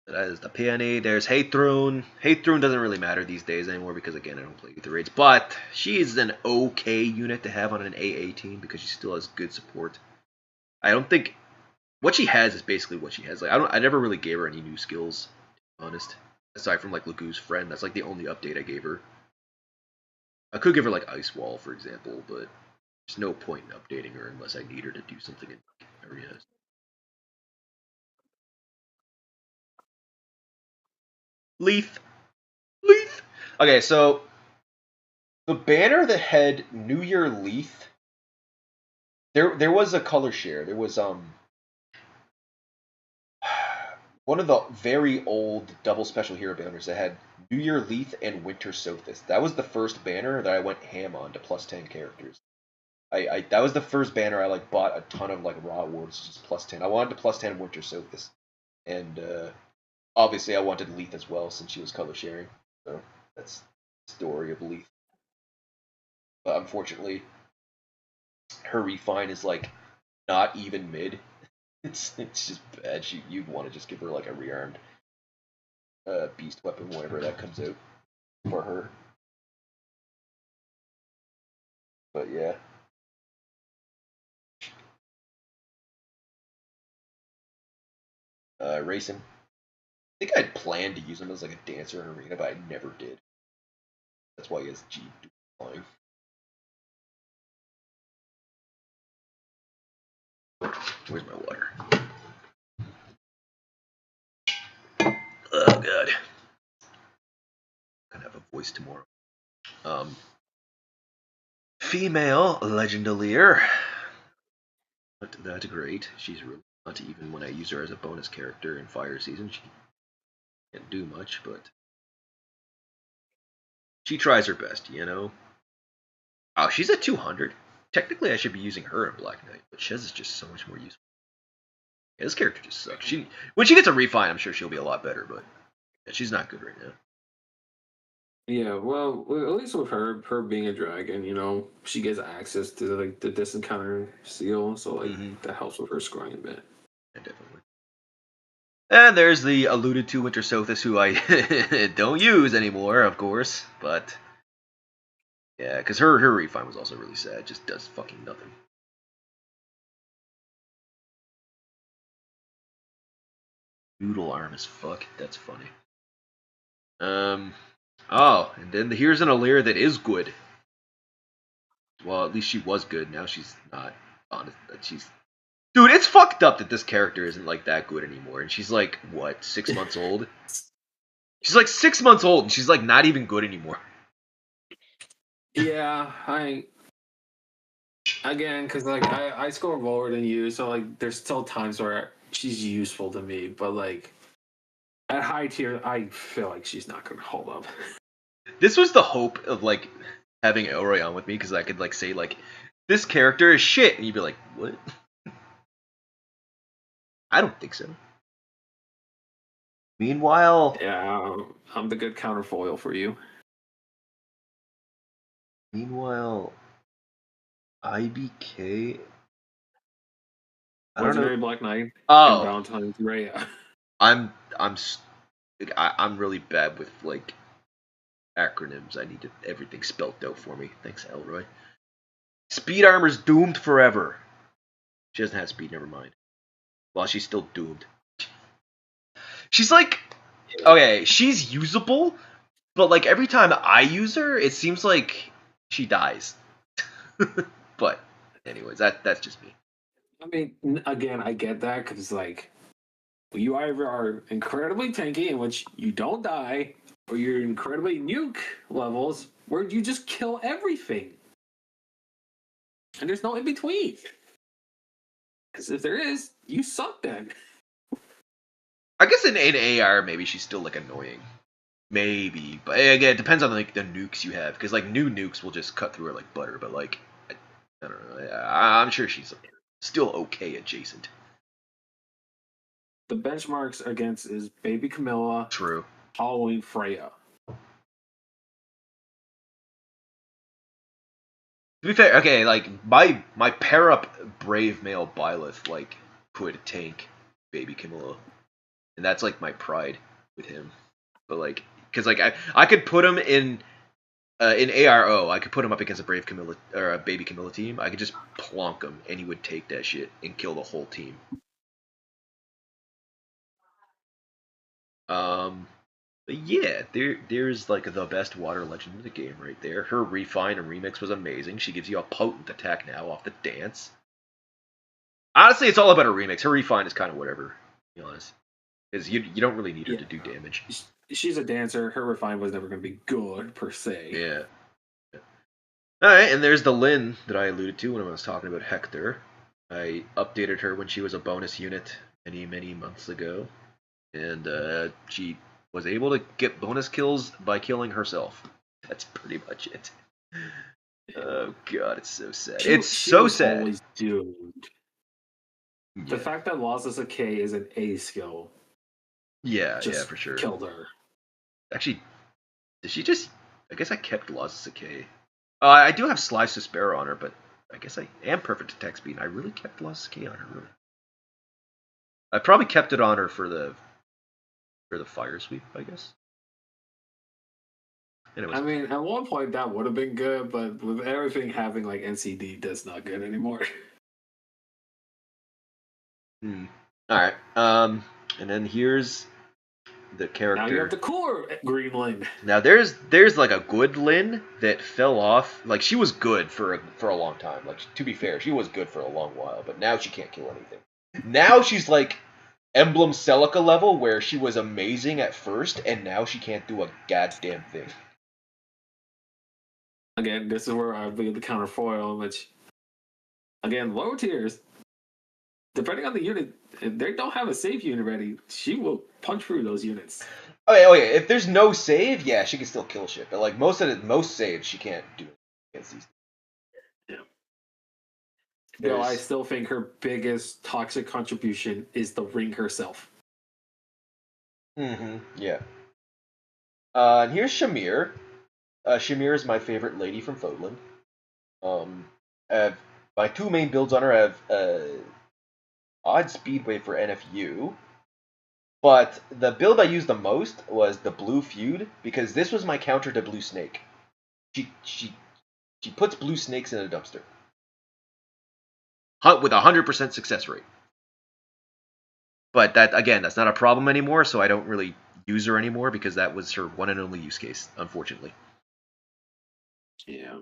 [SPEAKER 1] That is the peony. There's Hathrune. Hathrune doesn't really matter these days anymore because, again, I don't play Ether Raids. But she is an okay unit to have on an AA team because she still has good support. I don't think what she has is basically what she has. Like I never really gave her any new skills, to be honest. Aside from like Lagu's friend, that's like the only update I gave her. I could give her like Ice Wall, for example, but there's no point in updating her unless I need her to do something in areas. Leaf. Leaf. Okay, so the banner that had New Year Leaf, there was a color share. There was one of the very old double special hero banners that had New Year Leaf and Winter Sothis. That was the first banner that I went ham on to +10 characters. I that was the first banner I like bought a ton of like raw awards just +10. I wanted to +10 Winter Sothis, and obviously I wanted Leaf as well since she was color sharing. So that's the story of Leaf. But unfortunately, her refine is like not even mid. It's just bad. You'd want to just give her like a rearmed beast weapon whenever that comes out for her. But yeah. Racing. I think I'd planned to use him as like a dancer in arena, but I never did. That's why he has G flying. Where's my water? Oh god. I'm gonna have a voice tomorrow. Female Legendalier. Not that great. She's really not, even when I use her as a bonus character in Fire Season. She can't do much, but she tries her best, you know? Oh, she's at 200. Technically, I should be using her in Black Knight, but Shez is just so much more useful. Yeah, this character just sucks. When she gets a refine, I'm sure she'll be a lot better, but yeah, she's not good right now.
[SPEAKER 2] Yeah, well, at least with her being a dragon, she gets access to like the disencounter seal, so like that helps with her scoring a bit.
[SPEAKER 1] Yeah, definitely. And there's the alluded to Winter Sothis, who I don't use anymore, of course, but yeah, because her refine was also really sad. Just does fucking nothing. Noodle arm as fuck. That's funny. Oh, and then here's an Alir that is good. Well, at least she was good. Now she's not. Honest, she's. Dude, it's fucked up that this character isn't like that good anymore. And she's like what, 6 months old? She's like 6 months old, and she's like not even good anymore.
[SPEAKER 2] Yeah, because like I score lower than you, so like there's still times where she's useful to me, but like at high tier, I feel like she's not gonna hold up.
[SPEAKER 1] This was the hope of like having Elroy on with me, because I could like say like this character is shit, and you'd be like, what? I don't think so. Meanwhile,
[SPEAKER 2] Yeah, I'm the good counterfoil for you.
[SPEAKER 1] IBK. I don't
[SPEAKER 2] Legendary
[SPEAKER 1] know.
[SPEAKER 2] Black Knight and
[SPEAKER 1] Oh,
[SPEAKER 2] Valentine's Rhea.
[SPEAKER 1] I'm really bad with like acronyms. I need everything spelt out for me. Thanks, Elroy. Speed armor's doomed forever. She doesn't have speed. Never mind. Well, she's still doomed. She's like, okay, she's usable, but like every time I use her, it seems like she dies. But anyways, that's just me.
[SPEAKER 2] I mean, again, I get that because like you either are incredibly tanky in which you don't die, or you're incredibly nuke levels where you just kill everything, and there's no in between. Because if there is, you suck then.
[SPEAKER 1] I guess in AR maybe she's still like annoying. Maybe, but again, it depends on like the nukes you have, because like new nukes will just cut through her like butter. But like, I don't know. I'm sure she's still okay adjacent.
[SPEAKER 2] The benchmarks against is Baby Camilla,
[SPEAKER 1] True.
[SPEAKER 2] Halloween Freya.
[SPEAKER 1] To be fair, okay, like my pair up brave male Byleth like could tank baby Camilla, and that's like my pride with him. But like, because like I could put him in ARO, I could put him up against a brave Camilla or a baby Camilla team. I could just plonk him, and he would take that shit and kill the whole team. But yeah, there's like the best water legend in the game right there. Her refine and remix was amazing. She gives you a potent attack now off the dance. Honestly, it's all about her remix. Her refine is kind of whatever, to be honest. Because you don't really need her to do damage.
[SPEAKER 2] She's a dancer. Her refine was never going to be good, per se.
[SPEAKER 1] Yeah. Alright, and there's the Lyn that I alluded to when I was talking about Hector. I updated her when she was a bonus unit many months ago. And she was able to get bonus kills by killing herself. That's pretty much it. Oh god, it's so sad. It's so sad.
[SPEAKER 2] Always doomed. Yeah. The fact that Lossless a K is an A skill.
[SPEAKER 1] Yeah, for sure.
[SPEAKER 2] Killed her.
[SPEAKER 1] Actually, did she just? I guess I kept Lossless a K. I do have Slice to spare on her, but I guess I am perfect attack speed. I really kept Lossless K on her. Really. I probably kept it on her for the fire sweep, I guess.
[SPEAKER 2] Anyways. I mean, at one point that would have been good, but with everything having like NCD, that's not good anymore.
[SPEAKER 1] Alright. And then here's the character.
[SPEAKER 2] Now you have the core green Lyn.
[SPEAKER 1] Now there's like a good Lyn that fell off. Like she was good for a long time. Like to be fair, she was good for a long while, but now she can't kill anything. Now she's like Emblem Celica level, where she was amazing at first, and now she can't do a goddamn thing.
[SPEAKER 2] Again, this is where I believe the counterfoil, which, again, lower tiers, depending on the unit, if they don't have a save unit ready, she will punch through those units.
[SPEAKER 1] Okay. If there's no save, yeah, she can still kill shit. But like most saves, she can't do against these.
[SPEAKER 2] Yeah. Though I still think her biggest toxic contribution is the ring herself.
[SPEAKER 1] Yeah. And here's Shamir. Shamir is my favorite lady from Fodlan. I have my two main builds on her. I have Odd Speedway for NFU, but the build I used the most was the Blue Feud, because this was my counter to Blue Snake. She puts blue snakes in a dumpster with 100% success rate. But that's not a problem anymore, so I don't really use her anymore because that was her one and only use case, unfortunately.
[SPEAKER 2] Yeah.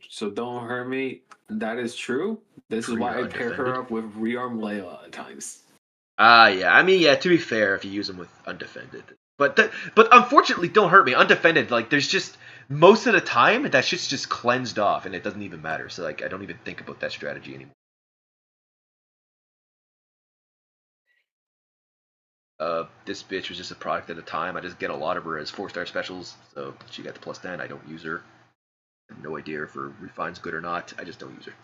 [SPEAKER 2] So don't hurt me. That is true. This is why I pair her up with Rearm Layla at times.
[SPEAKER 1] Yeah. I mean, yeah, to be fair, if you use them with Undefended. But unfortunately, don't hurt me. Undefended, like, there's just, most of the time, that shit's just cleansed off, and it doesn't even matter. So, like, I don't even think about that strategy anymore. This bitch was just a product at a time. I just get a lot of her as 4-star specials, so she got the +10. I don't use her. I have no idea if her refine's good or not. I just don't use her.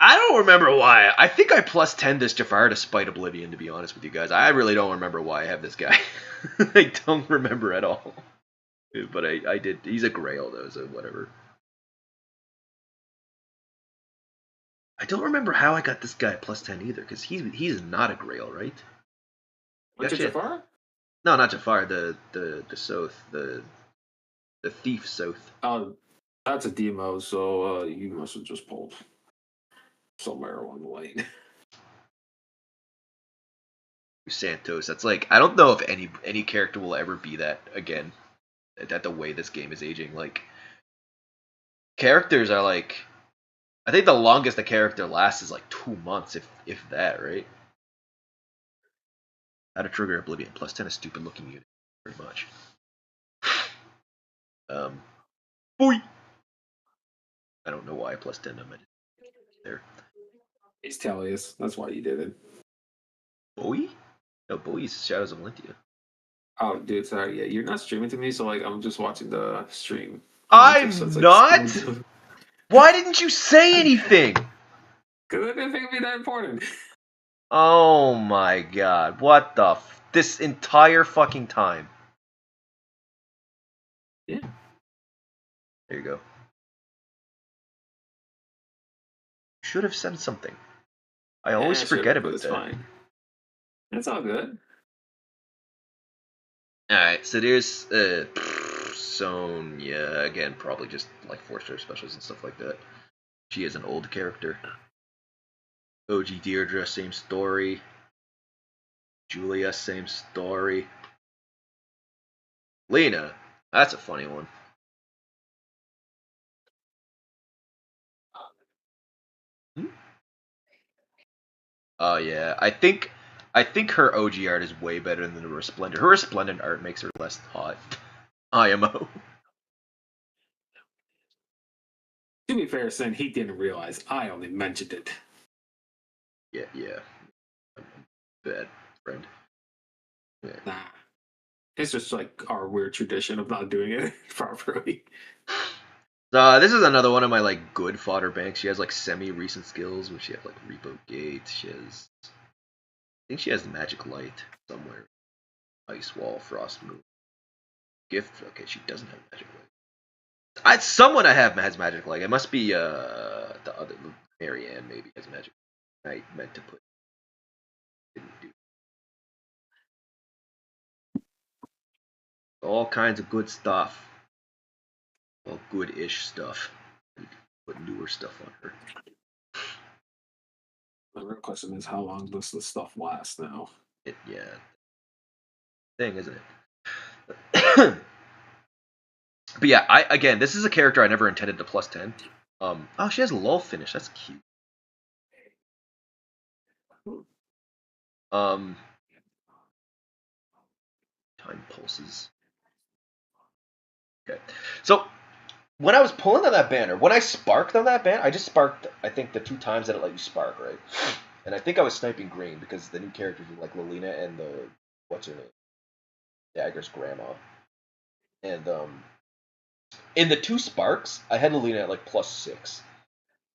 [SPEAKER 1] I don't remember why. I think I +10 this Jafar to Spite Oblivion, to be honest with you guys. I really don't remember why I have this guy. I don't remember at all. But I did. He's a Grail, though, so whatever. I don't remember how I got this guy at +10 either, because he's not a Grail, right?
[SPEAKER 2] What's Jafar?
[SPEAKER 1] No, not Jafar. The Soth. The Thief Soth.
[SPEAKER 2] Oh, that's a demo, so you must have just pulled somewhere along the lane.
[SPEAKER 1] Santos. That's like, I don't know if any character will ever be that again. That the way this game is aging, like, characters are like, I think the longest a character lasts is like 2 months, if that, right? How to trigger Oblivion +10, a stupid looking unit, pretty much. Boy. I don't know why I +10 them. There.
[SPEAKER 2] It's Talius. That's why you did it.
[SPEAKER 1] Bowie? No, Bowie's Shadows of Valentia.
[SPEAKER 2] Oh, dude, sorry. Yeah, you're not streaming to me, so like I'm just watching the stream.
[SPEAKER 1] I'm not. Why didn't you say anything?
[SPEAKER 2] Because I didn't think it'd be that important.
[SPEAKER 1] Oh my god! What the this entire fucking time?
[SPEAKER 2] Yeah.
[SPEAKER 1] There you go. Should have said something. I always forget about
[SPEAKER 2] it's
[SPEAKER 1] that.
[SPEAKER 2] fine. It's all good.
[SPEAKER 1] Alright, so there's Sonya again, probably just like 4-star specials and stuff like that. She is an old character. OG Deirdre, same story. Julia, same story. Lena, that's a funny one. Oh yeah, I think her OG art is way better than the Resplendent. Her Resplendent art makes her less hot. IMO.
[SPEAKER 2] To be fair, Sin, he didn't realize I only mentioned it.
[SPEAKER 1] Yeah. I'm a bad friend. Yeah.
[SPEAKER 2] Nah. It's just like our weird tradition of not doing it properly.
[SPEAKER 1] This is another one of my like good fodder banks. She has like semi-recent skills, where she has like Repo Gate. She has, I think she has the Magic Light somewhere. Ice Wall, Frost Moon, Gift. Okay, she doesn't have Magic Light. Someone I have has Magic Light. It must be the other Marianne maybe has Magic. I meant to put. Didn't do. All kinds of good stuff. Well, good-ish stuff. Put newer stuff on her.
[SPEAKER 2] The real question is, how long does this stuff last now?
[SPEAKER 1] Yeah. Thing, isn't it? But yeah, again, this is a character I never intended to +10. Oh, she has lull finish. That's cute. Time pulses. Okay, so when I was pulling on that banner, when I sparked on that banner, I just sparked, I think, the 2 times that it let you spark, right? And I think I was sniping green because the new characters were like Lilina and the, what's her name? Dagger's grandma. And in the 2 sparks, I had Lilina at like +6.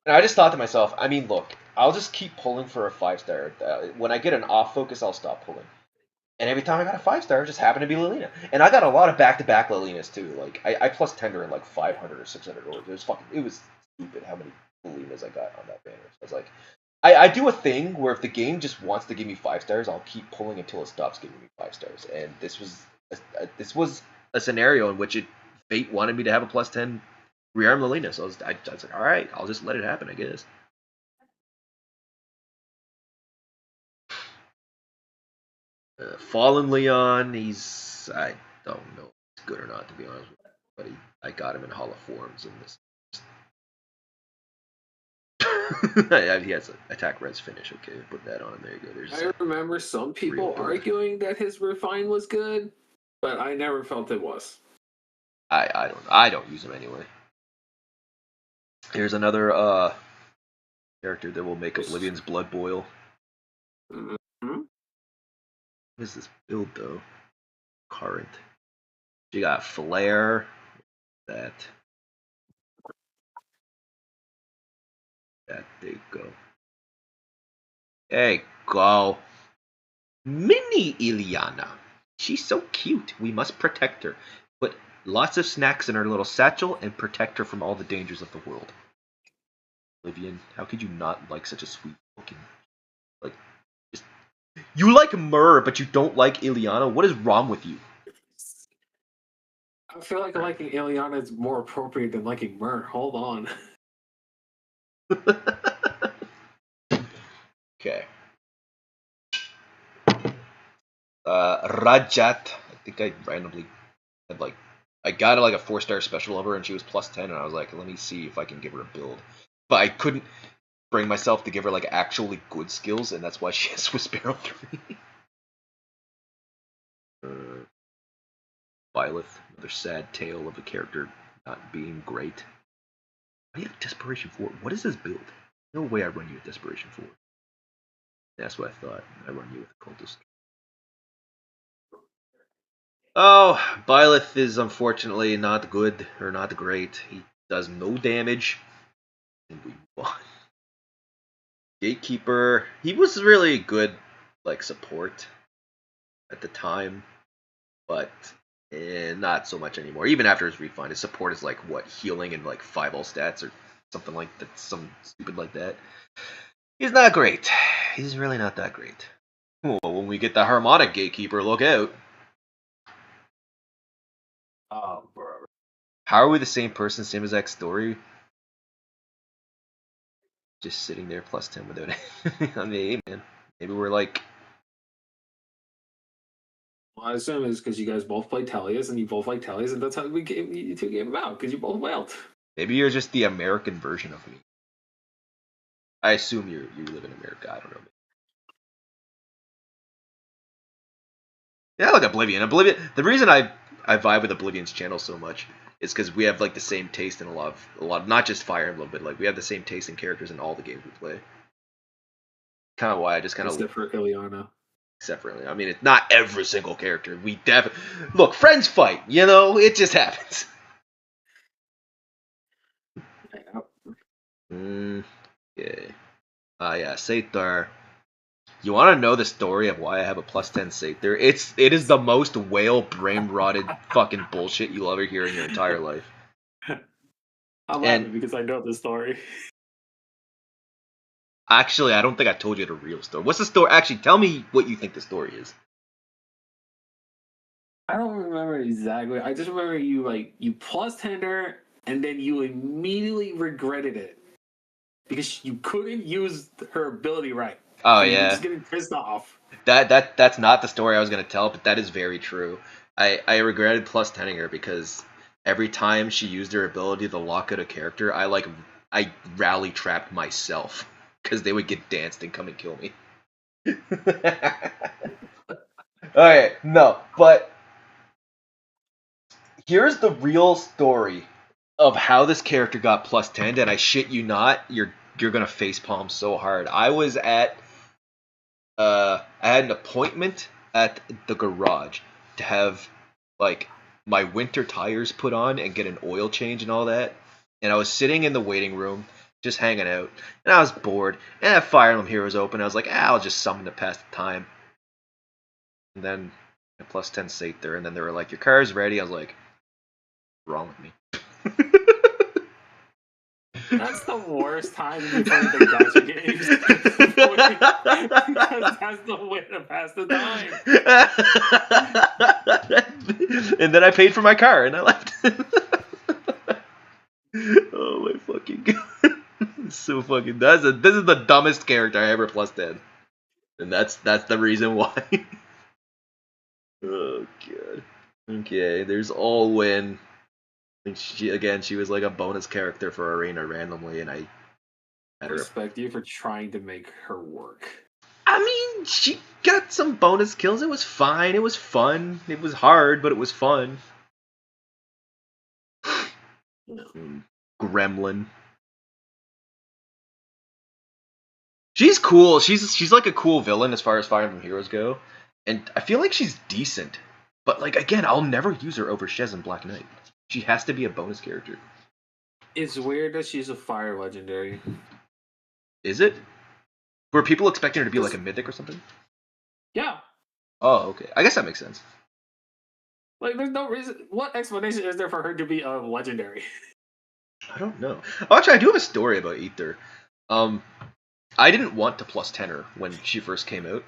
[SPEAKER 1] And I just thought to myself, I mean, look, I'll just keep pulling for a 5-star. When I get an off focus, I'll stop pulling. And every time I got a 5-star, it just happened to be Lilina. And I got a lot of back-to-back Lilinas too. Like I +10 her in like 500 or 600 orders. It was stupid how many Lilinas I got on that banner. So I was like, I do a thing where if the game just wants to give me 5-stars, I'll keep pulling until it stops giving me 5-stars. And this was a scenario in which fate wanted me to have a +10 rearm Lilina. So I was like, all right, I'll just let it happen, I guess. Fallen Leon, I don't know if he's good or not, to be honest with you. But I got him in Hall of Forms in this. He has an attack res finish. Okay, put that on. There you go. There's
[SPEAKER 2] I remember some people arguing that his refine was good, but I never felt it was.
[SPEAKER 1] I don't use him anyway. Here's another character that will make Oblivion's blood boil.
[SPEAKER 2] Mm-hmm.
[SPEAKER 1] What is this build though? Current. You got Flare. That. There you go. There you go. Mini Ileana. She's so cute. We must protect her. Put lots of snacks in her little satchel and protect her from all the dangers of the world. Oblivion, how could you not like such a sweet looking, like, just, you like Myrrh, but you don't like Ileana? What is wrong with you?
[SPEAKER 2] I feel like liking Ileana is more appropriate than liking Myrrh. Hold on.
[SPEAKER 1] Okay. Rajat. I think I randomly had like, I got like a 4-star special of her and she was +10 and I was like, let me see if I can give her a build. But I couldn't bring myself to give her like actually good skills, and that's why she has Swiss Barrel 3. Byleth, another sad tale of a character not being great. Why do you have Desperation 4? What is this build? No way I run you with Desperation 4. That's what I thought. I run you with a Cultist. Oh, Byleth is unfortunately not good, or not great. He does no damage. And we won. Gatekeeper, he was really good, like, support at the time. But Not so much anymore. Even after his refund, his support is like what, healing and like 5-all stats or something like that, some stupid like that. He's not great. He's really not that great. Well, when we get the harmonic gatekeeper, look out.
[SPEAKER 2] Oh, bro.
[SPEAKER 1] How are we the same person, same exact story? Just sitting there plus 10 without it. I mean, hey, man. Maybe we're like.
[SPEAKER 2] Well, I assume it's because you guys both play Tellius and you both like Tellius, and that's how you two came about, because you both wailed.
[SPEAKER 1] Maybe you're just the American version of me. I assume you live in America. I don't know. Yeah, like Oblivion. The reason I vibe with Oblivion's channel so much is because we have like the same taste in a lot of not just Fire Emblem, but like we have the same taste in characters in all the games we play. Kind of why I just kind of
[SPEAKER 2] Except for Ileana.
[SPEAKER 1] Except for I mean, it's not every single character. We definitely look, friends fight. You know, it just happens. Okay. Yeah, Saithar. You want to know the story of why I have a plus 10 Saithar? It is the most whale brain rotted fucking bullshit you'll ever hear in your entire life.
[SPEAKER 2] I'm laughing because I know the story.
[SPEAKER 1] Actually, I don't think I told you the real story. What's the story? Actually, tell me what you think the story is.
[SPEAKER 2] I don't remember exactly. I just remember you plus tender and then you immediately regretted it because you couldn't use her ability right.
[SPEAKER 1] Oh
[SPEAKER 2] and you were
[SPEAKER 1] yeah,
[SPEAKER 2] just getting pissed off.
[SPEAKER 1] that's not the story I was gonna tell, but that is very true. I regretted plus 10ing her because every time she used her ability to lock out a character, I rally trapped myself because they would get danced and come and kill me. Okay, no, but here's the real story of how this character got plus 10, and I shit you not, you're gonna facepalm so hard. I had an appointment at the garage to have like my winter tires put on and get an oil change and all that. And I was sitting in the waiting room just hanging out, and I was bored. And that Fire Emblem Heroes open. I was like, I'll just summon to pass the time. And then a plus 10 sate there, and then they were like, your car's ready. I was like, what's wrong with me?
[SPEAKER 2] That's the worst time to be playing the gacha games. Because that's the way to pass the time.
[SPEAKER 1] And then I paid for my car and I left. Oh my fucking god. So fucking this is the dumbest character I ever plus 10. And that's the reason why. Oh god. Okay, there's Allwyn. And she was like a bonus character for Arena randomly, and I
[SPEAKER 2] I respect you for trying to make her work.
[SPEAKER 1] I mean, she got some bonus kills. It was fine. It was fun. It was hard, but it was fun. Gremlin. She's cool. She's like a cool villain as far as Fire Emblem Heroes go, and I feel like she's decent. But like again, I'll never use her over Shez and Black Knight. She has to be a bonus character.
[SPEAKER 2] It's weird that she's a fire legendary.
[SPEAKER 1] Is it? Were people expecting her to be like a mythic or something?
[SPEAKER 2] Yeah.
[SPEAKER 1] Oh, okay. I guess that makes sense.
[SPEAKER 2] Like, there's no reason. What explanation is there for her to be a legendary?
[SPEAKER 1] I don't know. Oh, actually, I do have a story about Ether. I didn't want to plus 10 her when she first came out.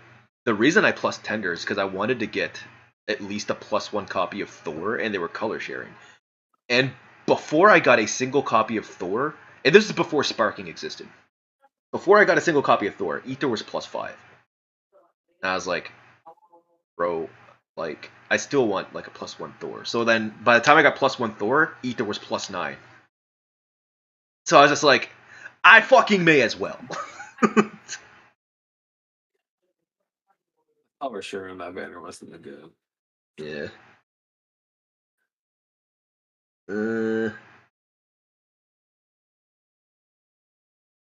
[SPEAKER 1] The reason I plus 10 her is because I wanted to get at least a +1 copy of Thor, and they were color sharing. And before I got a single copy of Thor, and this is before Sparking existed, before I got a single copy of Thor, Ether was +5. And I was like, bro, like, I still want like a +1 Thor. So then, by the time I got +1 Thor, Ether was +9. So I was just like, I fucking may as well.
[SPEAKER 2] Color sharing that banner must have been good.
[SPEAKER 1] Yeah.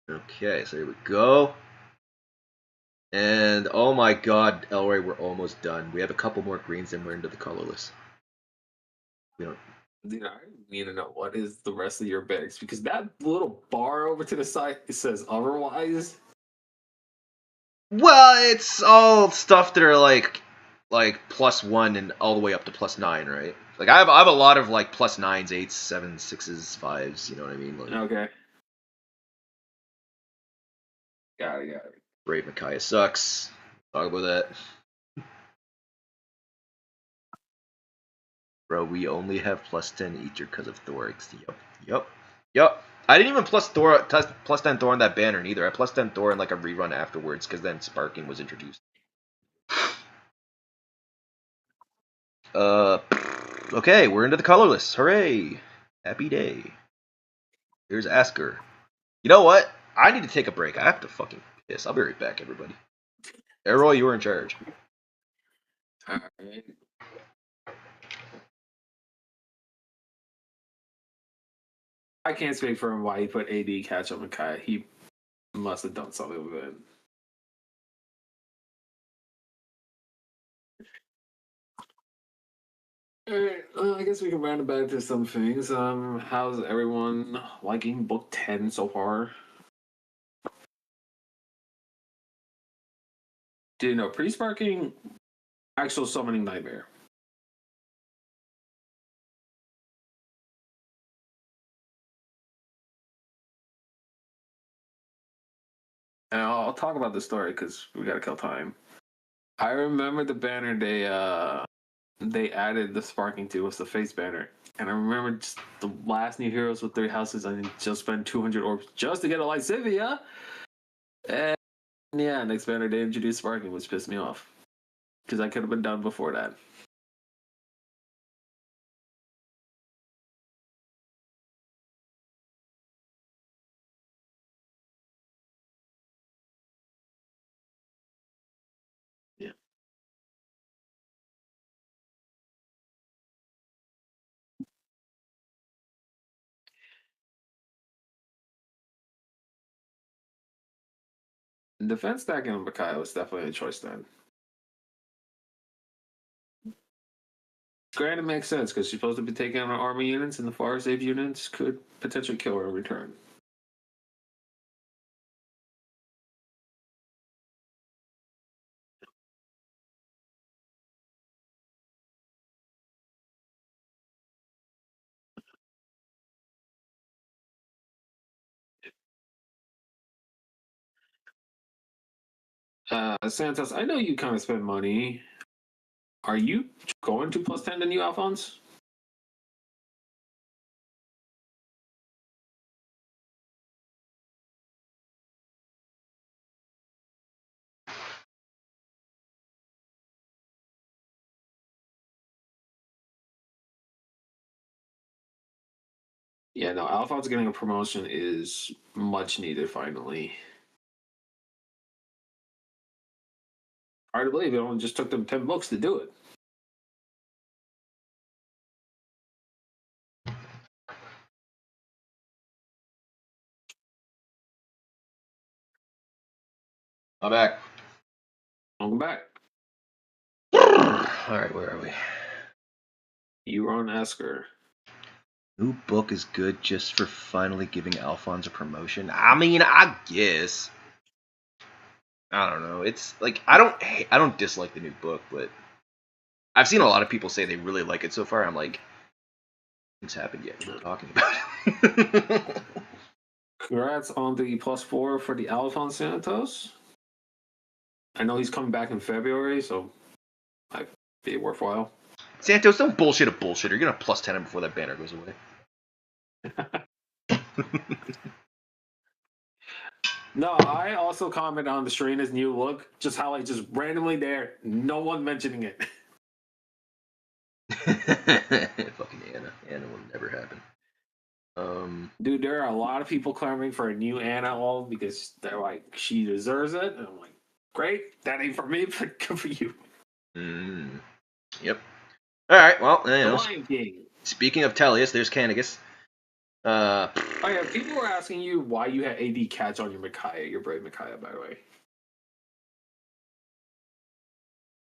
[SPEAKER 1] Okay, so here we go. And oh my god, Elroy, we're almost done. We have a couple more greens and we're into the colorless. We don't.
[SPEAKER 2] Dude, I need to know what is the rest of your bags, because that little bar over to the side, it says otherwise.
[SPEAKER 1] Well, it's all stuff that are like like +1 and all the way up to +9, right? Like I have a lot of like +9s, 8s, 7s, 6s, 5s. You know what I mean? Like,
[SPEAKER 2] Okay. Got it.
[SPEAKER 1] Brave Micaiah sucks. Talk about that. Bro, we only have +10 Ether because of Thorix. Yep. I didn't even +10 Thor on that banner either. I +10 Thor in like a rerun afterwards because then Sparking was introduced. Okay, we're into the colorless. Hooray! Happy day. Here's Asker. You know what? I need to take a break. I have to fucking piss. I'll be right back, everybody. Errol, you were in charge.
[SPEAKER 2] Alright. I can't speak for him why he put AD catch on Micaiah. He must have done something with it. Alright, I guess we can round it back to some things. How's everyone liking book 10 so far? Do you know pre-sparking actual summoning nightmare? And I'll talk about the story because we gotta kill time. I remember the banner they added the sparking to was the face banner. And I remember just the last new heroes with 3 houses, I just spent 200 orbs just to get a Lysivia. And yeah, next banner they introduced sparking, which pissed me off. Because I could have been done before that. Yeah. Defense stacking on Micaiah was definitely a choice then. Granted, it makes sense because she's supposed to be taking on army units, and the fire save units could potentially kill her in return. Santos, I know you kind of spend money. Are you going to +10 the new Alphonse? Yeah, no, Alphonse getting a promotion is much needed finally. Hard to believe it only just took them 10 books to do it.
[SPEAKER 1] I'm back.
[SPEAKER 2] Welcome back.
[SPEAKER 1] Alright, where are we?
[SPEAKER 2] You were on Esker.
[SPEAKER 1] New book is good just for finally giving Alphonse a promotion. I mean, I guess. I don't know. It's like I don't dislike the new book, but I've seen a lot of people say they really like it so far. I'm like, it's happened yet. We're talking about it.
[SPEAKER 2] Congrats on the +4 for the Alphonse Santos. I know he's coming back in February, so might be worthwhile.
[SPEAKER 1] Santos, don't bullshit a bullshitter. You're gonna +10 him before that banner goes away.
[SPEAKER 2] No, I also comment on the Serina's new look, just how like just randomly there, no one mentioning it.
[SPEAKER 1] Fucking Anna. Anna will never happen.
[SPEAKER 2] Dude, there are a lot of people clamoring for a new Anna all because they're like, she deserves it. And I'm like, great, that ain't for me, but good for you.
[SPEAKER 1] Yep. Alright, well, you
[SPEAKER 2] The
[SPEAKER 1] know.
[SPEAKER 2] Lion King.
[SPEAKER 1] Speaking of Tellius, there's Canagus.
[SPEAKER 2] Oh yeah, people were asking you why you had AD catch on your Micaiah, your brave Micaiah, by the way.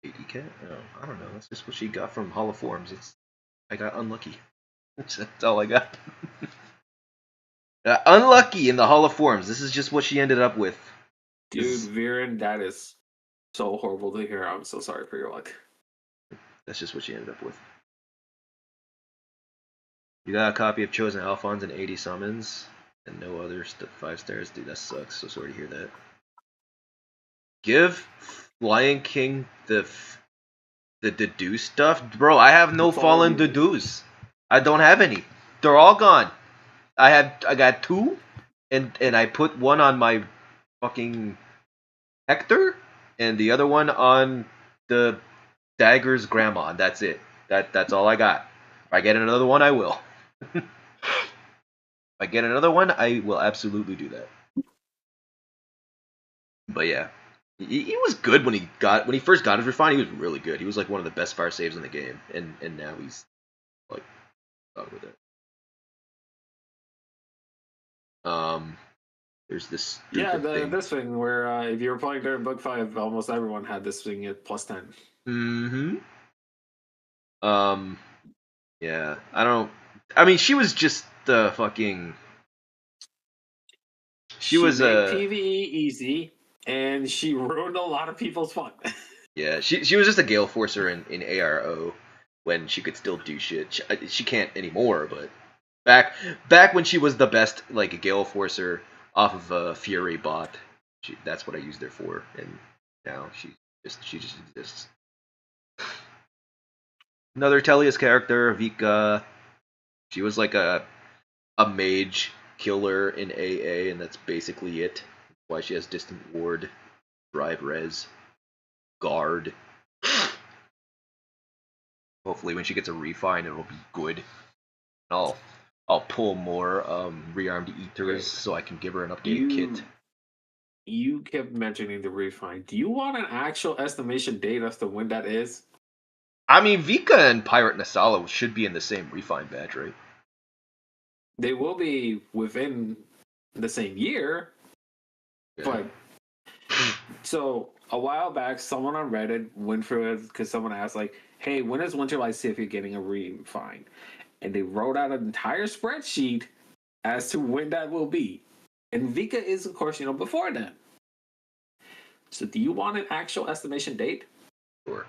[SPEAKER 1] AD cat? Oh, I don't know. That's just what she got from Hall of Forms. I got unlucky. That's all I got. Unlucky in the Hall of Forms. This is just what she ended up with.
[SPEAKER 2] Dude, Viren, that is so horrible to hear. I'm so sorry for your luck.
[SPEAKER 1] That's just what she ended up with. You got a copy of Chosen Alphons and 80 summons, and no other 5 stars. Dude, that sucks. So sorry to hear that. Give Lion King the Deduce stuff, bro. I have no fallen Deduce. I don't have any. They're all gone. I got 2, and I put one on my fucking Hector, and the other one on the Dagger's grandma. And that's it. That's all I got. If I get another one, I will. If I get another one, I will absolutely do that. But yeah, he was good when he first got his refine. He was really good. He was like one of the best fire saves in the game, and now he's like stuck with it. There's this
[SPEAKER 2] this thing where if you were playing during book 5, almost everyone had this thing at +10.
[SPEAKER 1] Mm-hmm. Yeah, I mean, she was just the fucking. She was
[SPEAKER 2] made PvE easy, and she ruined a lot of people's fun.
[SPEAKER 1] Yeah, she was just a Gale Forcer in ARO when she could still do shit. She can't anymore, but back when she was the best like Gale Forcer off of a Fury bot, that's what I used her for, and now she just exists. Another Tellius character, Vika. She was like a mage killer in AA, and that's basically it. Why she has Distant Ward, Drive Res, Guard. Hopefully, when she gets a refine, it'll be good. I'll pull more rearmed Ethers so I can give her an updated kit.
[SPEAKER 2] You kept mentioning the refine. Do you want an actual estimation date as to when that is?
[SPEAKER 1] I mean, Vika and Pirate Nasala should be in the same refine batch, right?
[SPEAKER 2] They will be within the same year. Yeah. But so a while back, someone on Reddit went through it because someone asked, like, "Hey, when is Winterlight Sifia getting a refine?" And they wrote out an entire spreadsheet as to when that will be. And Vika is, of course, before then. So do you want an actual estimation date?
[SPEAKER 1] Sure.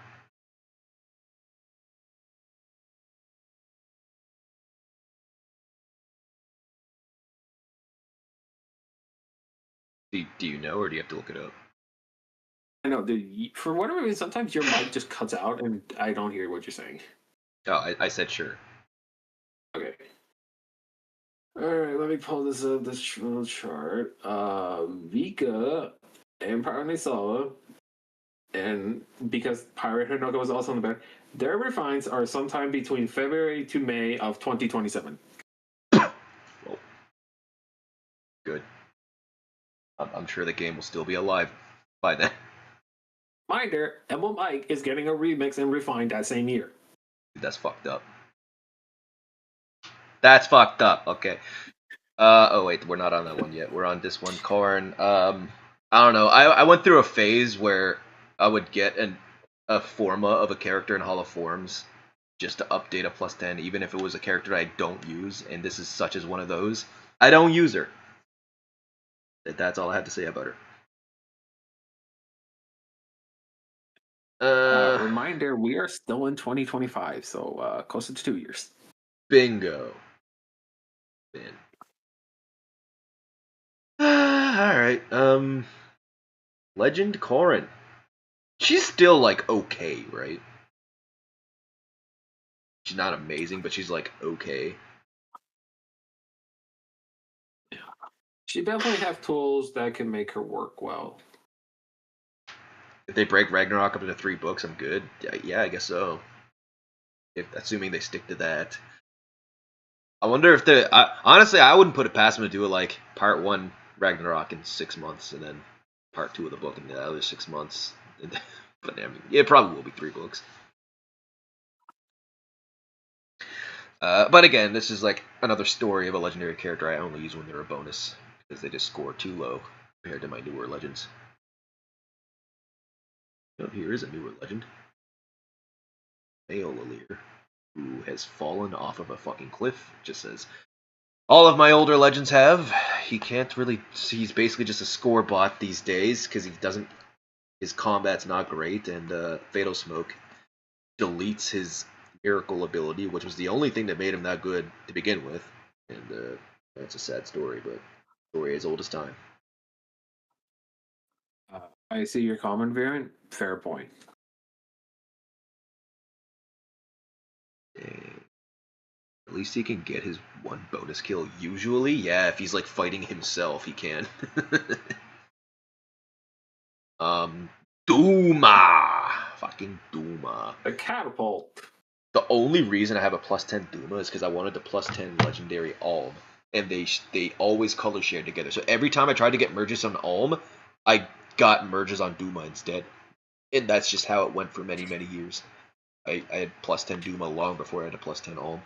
[SPEAKER 1] Do you know, or do you have to look it up?
[SPEAKER 2] I know. For whatever reason, sometimes your mic just cuts out and I don't hear what you're saying.
[SPEAKER 1] Oh, I said sure.
[SPEAKER 2] Okay. All right, let me pull this up. This little chart. Vika and Pirate Nisala, and because Pirate Hinoka was also in the back, their refines are sometime between February to May of 2027.
[SPEAKER 1] Well, good. I'm sure the game will still be alive by then.
[SPEAKER 2] Reminder, Emblem Ike is getting a remix and refined that same year.
[SPEAKER 1] That's fucked up. That's fucked up. Okay. Oh wait, we're not on that one yet. We're on this one, Corn. I don't know. I went through a phase where I would get a forma of a character in Hall of Forms just to update a +10, even if it was a character I don't use, and this is such as one of those. I don't use her. That's all I have to say about her.
[SPEAKER 2] Reminder, we are still in 2025, so closer to 2 years.
[SPEAKER 1] Bingo. Man. Alright, Legend Corrin. She's still, like, okay, right? She's not amazing, but she's, like, okay.
[SPEAKER 2] Yeah. She definitely have tools that can make her work well.
[SPEAKER 1] If they break Ragnarok up into 3 books, I'm good. Yeah, I guess so. Assuming they stick to that. I wonder if honestly, I wouldn't put it past them to do it like part 1 Ragnarok in 6 months, and then part 2 of the book in the other 6 months. But I mean, it probably will be 3 books. But again, this is like another story of a legendary character I only use when they're a bonus, because they just score too low compared to my newer legends. Oh, here is a newer legend. Male Alir, who has fallen off of a fucking cliff. It just says, all of my older legends have. He can't really. He's basically just a score bot these days because he doesn't. His combat's not great, and Fatal Smoke deletes his miracle ability, which was the only thing that made him that good to begin with. And that's a sad story, but story as old as time.
[SPEAKER 2] I see your common variant. Fair point.
[SPEAKER 1] Dang. At least he can get his one bonus kill. Usually, yeah, if he's like fighting himself, he can. Duma! Fucking Duma.
[SPEAKER 2] A catapult.
[SPEAKER 1] The only reason I have a plus 10 Duma is because I wanted the plus 10 legendary Alm. And they always color share together. So every time I tried to get merges on Alm, I got merges on Duma instead. And that's just how it went for many, many years. I had plus 10 Duma long before I had a plus 10 Alm.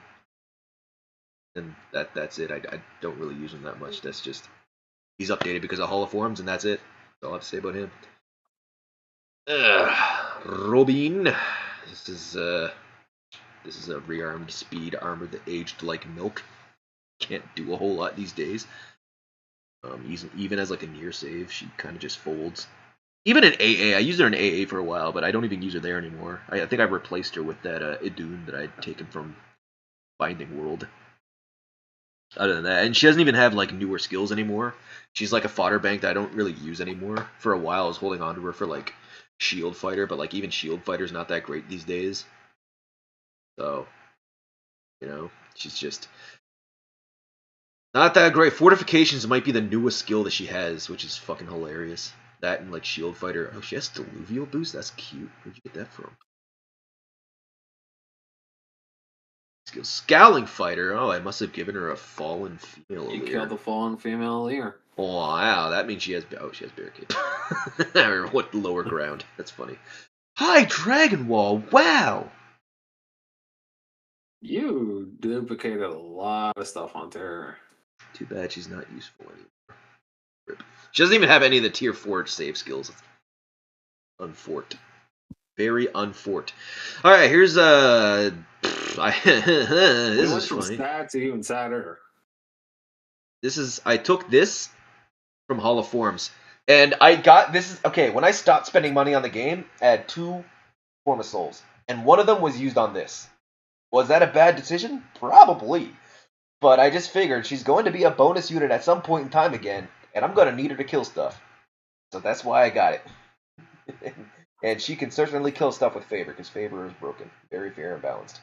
[SPEAKER 1] And that's it. I don't really use him that much. That's just he's updated because of Hall of Forms, and that's it. That's all I have to say about him. Robin. This is a rearmed speed armor that aged like milk. Can't do a whole lot these days. Even as like a near save, she kind of just folds. Even in AA, I used her in AA for a while, but I don't even use her there anymore. I think I replaced her with that Idun that I'd taken from Binding World. Other than that, and she doesn't even have like newer skills anymore. She's like a fodder bank that I don't really use anymore. For a while, I was holding on to her for like shield fighter, but like even shield fighter's not that great these days. So, she's just not that great. Fortifications might be the newest skill that she has, which is fucking hilarious. That and like shield fighter. Oh, she has Diluvial boost. That's cute. Where'd you get that from? Skill Scowling fighter. Oh, I must have given her a fallen female.
[SPEAKER 2] You killed the fallen female leader.
[SPEAKER 1] Oh, wow, that means she has. Oh, she has barricade. What lower ground? That's funny. Hi, Dragon Wall. Wow.
[SPEAKER 2] You duplicated a lot of stuff onto her.
[SPEAKER 1] Too bad she's not useful anymore. Rip. She doesn't even have any of the tier 4 save skills. Unfort. Very unfort. All right, here's this is
[SPEAKER 2] from
[SPEAKER 1] funny.
[SPEAKER 2] sad to even sadder.
[SPEAKER 1] I took this from Hall of Forms, and I got this is okay. When I stopped spending money on the game, I had 2 Form of Souls, and one of them was used on this. Was that a bad decision? Probably, but I just figured she's going to be a bonus unit at some point in time again, and I'm going to need her to kill stuff, so that's why I got it. And she can certainly kill stuff with Favor, because Favor is broken. Very fair and balanced.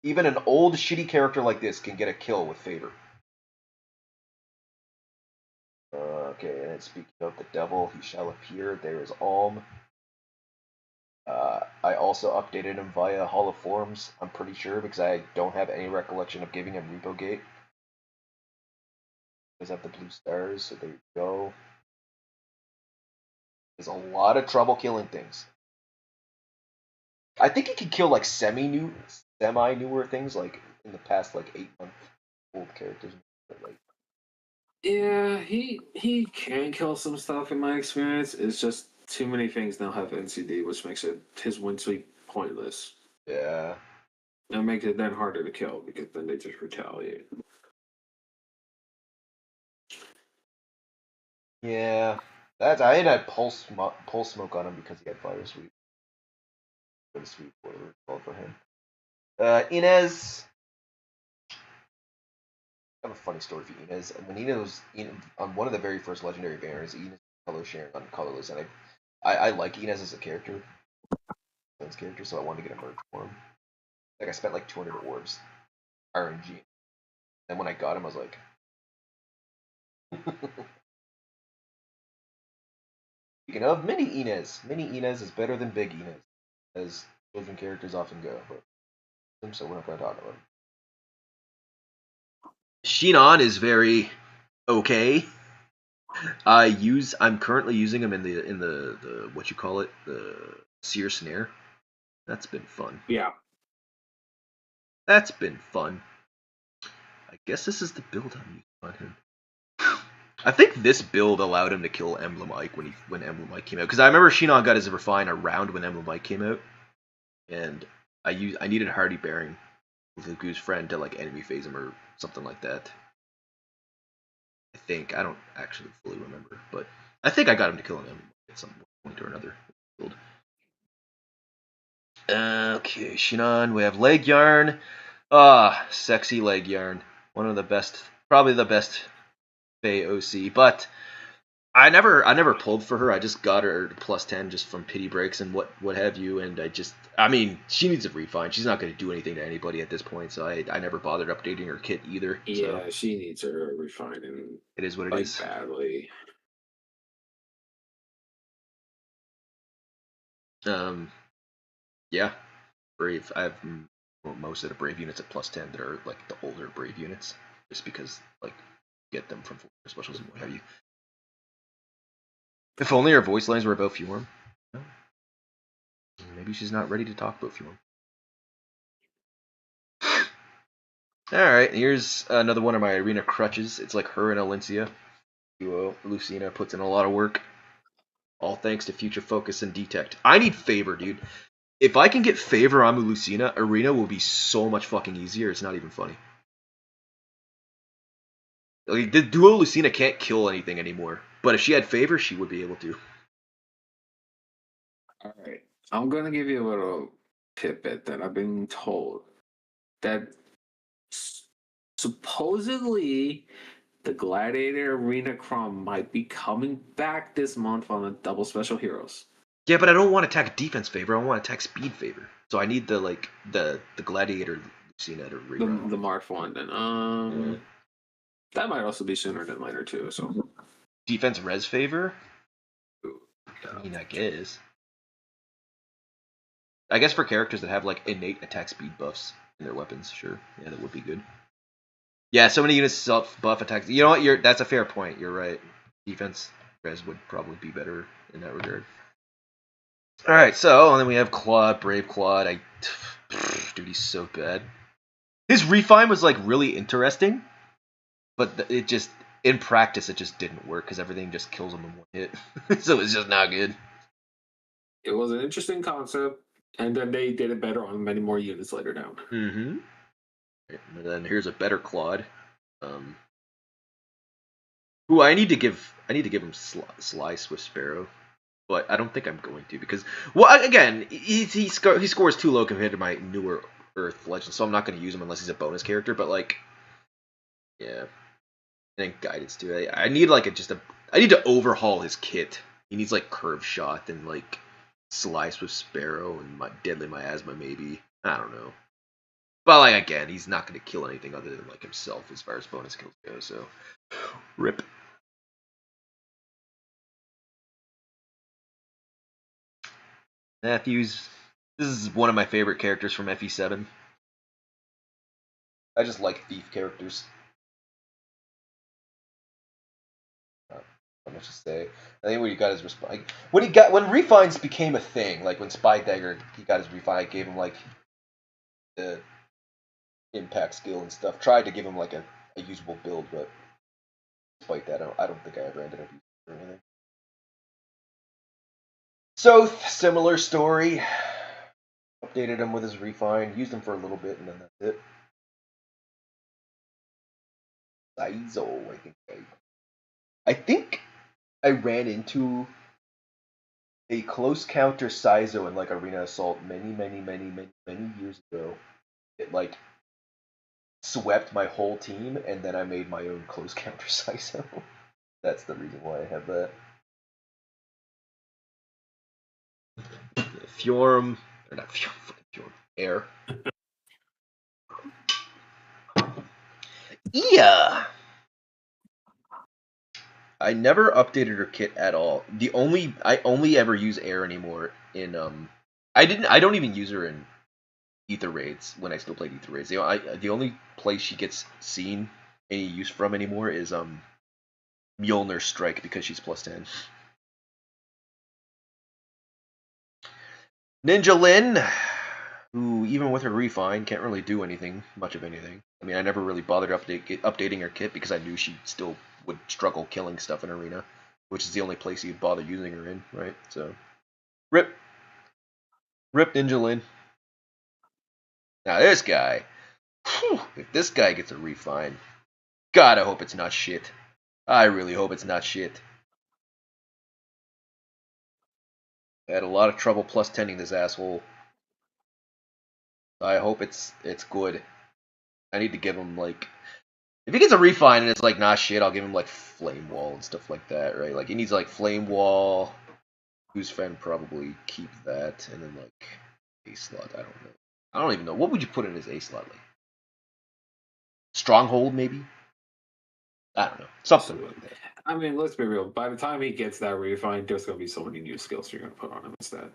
[SPEAKER 1] Even an old, shitty character like this can get a kill with Favor. Okay, and then speaking of the devil, he shall appear. There is Alm. I also updated him via Hall of Forms, I'm pretty sure, because I don't have any recollection of giving him Repo Gate. He does have the blue stars, so there you go. There's a lot of trouble killing things. I think he can kill like semi-newer things, like in the past like 8-month-old characters. Like,
[SPEAKER 2] yeah, he can kill some stuff in my experience. It's just too many things now have NCD, which makes his win sweep pointless.
[SPEAKER 1] yeah.
[SPEAKER 2] And it makes it then harder to kill because then they just retaliate.
[SPEAKER 1] Yeah. I had pulse smoke on him because he had fire sweep. Fire sweep, whatever it's called for him. Inez. I have a funny story for Inez. When Inez was on one of the very first legendary banners, Inez color sharing on colorless, and I like Inez as a character, so I wanted to get a merge for him. Like I spent like 200 orbs, RNG, and when I got him, I was like. Speaking of Mini Inez is better than Big Inez, as children characters often go, but so we're not going to talk about him. Shinon is very okay. I'm currently using him in the what you call it, the Seer Snare. That's been fun.
[SPEAKER 2] Yeah.
[SPEAKER 1] That's been fun. I guess this is the build I'm using on him. I think this build allowed him to kill Emblem Ike when Emblem Ike came out. Because I remember Shinon got his Refine around when Emblem Ike came out. And I needed Hardy Bearing with a Goose Friend to like enemy phase him or something like that. I think. I don't actually fully remember. But I think I got him to kill him at some point or another. Okay, Shinon, we have leg yarn. Ah, sexy leg yarn. One of the best, probably the best FEH OC. But I never pulled for her. I just got her +10 just from pity breaks and what have you. And I mean, she needs a refine. She's not going to do anything to anybody at this point. So I never bothered updating her kit either.
[SPEAKER 2] Yeah,
[SPEAKER 1] So
[SPEAKER 2] she needs her refining
[SPEAKER 1] it is what it
[SPEAKER 2] like
[SPEAKER 1] is.
[SPEAKER 2] badly.
[SPEAKER 1] Yeah, Brave. I have most of the Brave units at +10 that are like the older Brave units, just because like get them from specials and what have you. If only her voice lines were about Fjorm. Maybe she's not ready to talk about Fjorm. Alright, here's another one of my arena crutches. It's like her and Alencia duo. Lucina puts in a lot of work. All thanks to Future Focus and Detect. I need Favor, dude. If I can get Favor on Lucina, arena will be so much fucking easier. It's not even funny. Like, the duo Lucina can't kill anything anymore. But if she had Favor, she would be able to.
[SPEAKER 2] Alright. I'm gonna give you a little tidbit that I've been told that supposedly the Gladiator Arena Crom might be coming back this month on the Double Special Heroes.
[SPEAKER 1] Yeah, but I don't want attack defense Favor. I want attack speed Favor. So I need the Gladiator Lucina to rerun.
[SPEAKER 2] The Mark one then.
[SPEAKER 1] Yeah.
[SPEAKER 2] That might also be sooner than later too. So
[SPEAKER 1] Defense res Favor?
[SPEAKER 2] yeah.
[SPEAKER 1] I mean, I guess. I guess for characters that have like innate attack speed buffs in their weapons, sure. Yeah, that would be good. Yeah, so many units self buff attacks. You know what? That's a fair point. You're right. Defense res would probably be better in that regard. All right, so and then we have Claude, Brave Claude. Dude, he's so bad. His refine was like really interesting, but it just in practice it just didn't work because everything just kills him in one hit. So it's just not good.
[SPEAKER 2] It was an interesting concept, and then they did it better on many more units later down.
[SPEAKER 1] Mm-hmm. And then here's a better Claude. Who I need to give him Sly Swift Sparrow, but I don't think I'm going to because again he scores too low compared to my newer Earth Legend, so I'm not going to use him unless he's a bonus character. But like, yeah, and guidance too. I need like I need to overhaul his kit. He needs like Curve Shot and like Sly Swift Sparrow and my Deadly Miasma maybe. I don't know. But like again, he's not going to kill anything other than like himself as far as bonus kills go. So, rip. Matthews. This is one of my favorite characters from FE7. I just like thief characters. How much to say? I think when he got his when refines became a thing, like when Spy Dagger he got his refine, I gave him like the impact skill and stuff. Tried to give him like a usable build, but despite that, I don't think I ever ended up using it or anything. So similar story. Updated him with his refine, used him for a little bit, and then that's it. Saizo, I think I ran into a close counter Saizo in like Arena Assault many years ago. It like swept my whole team, and then I made my own close counter Saizo. That's the reason why I have that. Fjorm, or not Fjorm, Air. Yeah. I never updated her kit at all. I only ever use Air anymore in I don't even use her in Ether raids when I still played Ether raids. The only place she gets seen any use from anymore is Mjolnir Strike because she's +10. Ninja Lin, who even with her refine can't really do much of anything. I mean, I never really bothered updating her kit because I knew she still would struggle killing stuff in arena, which is the only place you'd bother using her in, right? So, rip Ninja Lin. Now this guy, whew, if this guy gets a refine, God, I hope it's not shit. I really hope it's not shit. I had a lot of trouble plus 10ing this asshole. I hope it's good. I need to give him like, if he gets a refine and it's like nah shit, I'll give him like flame wall and stuff like that, right? Like he needs like flame wall. Whose friend probably keep that, and then like a slot. I don't know. I don't even know. What would you put in his a slot like? Stronghold maybe. I don't know. Something like that.
[SPEAKER 2] I mean, let's be real. By the time he gets that refine, there's gonna be so many new skills you're gonna put on him instead.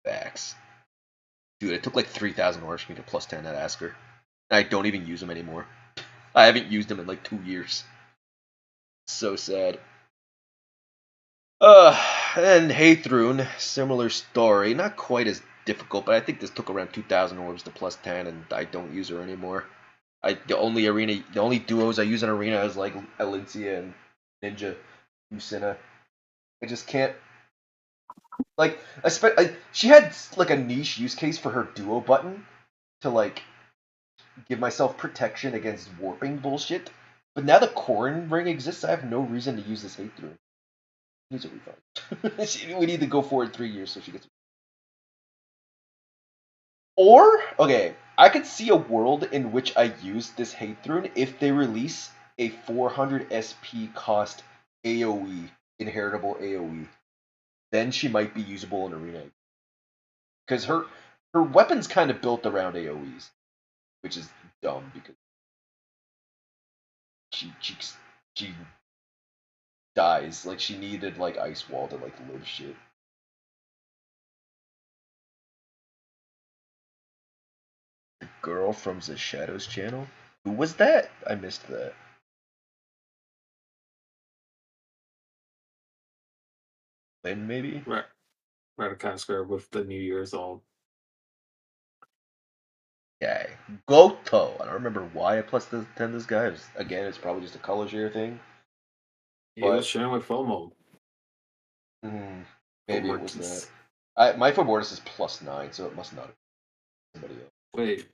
[SPEAKER 1] Facts. Dude, it took like 3,000 hours for me to plus 10 that Asker. I don't even use him anymore. I haven't used him in like 2 years. So sad. And Haythrun, similar story. Not quite as difficult, but I think this took around 2,000 orbs to plus 10, and I don't use her anymore. The only duos I use in arena is like Elincia and Ninja Lucina. I just can't like. She had like a niche use case for her duo button to like give myself protection against warping bullshit. But now the Corrin ring exists, I have no reason to use this hate through. She needs a refund. We need to go forward 3 years so she gets. Or okay, I could see a world in which I use this hate thrune if they release a 400 SP cost AOE, inheritable AOE. Then she might be usable in arena. Because her weapon's kind of built around AOEs, which is dumb because she dies. Like she needed like ice wall to like live shit. The girl from the Shadows channel? Who was that? I missed that. Lynn, maybe?
[SPEAKER 2] Right. Madagascar with the New Year's all.
[SPEAKER 1] Guy. Goto! I don't remember why I plus 10 this guy. Again, it's probably just a color share thing.
[SPEAKER 2] He was sharing with FOMO.
[SPEAKER 1] Maybe it was that. My Mortis is plus 9, so it must not have been somebody else.
[SPEAKER 2] Wait.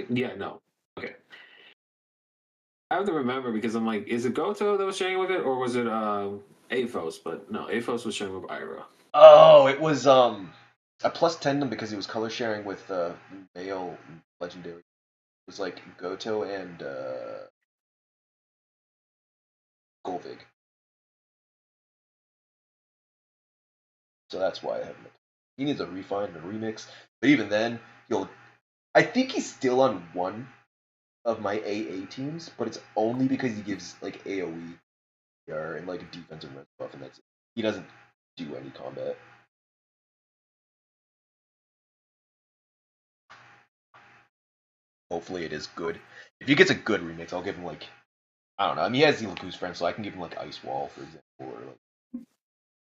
[SPEAKER 2] Yeah, no. Okay. I have to remember because I'm like, is it Goto that was sharing with it, or was it Aphos? But no, Aphos was sharing with Ira.
[SPEAKER 1] Oh, it was I plus 10 him because he was color sharing with male legendary. It was like Goto and Golvig. So that's why I have him. He needs a refine and a remix. But even then, I think he's still on one of my AA teams, but it's only because he gives like AoE and like a defensive red buff, and that's it. He doesn't do any combat. Hopefully it is good. If he gets a good remix, I'll give him like, I don't know. I mean, he has Zilaku's friend, so I can give him like Ice Wall, for example, or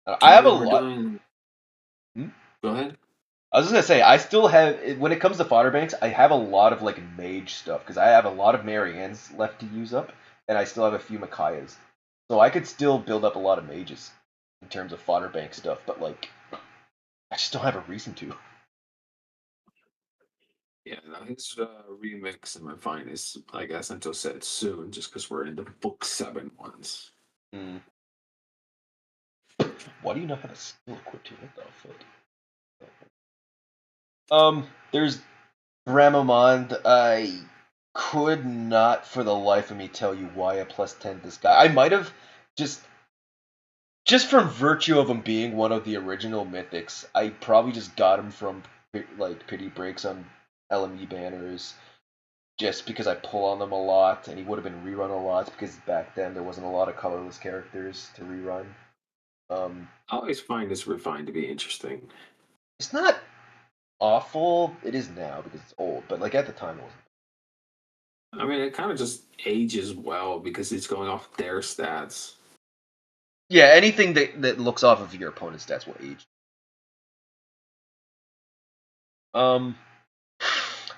[SPEAKER 1] like. I have a lot.
[SPEAKER 2] Go ahead.
[SPEAKER 1] I was just gonna say, I still have, when it comes to fodder banks, I have a lot of like mage stuff because I have a lot of Marianne's left to use up, and I still have a few Makayas, so I could still build up a lot of mages in terms of fodder bank stuff, but like, I just don't have a reason to.
[SPEAKER 2] Yeah, no, his remix and refine is, like Asento said, soon, just because we're in the book 7 ones.
[SPEAKER 1] Why do you not have a skill equipped to it? What the fuck? There's Bramamond. I could not for the life of me tell you why I plus 10 this guy. I might have just from virtue of him being one of the original mythics, I probably just got him from like pity breaks on LME banners just because I pull on them a lot, and he would have been rerun a lot because back then there wasn't a lot of colorless characters to rerun.
[SPEAKER 2] I always find this refine to be interesting.
[SPEAKER 1] It's not awful. It is now because it's old, but like at the time it wasn't.
[SPEAKER 2] I mean, it kind of just ages well because it's going off their stats.
[SPEAKER 1] Yeah, anything that looks off of your opponent's stats will age.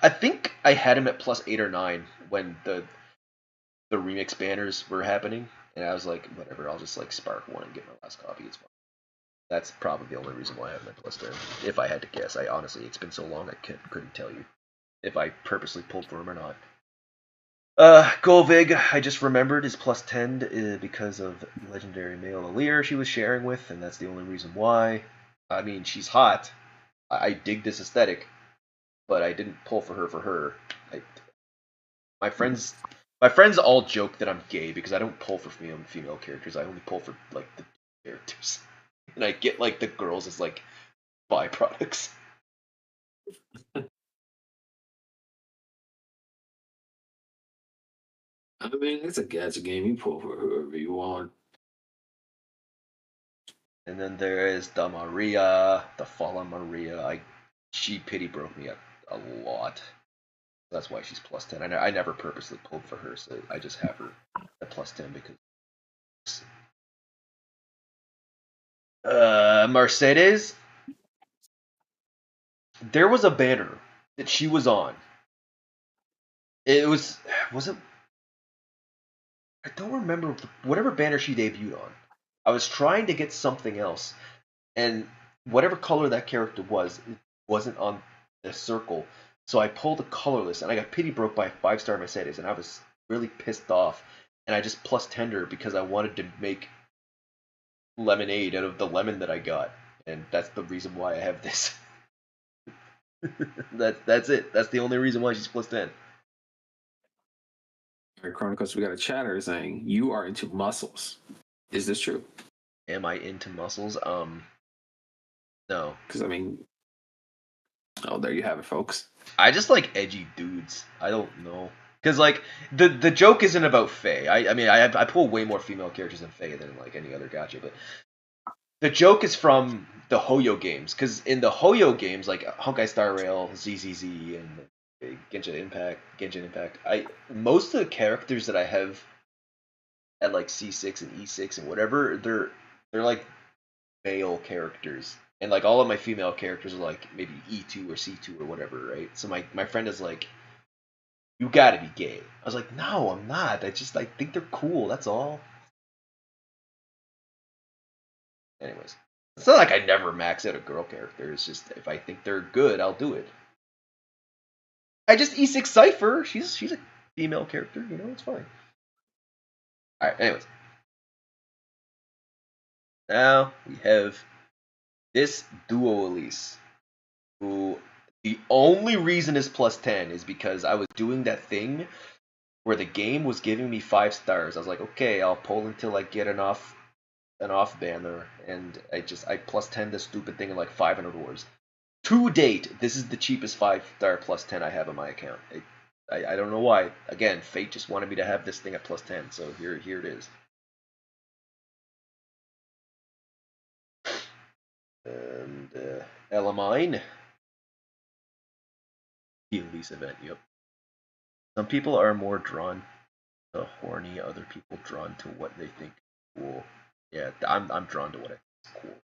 [SPEAKER 1] I think I had him at plus 8 or 9 when the remix banners were happening, and I was like, whatever, I'll just like spark one and get my last copy. It's fine. That's probably the only reason why I have him at plus 10. If I had to guess, I honestly, it's been so long I couldn't tell you if I purposely pulled for him or not. Golvig, I just remembered, is plus 10 because of legendary male Alir she was sharing with, and that's the only reason why. I mean, she's hot. I dig this aesthetic, but I didn't pull for her for her. I, my friends, my friends all joke that I'm gay because I don't pull for female characters. I only pull for like the characters, and I get like the girls as like byproducts.
[SPEAKER 2] I mean, it's a gacha game. You pull for whoever you want.
[SPEAKER 1] And then there is the Maria, the fallen Maria. She pity broke me a lot. That's why she's plus 10. I never purposely pulled for her, so I just have her at plus 10 because. Mercedes. There was a banner that she was on. It was it? I don't remember whatever banner she debuted on. I was trying to get something else, and whatever color that character was, it wasn't on the circle. So I pulled a colorless, and I got pity broke by a 5-star Mercedes, and I was really pissed off. And I just plus tender because I wanted to make lemonade out of the lemon that I got, and that's the reason why I have this. That's it. That's the only reason why she's plus 10.
[SPEAKER 2] All right, Chronicles, we got a chatter saying you are into muscles. Is this true?
[SPEAKER 1] Am I into muscles? No.
[SPEAKER 2] Because I mean, oh, there you have it, folks.
[SPEAKER 1] I just like edgy dudes. I don't know. Because like the joke isn't about Faye. I mean I pull way more female characters in Faye than like any other gacha, but the joke is from the Hoyo games. Because in the Hoyo games, like Honkai Star Rail, ZZZ, and Genshin Impact, most of the characters that I have at like C6 and E6 and whatever, they're like male characters. And like all of my female characters are like maybe E2 or C2 or whatever, right? So my friend is like, you gotta be gay. I was like, no, I'm not. I think they're cool, that's all. Anyways. It's not like I never max out a girl character. It's just if I think they're good, I'll do it. I just E6 Cypher. She's a female character, it's fine. Alright, anyways. Now we have this duo Elise, who the only reason is plus 10 is because I was doing that thing where the game was giving me 5 stars. I was like, okay, I'll pull until I get an off banner, and I plus 10 this stupid thing in like 500 wars. To date, this is the cheapest 5-star plus 10 I have on my account. I don't know why. Again, Fate just wanted me to have this thing at plus 10, so here it is. And Elamine. The Elise event, yep. Some people are more drawn to horny, other people drawn to what they think is cool. Yeah, I'm drawn to what I think is cool.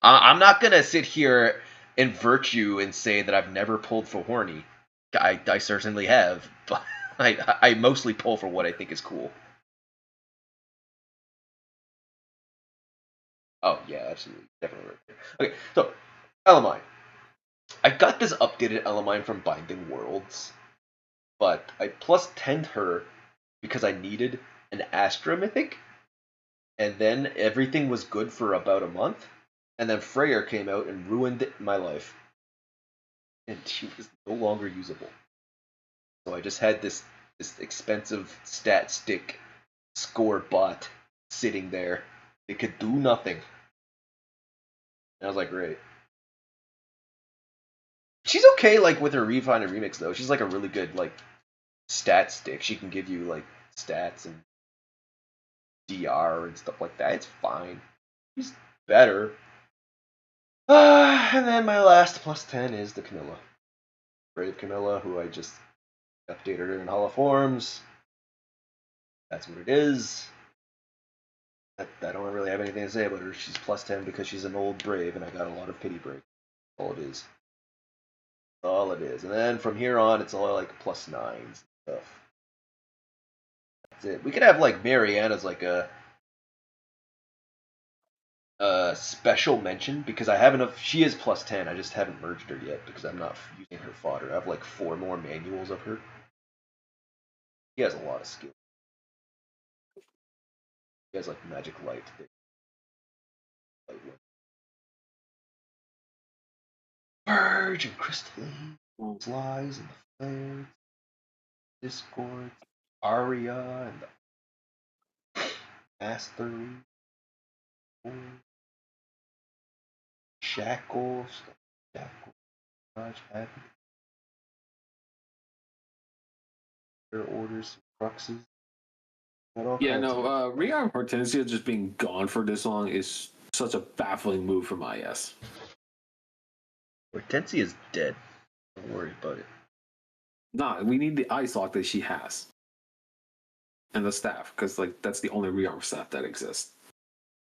[SPEAKER 1] I'm not gonna sit here and virtue and say that I've never pulled for horny. I certainly have, but I mostly pull for what I think is cool. Oh yeah, absolutely, definitely right there. Okay, so Elamine. I got this updated Elamine from Binding Worlds, but I plus 10'd her because I needed an Astra Mythic, and then everything was good for about a month, and then Freyr came out and ruined my life, and she was no longer usable. So I just had this expensive stat stick score bot sitting there. It could do nothing. And I was like, great. She's okay, like with her refine and remix though. She's like a really good like stat stick. She can give you like stats and DR and stuff like that. It's fine. She's better. And then my last plus 10 is the Camilla. Brave Camilla, who I just updated her in Hall of Forms. That's what it is. I don't really have anything to say about her. She's plus 10 because she's an old Brave, and I got a lot of pity break. All it is. All it is. And then from here on, it's all like plus 9s and stuff. That's it. We could have like Mariana's like a special mention because I have enough. She is plus 10. I just haven't merged her yet because I'm not using her fodder. I have like 4 more manuals of her. She has a lot of skill. She has like magic light. Purge and Crystalline, Slice and the Flares, Discord, Aria and the Mastery, Shackles, Dodge, Happy, their orders, Cruxes, got all
[SPEAKER 2] Yeah,
[SPEAKER 1] kinds
[SPEAKER 2] no,
[SPEAKER 1] of.
[SPEAKER 2] Rearm Hortensia just being gone for this long is such a baffling move from IS.
[SPEAKER 1] Hortensia is dead. Don't worry about it.
[SPEAKER 2] Nah, we need the ice lock that she has. And the staff, because like that's the only rearm staff that exists.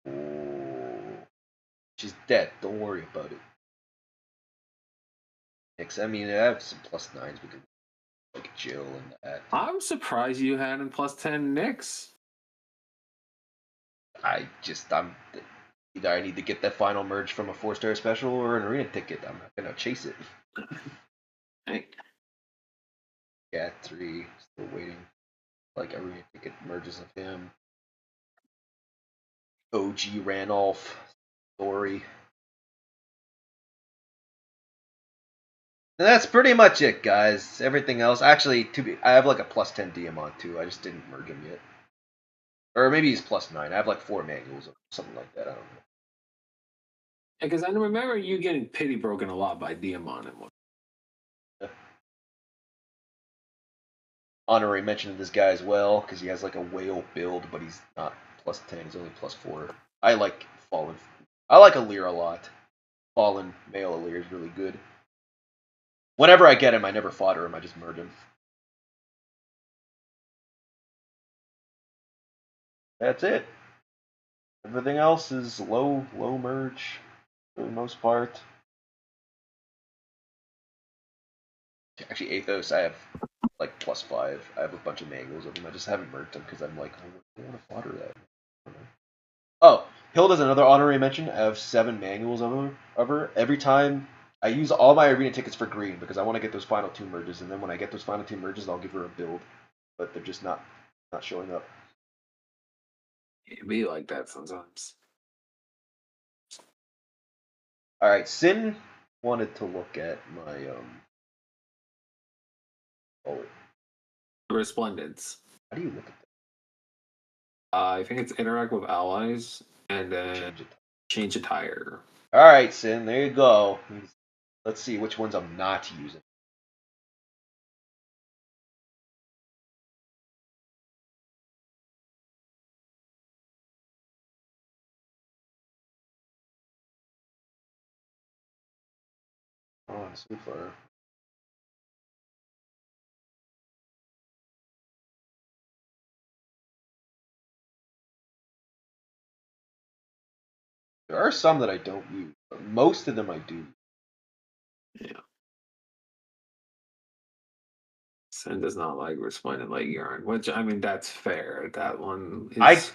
[SPEAKER 1] Oh, she's dead. Don't worry about it. Next, I mean, I have some +9s we can like Jill and that.
[SPEAKER 2] I'm surprised you had in +10 Nyx.
[SPEAKER 1] I'm either I need to get that final merge from a 4-star special or an arena ticket. I'm not gonna chase it.
[SPEAKER 2] Hey.
[SPEAKER 1] Yeah, 3 still waiting. Like arena ticket merges of him. OG Randolph story. And that's pretty much it, guys. Everything else, actually, I have like a +10 Diamond too. I just didn't merge him yet, or maybe he's +9. I have like 4 manuals or something like that. I don't know.
[SPEAKER 2] Because I remember you getting pity broken a lot by Diamond and one.
[SPEAKER 1] Honorary mention of this guy as well because he has like a whale build, but he's not +10. He's only +4. I like Fallen. I like Alir a lot. Fallen male Alir is really good. Whenever I get him, I never fodder him. I just merge him. That's it. Everything else is low merge for the most part. Actually, Athos, I have like +5. I have a bunch of manuals of them. I just haven't merged them because I'm like, I don't want to fodder that. Oh, Hilda's another honorary mention. I have 7 manuals of her. Every time I use all my arena tickets for green because I want to get those final 2 merges, and then when I get those final 2 merges, I'll give her a build. But they're just not showing up.
[SPEAKER 2] It be like that sometimes.
[SPEAKER 1] All right, Sin wanted to look at my
[SPEAKER 2] Resplendence.
[SPEAKER 1] How do you look at that?
[SPEAKER 2] I think it's interact with allies and then change attire.
[SPEAKER 1] All right, Sin, there you go. Let's see which ones I'm not using. Oh, so far. There are some that I don't use, but most of them I do.
[SPEAKER 2] Yeah. Sin does not like resplendent leg yarn, which I mean that's fair. That one is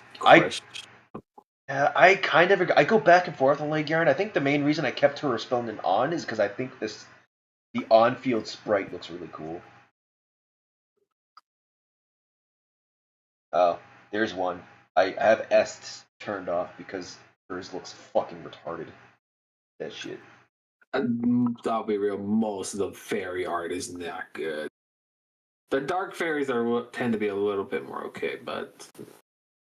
[SPEAKER 1] I kind of I go back and forth on Leg Yarn. I think the main reason I kept her Resplendent on is because I think the on-field sprite looks really cool. Oh, there's one. I have Est turned off because hers looks fucking retarded. That shit.
[SPEAKER 2] I'll be real. Most of the fairy art is not good. The dark fairies tend to be a little bit more okay, but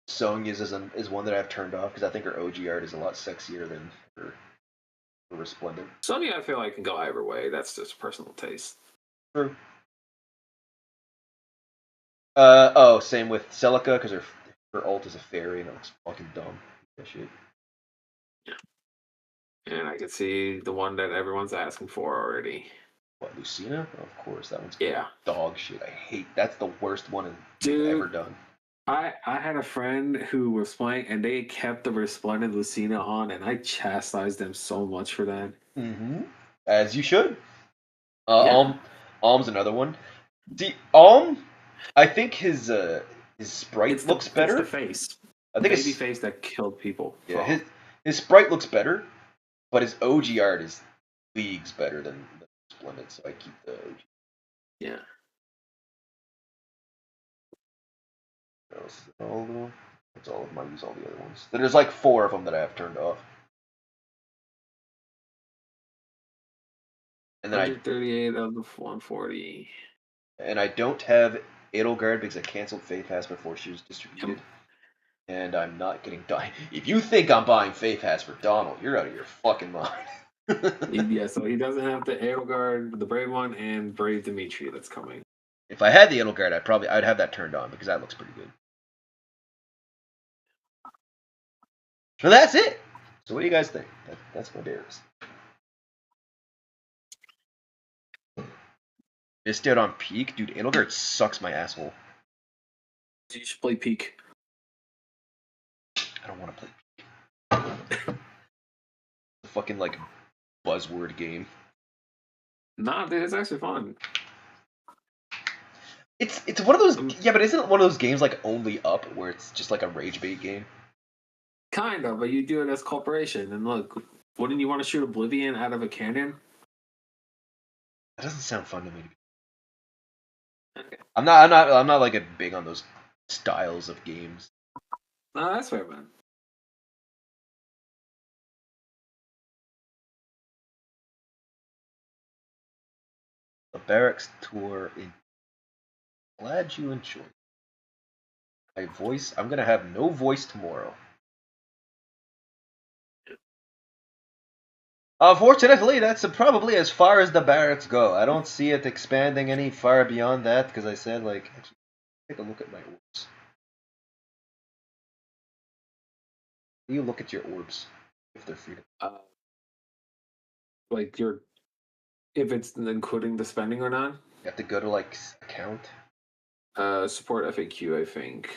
[SPEAKER 1] Sonya's is one that I've turned off because I think her OG art is a lot sexier than her Resplendent.
[SPEAKER 2] Sonya, I feel like can go either way. That's just personal taste.
[SPEAKER 1] True. Same with Celica because her ult is a fairy and it looks fucking dumb. That shit.
[SPEAKER 2] Yeah. And I can see the one that everyone's asking for already.
[SPEAKER 1] What, Lucina? Of course, that one's dog shit. I hate. That's the worst one I've ever done.
[SPEAKER 2] I had a friend who was playing and they kept the Resplendent Lucina on, and I chastised them so much for that.
[SPEAKER 1] Mm-hmm. As you should. Alm's another one. See, Alm, I think his sprite looks better.
[SPEAKER 2] It's the face.
[SPEAKER 1] I think
[SPEAKER 2] baby face that killed people.
[SPEAKER 1] Yeah, his sprite looks better, but his OG art is leagues better than Splendid, so I keep the OG.
[SPEAKER 2] Yeah.
[SPEAKER 1] All of them. That's all of them. I use all the other ones. There's like 4 of them that I have turned off. And then
[SPEAKER 2] 138 of the 140.
[SPEAKER 1] I don't have Edelgard because I canceled Faith Pass before she was distributed.
[SPEAKER 2] Yep.
[SPEAKER 1] And I'm not getting Donald. If you think I'm buying Faith Pass for Donald, you're out of your fucking mind.
[SPEAKER 2] Yeah, so he doesn't have the Aelgard, the Brave one, and Brave Dimitri that's coming.
[SPEAKER 1] If I had the Edelgard, I'd have that turned on because that looks pretty good. So that's it. So what do you guys think? That's my Barracks. Missed out on Peak? Dude, Edelgard sucks my asshole.
[SPEAKER 2] You should play Peak.
[SPEAKER 1] I don't want to play Peak. The fucking, like, buzzword game.
[SPEAKER 2] Nah, dude, it's actually fun.
[SPEAKER 1] It's one of those... Yeah, but isn't it one of those games, like, only up, where it's just, like, a rage bait game?
[SPEAKER 2] Kind of, but you do it as corporation. And look, wouldn't you want to shoot Oblivion out of a cannon?
[SPEAKER 1] That doesn't sound fun to me.
[SPEAKER 2] Okay.
[SPEAKER 1] I'm not like a big on those styles of games.
[SPEAKER 2] No, that's fair, man.
[SPEAKER 1] The Barracks tour. Glad you enjoyed. I'm gonna have no voice tomorrow. Unfortunately, that's probably as far as the Barracks go. I don't see it expanding any far beyond that because I said, like, actually, take a look at my orbs. You look at your orbs if they're free to.
[SPEAKER 2] Like if it's including the spending or not.
[SPEAKER 1] You have to go to like account.
[SPEAKER 2] Support FAQ, I think.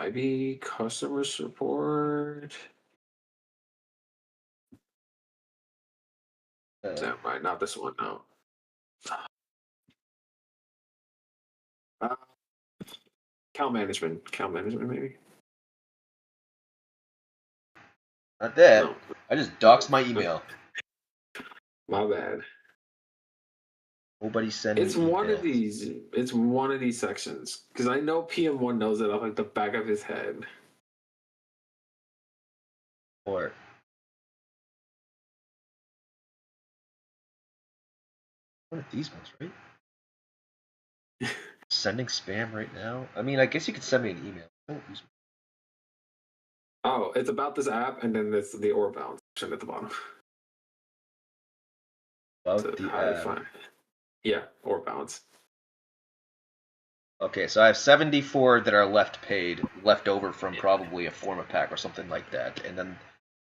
[SPEAKER 2] Maybe customer support. That right, not this one. No. Account management, maybe.
[SPEAKER 1] Not that.
[SPEAKER 2] No.
[SPEAKER 1] I just doxed my email.
[SPEAKER 2] My bad.
[SPEAKER 1] Nobody sent me
[SPEAKER 2] It's one
[SPEAKER 1] emails.
[SPEAKER 2] of these. It's one of these sections because I know PM1 knows it off like the back of his head.
[SPEAKER 1] Or one of these ones, right? Sending spam right now. I mean, I guess you could send me an email. Don't use me.
[SPEAKER 2] Oh, it's about this app, and then it's the orb bound section at the bottom.
[SPEAKER 1] About
[SPEAKER 2] So
[SPEAKER 1] the
[SPEAKER 2] how to
[SPEAKER 1] app.
[SPEAKER 2] find. Yeah, orb bounds.
[SPEAKER 1] Okay, so I have 74 that are left over from probably a form of pack or something like that. And then,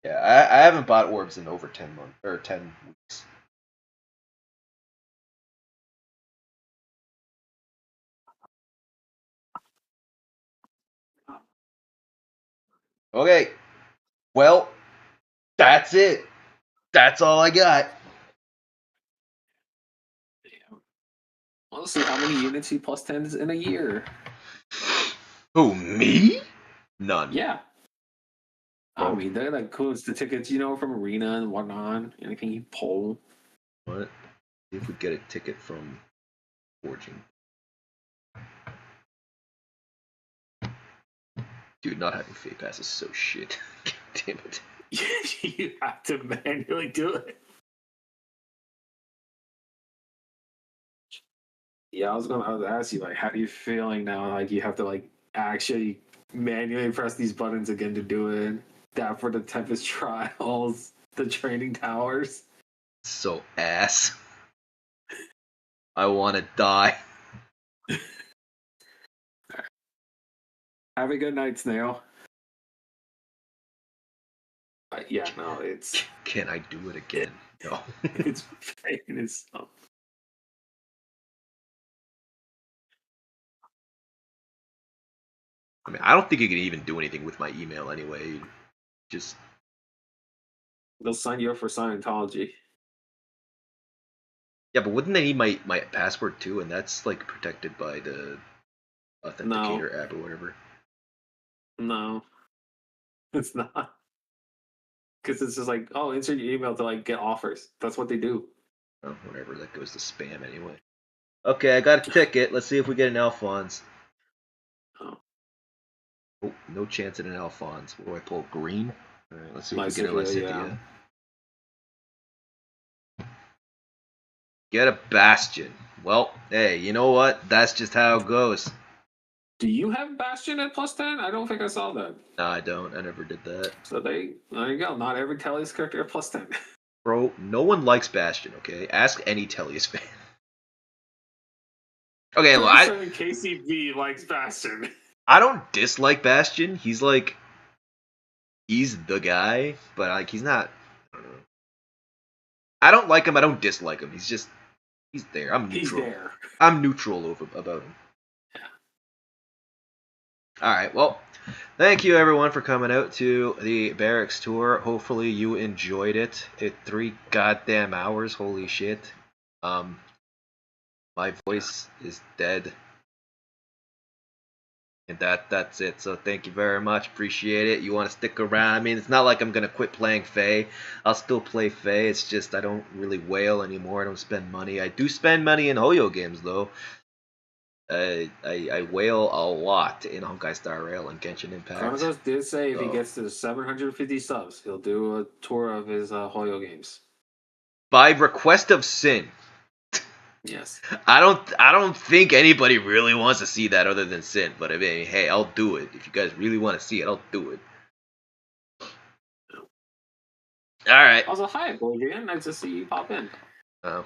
[SPEAKER 1] yeah, I haven't bought orbs in over 10 months or 10 weeks. Okay, well, that's it. That's all I got.
[SPEAKER 2] Well, let's see how many units he plus 10s in a year.
[SPEAKER 1] Who, me? None.
[SPEAKER 2] Yeah. I mean, that includes the tickets, from Arena and whatnot. Anything you pull.
[SPEAKER 1] What? See if we get a ticket from Forging. Dude, not having Fate Pass is so shit. God damn it.
[SPEAKER 2] You have to manually do it. Yeah, I was gonna ask you, like, how are you feeling now? Like, you have to, like, actually manually press these buttons again to do it. That for the Tempest Trials, the training towers.
[SPEAKER 1] So ass. I want to die.
[SPEAKER 2] Have a good night, Snail. Yeah, no, it's...
[SPEAKER 1] Can I do it again? No.
[SPEAKER 2] It's pain as hell.
[SPEAKER 1] I mean, I don't think you can even do anything with my email anyway. Just...
[SPEAKER 2] They'll sign you up for Scientology.
[SPEAKER 1] Yeah, but wouldn't they need my password too? And that's, like, protected by the Authenticator app or whatever.
[SPEAKER 2] No. It's not. Because it's just like, oh, insert your email to, like, get offers. That's what they do.
[SPEAKER 1] Oh, whatever. That goes to spam anyway. Okay, I got a ticket. Let's see if we get an Alphonse.
[SPEAKER 2] Oh.
[SPEAKER 1] Oh, no chance at an Alphonse. What do I pull? Green? All right, let's see what
[SPEAKER 2] My
[SPEAKER 1] we get in
[SPEAKER 2] Lysithea,
[SPEAKER 1] Lysithea. Get a Bastion. Well, hey, you know what? That's just how it goes.
[SPEAKER 2] Do you have Bastion at +10? I don't think I saw that.
[SPEAKER 1] No, I don't. I never did that.
[SPEAKER 2] So there you go. Not every Telly's character at +10.
[SPEAKER 1] Bro, no one likes Bastion, okay? Ask any Tellius fan. Okay, look,
[SPEAKER 2] Person KCB likes Bastion.
[SPEAKER 1] I don't dislike Bastion. He's the guy, but like he's not. I don't know. I don't like him. I don't dislike him. He's there. I'm neutral.
[SPEAKER 2] He's there.
[SPEAKER 1] I'm neutral about him.
[SPEAKER 2] Yeah.
[SPEAKER 1] All right. Well, thank you everyone for coming out to the Barracks tour. Hopefully you enjoyed it. 3 goddamn hours. Holy shit. My voice is dead. And that's it. So thank you very much. Appreciate it. You want to stick around? I mean, it's not like I'm gonna quit playing FEH. I'll still play FEH. It's just I don't really whale anymore. I don't spend money. I do spend money in Hoyo games though. I whale a lot in Honkai Star Rail and Genshin Impact.
[SPEAKER 2] Chronicles did say if he gets to 750 subs, he'll do a tour of his Hoyo games.
[SPEAKER 1] By request of Sin.
[SPEAKER 2] Yes.
[SPEAKER 1] I don't think anybody really wants to see that other than Sin. But I mean, hey, I'll do it. If you guys really want to see it, I'll do it. All right.
[SPEAKER 2] Also, hi, Adrian. Nice to see you pop in.
[SPEAKER 1] Oh.